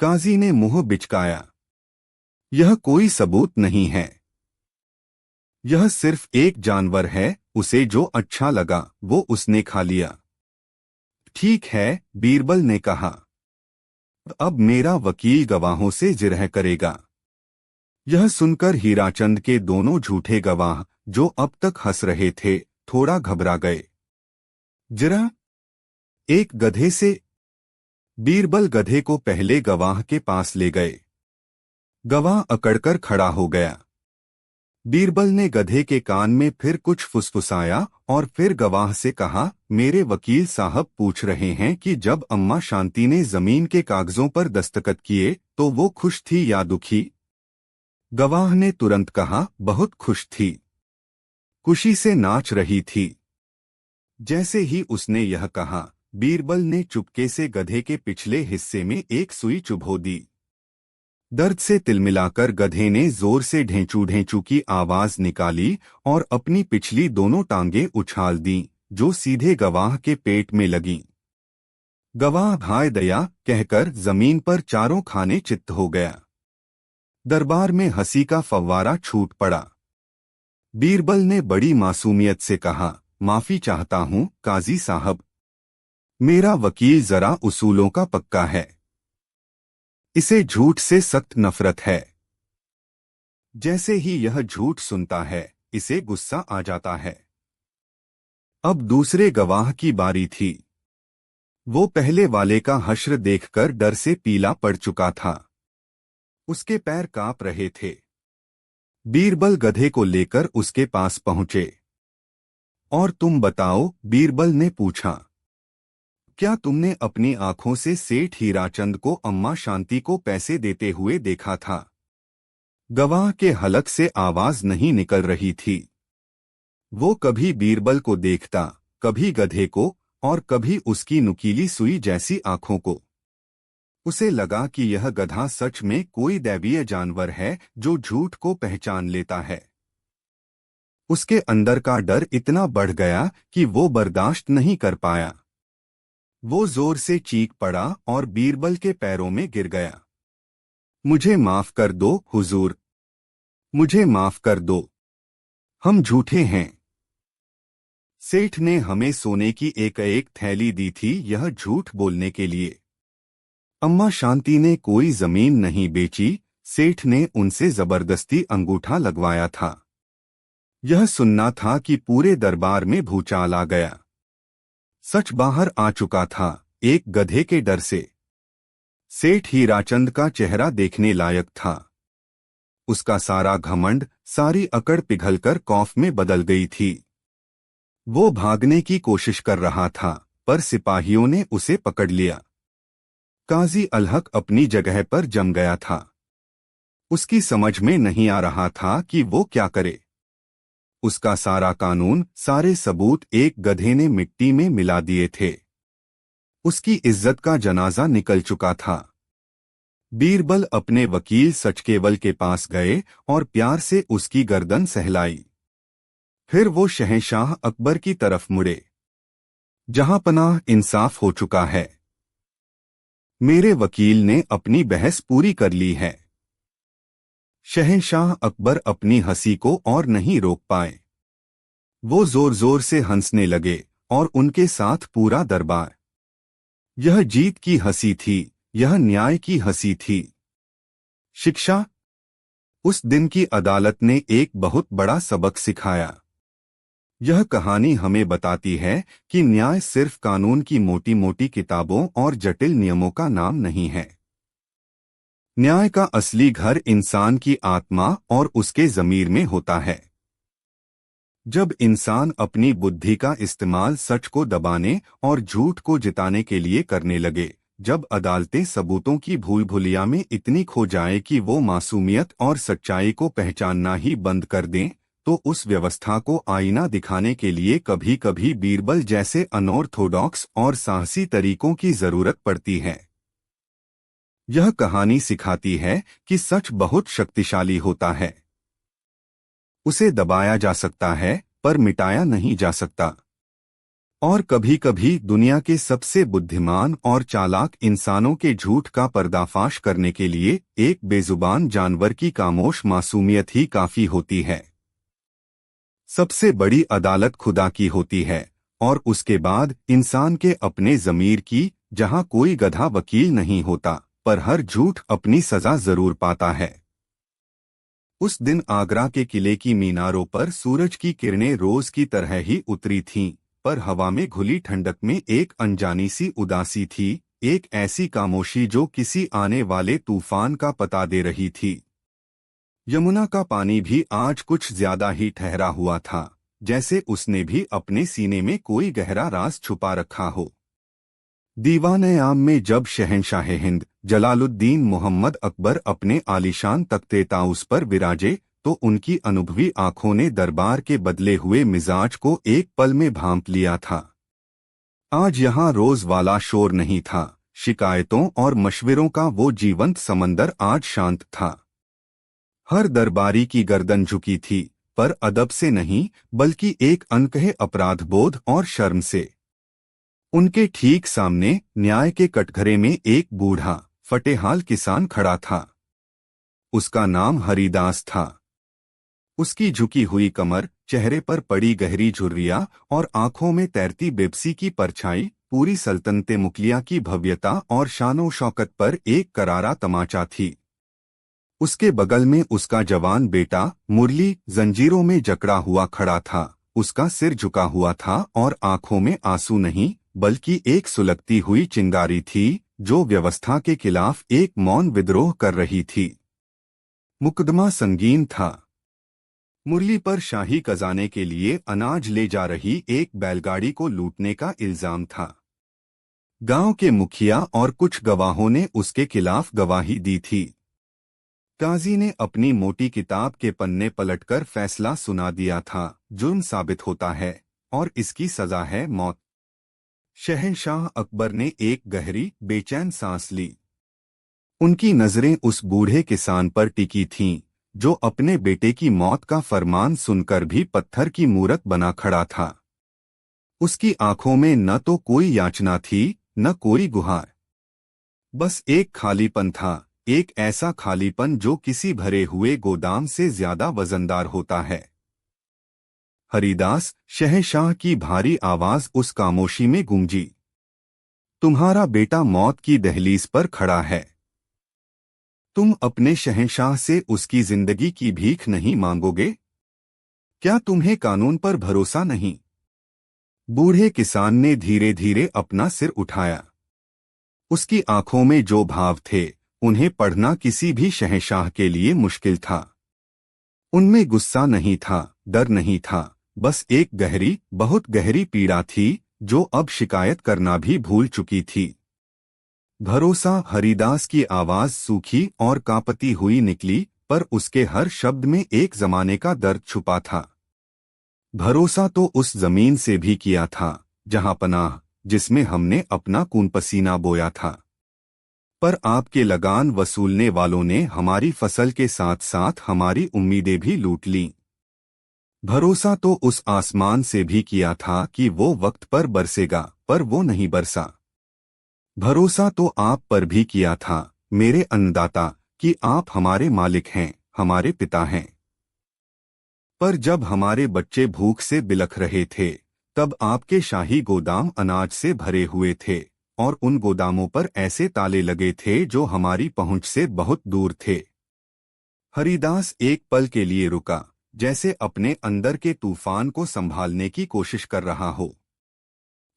काजी ने मुंह बिचकाया। यह कोई सबूत नहीं है। यह सिर्फ एक जानवर है, उसे जो अच्छा लगा वो उसने खा लिया। ठीक है, बीरबल ने कहा। अब मेरा वकील गवाहों से जिरह करेगा। यह सुनकर हीराचंद के दोनों झूठे गवाह, जो अब तक हंस रहे थे, थोड़ा घबरा गए। जिरह? एक गधे से? बीरबल गधे को पहले गवाह के पास ले गए। गवाह अकड़कर खड़ा हो गया। बीरबल ने गधे के कान में फिर कुछ फुसफुसाया और फिर गवाह से कहा, मेरे वकील साहब पूछ रहे हैं कि जब अम्मा शांति ने जमीन के कागजों पर दस्तखत किए तो वो खुश थी या दुखी? गवाह ने तुरंत कहा, बहुत खुश थी। खुशी से नाच रही थी। जैसे ही उसने यह कहा, बीरबल ने चुपके से गधे के पिछले हिस्से में एक सुई चुभो दी। दर्द से तिलमिलाकर गधे ने जोर से ढेंचू ढेंचू की आवाज निकाली और अपनी पिछली दोनों टांगें उछाल दी, जो सीधे गवाह के पेट में लगीं। गवाह हाय दया कहकर जमीन पर चारों खाने चित्त हो गया। दरबार में हंसी का फव्वारा छूट पड़ा। बीरबल ने बड़ी मासूमियत से कहा, माफी चाहता हूं काजी साहब, मेरा वकील जरा उसूलों का पक्का है। इसे झूठ से सख्त नफरत है। जैसे ही यह झूठ सुनता है, इसे गुस्सा आ जाता है। अब दूसरे गवाह की बारी थी। वो पहले वाले का हश्र देखकर डर से पीला पड़ चुका था। उसके पैर कांप रहे थे। बीरबल गधे को लेकर उसके पास पहुंचे। और तुम बताओ, बीरबल ने पूछा, क्या तुमने अपनी आंखों से सेठ हीराचंद को अम्मा शांति को पैसे देते हुए देखा था? गवाह के हलक से आवाज नहीं निकल रही थी। वो कभी बीरबल को देखता, कभी गधे को, और कभी उसकी नुकीली सुई जैसी आंखों को। उसे लगा कि यह गधा सच में कोई दैवीय जानवर है जो झूठ को पहचान लेता है। उसके अंदर का डर इतना बढ़ गया कि वो बर्दाश्त नहीं कर पाया। वो जोर से चीख पड़ा और बीरबल के पैरों में गिर गया। मुझे माफ कर दो हुजूर, मुझे माफ कर दो, हम झूठे हैं। सेठ ने हमें सोने की एक एक थैली दी थी यह झूठ बोलने के लिए। अम्मा शांति ने कोई जमीन नहीं बेची, सेठ ने उनसे जबरदस्ती अंगूठा लगवाया था। यह सुनना था कि पूरे दरबार में भूचाल आ गया। सच बाहर आ चुका था, एक गधे के डर से। सेठ हीराचंद का चेहरा देखने लायक था। उसका सारा घमंड, सारी अकड़ पिघलकर खौफ में बदल गई थी। वो भागने की कोशिश कर रहा था, पर सिपाहियों ने उसे पकड़ लिया। काजी अलहक अपनी जगह पर जम गया था। उसकी समझ में नहीं आ रहा था कि वो क्या करे। उसका सारा कानून, सारे सबूत एक गधे ने मिट्टी में मिला दिए थे। उसकी इज्जत का जनाजा निकल चुका था। बीरबल अपने वकील सचकेवल के पास गए और प्यार से उसकी गर्दन सहलाई। फिर वो शहंशाह अकबर की तरफ मुड़े। जहां पनाह, इंसाफ हो चुका है। मेरे वकील ने अपनी बहस पूरी कर ली है। शहंशाह अकबर अपनी हंसी को और नहीं रोक पाए। वो जोर जोर से हंसने लगे और उनके साथ पूरा दरबार। यह जीत की हंसी थी, यह न्याय की हंसी थी। शिक्षा। उस दिन की अदालत ने एक बहुत बड़ा सबक सिखाया। यह कहानी हमें बताती है कि न्याय सिर्फ कानून की मोटी मोटी किताबों और जटिल नियमों का नाम नहीं है। न्याय का असली घर इंसान की आत्मा और उसके ज़मीर में होता है। जब इंसान अपनी बुद्धि का इस्तेमाल सच को दबाने और झूठ को जिताने के लिए करने लगे, जब अदालतें सबूतों की भूल भुलिया में इतनी खो जाए कि वो मासूमियत और सच्चाई को पहचानना ही बंद कर दें, तो उस व्यवस्था को आईना दिखाने के लिए कभी कभी बीरबल जैसे अनऑर्थोडॉक्स और साहसी तरीकों की जरूरत पड़ती है। यह कहानी सिखाती है कि सच बहुत शक्तिशाली होता है। उसे दबाया जा सकता है, पर मिटाया नहीं जा सकता। और कभी कभी दुनिया के सबसे बुद्धिमान और चालाक इंसानों के झूठ का पर्दाफाश करने के लिए एक बेजुबान जानवर की खामोश मासूमियत ही काफी होती है। सबसे बड़ी अदालत खुदा की होती है, और उसके बाद इंसान के अपने ज़मीर की, जहां कोई गधा वकील नहीं होता, पर हर झूठ अपनी सजा जरूर पाता है। उस दिन आगरा के किले की मीनारों पर सूरज की किरणें रोज की तरह ही उतरी थीं, पर हवा में घुली ठंडक में एक अनजानी सी उदासी थी, एक ऐसी खामोशी जो किसी आने वाले तूफान का पता दे रही थी। यमुना का पानी भी आज कुछ ज्यादा ही ठहरा हुआ था, जैसे उसने भी अपने सीने में कोई गहरा राज छुपा रखा हो। दीवान-ए-आम में जब शहंशाह हिंद जलालुद्दीन मोहम्मद अकबर अपने आलीशान तख्ते ताउस पर विराजे, तो उनकी अनुभवी आंखों ने दरबार के बदले हुए मिजाज को एक पल में भांप लिया था। आज यहाँ रोज वाला शोर नहीं था, शिकायतों और मशविरों का वो जीवंत समंदर आज शांत था। हर दरबारी की गर्दन झुकी थी, पर अदब से नहीं, बल्कि एक अनकहे अपराध बोध और शर्म से। उनके ठीक सामने न्याय के कटघरे में एक बूढ़ा फटेहाल किसान खड़ा था। उसका नाम हरिदास था। उसकी झुकी हुई कमर, चेहरे पर पड़ी गहरी झुर्रियां और आंखों में तैरती बेबसी की परछाई पूरी सल्तनते मुगलिया की भव्यता और शानो शौकत पर एक करारा तमाचा थी। उसके बगल में उसका जवान बेटा मुरली जंजीरों में जकड़ा हुआ खड़ा था। उसका सिर झुका हुआ था और आंखों में आंसू नहीं, बल्कि एक सुलगती हुई चिंगारी थी जो व्यवस्था के खिलाफ एक मौन विद्रोह कर रही थी। मुकदमा संगीन था। मुरली पर शाही खजाने के लिए अनाज ले जा रही एक बैलगाड़ी को लूटने का इल्जाम था। गांव के मुखिया और कुछ गवाहों ने उसके खिलाफ गवाही दी थी। काजी ने अपनी मोटी किताब के पन्ने पलटकर फैसला सुना दिया था, जुर्म साबित होता है और इसकी सजा है मौत। शहंशाह अकबर ने एक गहरी बेचैन सांस ली। उनकी नजरें उस बूढ़े किसान पर टिकी थीं, जो अपने बेटे की मौत का फरमान सुनकर भी पत्थर की मूरत बना खड़ा था। उसकी आंखों में न तो कोई याचना थी, न कोई गुहार। बस एक खालीपन था, एक ऐसा खालीपन जो किसी भरे हुए गोदाम से ज्यादा वजनदार होता है। हरिदास, शहंशाह की भारी आवाज उस खामोशी में गूंजी। तुम्हारा बेटा मौत की दहलीज पर खड़ा है। तुम अपने शहंशाह से उसकी जिंदगी की भीख नहीं मांगोगे? क्या तुम्हें कानून पर भरोसा नहीं? बूढ़े किसान ने धीरे धीरे अपना सिर उठाया। उसकी आंखों में जो भाव थे, उन्हें पढ़ना किसी भी शहंशाह के लिए मुश्किल था। उनमें गुस्सा नहीं था, डर नहीं था, बस एक गहरी, बहुत गहरी पीड़ा थी, जो अब शिकायत करना भी भूल चुकी थी। भरोसा। हरिदास की आवाज सूखी और कांपती हुई निकली, पर उसके हर शब्द में एक जमाने का दर्द छुपा था। भरोसा तो उस जमीन से भी किया था, जहां पनाह, जिसमें हमने अपना खून पसीना बोया था। पर आपके लगान वसूलने वालों ने हमारी फसल के साथ साथ हमारी उम्मीदें भी लूट लीं। भरोसा तो उस आसमान से भी किया था कि वो वक्त पर बरसेगा, पर वो नहीं बरसा। भरोसा तो आप पर भी किया था, मेरे अन्नदाता, कि आप हमारे मालिक हैं, हमारे पिता हैं। पर जब हमारे बच्चे भूख से बिलख रहे थे, तब आपके शाही गोदाम अनाज से भरे हुए थे, और उन गोदामों पर ऐसे ताले लगे थे जो हमारी पहुंच से बहुत दूर थे। हरिदास एक पल के लिए रुका, जैसे अपने अंदर के तूफान को संभालने की कोशिश कर रहा हो।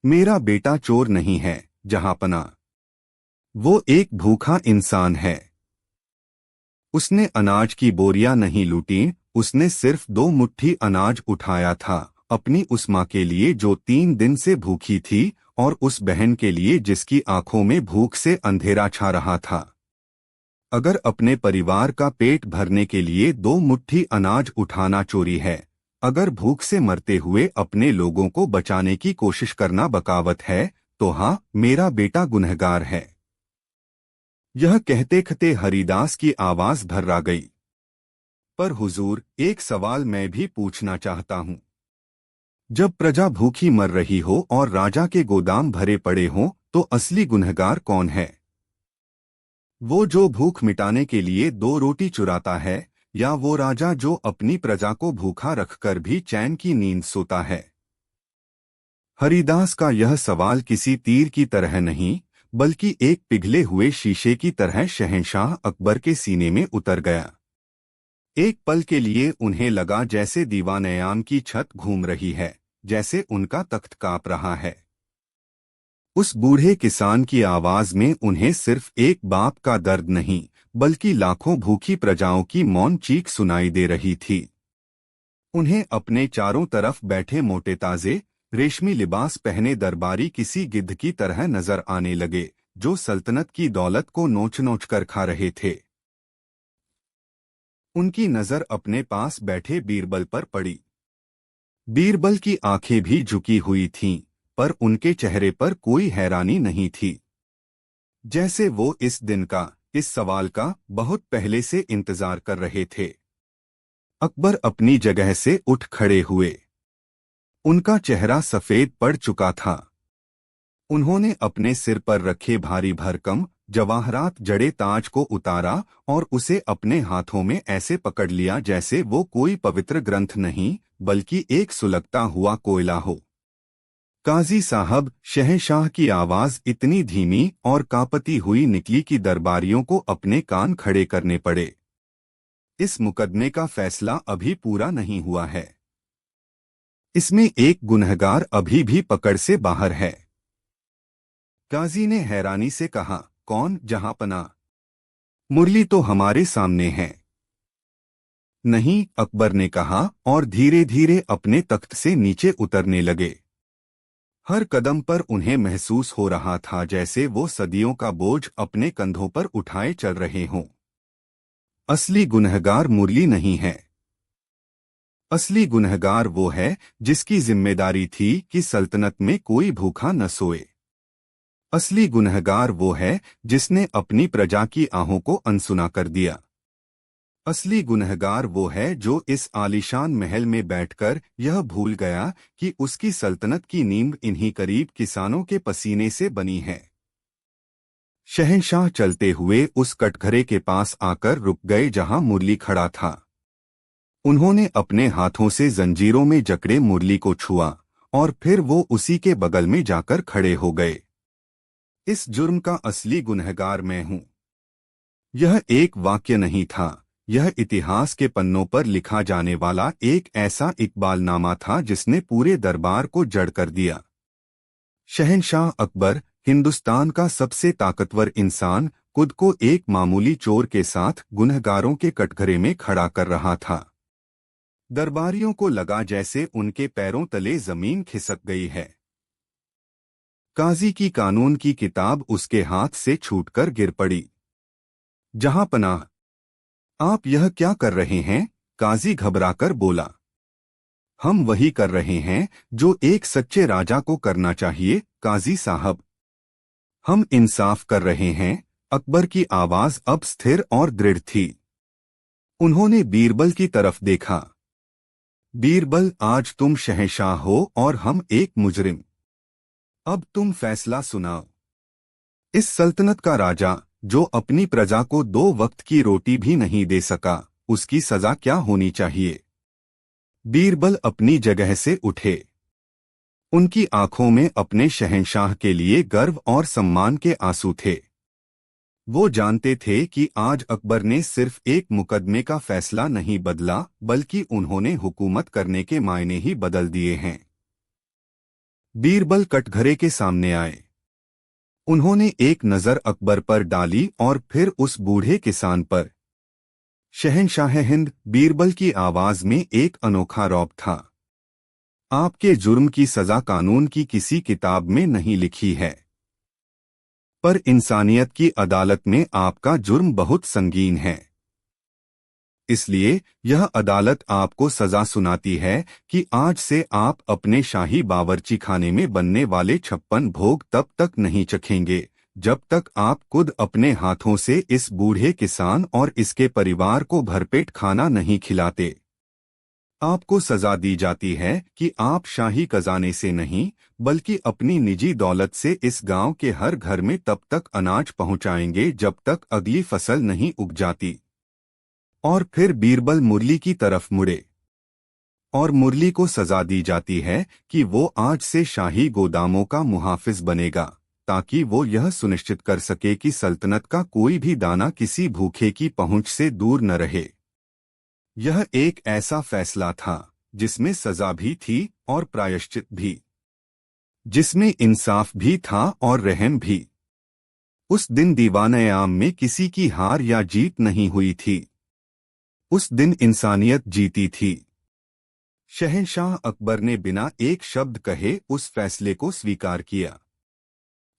मेरा बेटा चोर नहीं है, जहांपना। वो एक भूखा इंसान है। उसने अनाज की बोरियां नहीं लूटी, उसने सिर्फ 2 मुट्ठी अनाज उठाया था, अपनी उस माँ के लिए जो 3 दिन से भूखी थी, और उस बहन के लिए जिसकी आंखों में भूख से अंधेरा छा रहा था। अगर अपने परिवार का पेट भरने के लिए 2 मुट्ठी अनाज उठाना चोरी है, अगर भूख से मरते हुए अपने लोगों को बचाने की कोशिश करना बगावत है, तो हाँ, मेरा बेटा गुनहगार है। यह कहते कहते हरिदास की आवाज भर्रा गई। पर हुजूर, एक सवाल मैं भी पूछना चाहता हूँ। जब प्रजा भूखी मर रही हो और राजा के गोदाम भरे पड़े हों, तो असली गुनहगार कौन है? वो जो भूख मिटाने के लिए 2 रोटी चुराता है, या वो राजा जो अपनी प्रजा को भूखा रखकर भी चैन की नींद सोता है? हरिदास का यह सवाल किसी तीर की तरह नहीं, बल्कि एक पिघले हुए शीशे की तरह शहंशाह अकबर के सीने में उतर गया। एक पल के लिए उन्हें लगा जैसे दीवानयाम की छत घूम रही है, जैसे उनका तख्त कांप रहा है। उस बूढ़े किसान की आवाज में उन्हें सिर्फ एक बाप का दर्द नहीं, बल्कि लाखों भूखी प्रजाओं की मौन चीख सुनाई दे रही थी। उन्हें अपने चारों तरफ बैठे मोटे ताजे, रेशमी लिबास पहने दरबारी किसी गिद्ध की तरह नजर आने लगे, जो सल्तनत की दौलत को नोच नोच कर खा रहे थे। उनकी नजर अपने पास बैठे बीरबल पर पड़ी। बीरबल की आंखें भी झुकी हुई थीं, पर उनके चेहरे पर कोई हैरानी नहीं थी। जैसे वो इस दिन का, इस सवाल का बहुत पहले से इंतजार कर रहे थे। अकबर अपनी जगह से उठ खड़े हुए। उनका चेहरा सफेद पड़ चुका था। उन्होंने अपने सिर पर रखे भारी भरकम जवाहरात जड़े ताज को उतारा और उसे अपने हाथों में ऐसे पकड़ लिया जैसे वो कोई पवित्र ग्रंथ नहीं, बल्कि एक सुलगता हुआ कोयला हो। काजी साहब, शहंशाह की आवाज इतनी धीमी और कांपती हुई निकली कि दरबारियों को अपने कान खड़े करने पड़े। इस मुकदमे का फैसला अभी पूरा नहीं हुआ है। इसमें एक गुनहगार अभी भी पकड़ से बाहर है। काजी ने हैरानी से कहा, कौन जहांपना? मुरली तो हमारे सामने है। नहीं, अकबर ने कहा और धीरे धीरे अपने तख्त से नीचे उतरने लगे। हर कदम पर उन्हें महसूस हो रहा था जैसे वो सदियों का बोझ अपने कंधों पर उठाए चल रहे हों। असली गुनहगार मुरली नहीं है। असली गुनहगार वो है जिसकी जिम्मेदारी थी कि सल्तनत में कोई भूखा न सोए। असली गुनहगार वो है जिसने अपनी प्रजा की आहों को अनसुना कर दिया। असली गुनहगार वो है जो इस आलीशान महल में बैठकर यह भूल गया कि उसकी सल्तनत की नींव इन्हीं गरीब किसानों के पसीने से बनी है। शहंशाह चलते हुए उस कटघरे के पास आकर रुक गए जहां मुरली खड़ा था। उन्होंने अपने हाथों से जंजीरों में जकड़े मुरली को छुआ और फिर वो उसी के बगल में जाकर खड़े हो गए। इस जुर्म का असली गुनहगार मैं हूं। यह एक वाक्य नहीं था, यह इतिहास के पन्नों पर लिखा जाने वाला एक ऐसा इकबालनामा था जिसने पूरे दरबार को जड़ कर दिया। शहंशाह अकबर, हिंदुस्तान का सबसे ताकतवर इंसान, खुद को एक मामूली चोर के साथ गुनहगारों के कटघरे में खड़ा कर रहा था। दरबारियों को लगा जैसे उनके पैरों तले जमीन खिसक गई है। काजी की कानून की किताब उसके हाथ से छूटकर गिर पड़ी। जहां पनाह, आप यह क्या कर रहे हैं? काजी घबराकर बोला। हम वही कर रहे हैं जो एक सच्चे राजा को करना चाहिए, काजी साहब। हम इंसाफ कर रहे हैं। अकबर की आवाज अब स्थिर और दृढ़ थी। उन्होंने बीरबल की तरफ देखा। बीरबल, आज तुम शहंशाह हो और हम एक मुजरिम। अब तुम फैसला सुनाओ। इस सल्तनत का राजा जो अपनी प्रजा को 2 वक्त की रोटी भी नहीं दे सका, उसकी सजा क्या होनी चाहिए? बीरबल अपनी जगह से उठे। उनकी आंखों में अपने शहंशाह के लिए गर्व और सम्मान के आंसू थे। वो जानते थे कि आज अकबर ने सिर्फ एक मुकदमे का फैसला नहीं बदला, बल्कि उन्होंने हुकूमत करने के मायने ही बदल दिए हैं। बीरबल कटघरे के सामने आए। उन्होंने एक नजर अकबर पर डाली और फिर उस बूढ़े किसान पर। शहंशाह हिंद, बीरबल की आवाज में एक अनोखा रौब था। आपके जुर्म की सजा कानून की किसी किताब में नहीं लिखी है, पर इंसानियत की अदालत में आपका जुर्म बहुत संगीन है। इसलिए यह अदालत आपको सजा सुनाती है कि आज से आप अपने शाही बावर्ची खाने में बनने वाले 56 भोग तब तक नहीं चखेंगे जब तक आप खुद अपने हाथों से इस बूढ़े किसान और इसके परिवार को भरपेट खाना नहीं खिलाते। आपको सजा दी जाती है कि आप शाही खजाने से नहीं, बल्कि अपनी निजी दौलत से इस गांव के हर घर में तब तक अनाज पहुंचाएंगे जब तक अगली फसल नहीं उग जाती। और फिर बीरबल मुरली की तरफ मुड़े। और मुरली को सजा दी जाती है कि वो आज से शाही गोदामों का मुहाफिज बनेगा, ताकि वो यह सुनिश्चित कर सके कि सल्तनत का कोई भी दाना किसी भूखे की पहुंच से दूर न रहे। यह एक ऐसा फैसला था जिसमें सजा भी थी और प्रायश्चित भी, जिसमें इंसाफ भी था और रहम भी। उस दिन दीवान-ए-आम में किसी की हार या जीत नहीं हुई थी। उस दिन इंसानियत जीती थी। शहंशाह अकबर ने बिना एक शब्द कहे उस फैसले को स्वीकार किया।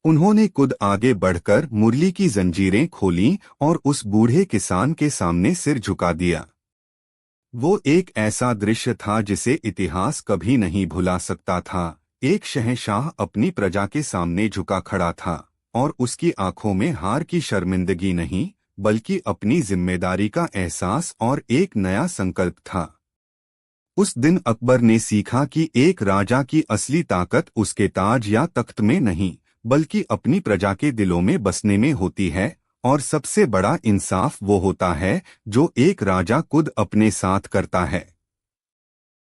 उन्होंने खुद आगे बढ़कर मुरली की जंजीरें खोलीं और उस बूढ़े किसान के सामने सिर झुका दिया। वो एक ऐसा दृश्य था जिसे इतिहास कभी नहीं भुला सकता था। एक शहंशाह अपनी प्रजा के सामने झुका खड़ा था और उसकी आंखों में हार की शर्मिंदगी नहीं, बल्कि अपनी जिम्मेदारी का एहसास और एक नया संकल्प था। उस दिन अकबर ने सीखा कि एक राजा की असली ताकत उसके ताज या तख्त में नहीं, बल्कि अपनी प्रजा के दिलों में बसने में होती है, और सबसे बड़ा इंसाफ वो होता है जो एक राजा खुद अपने साथ करता है।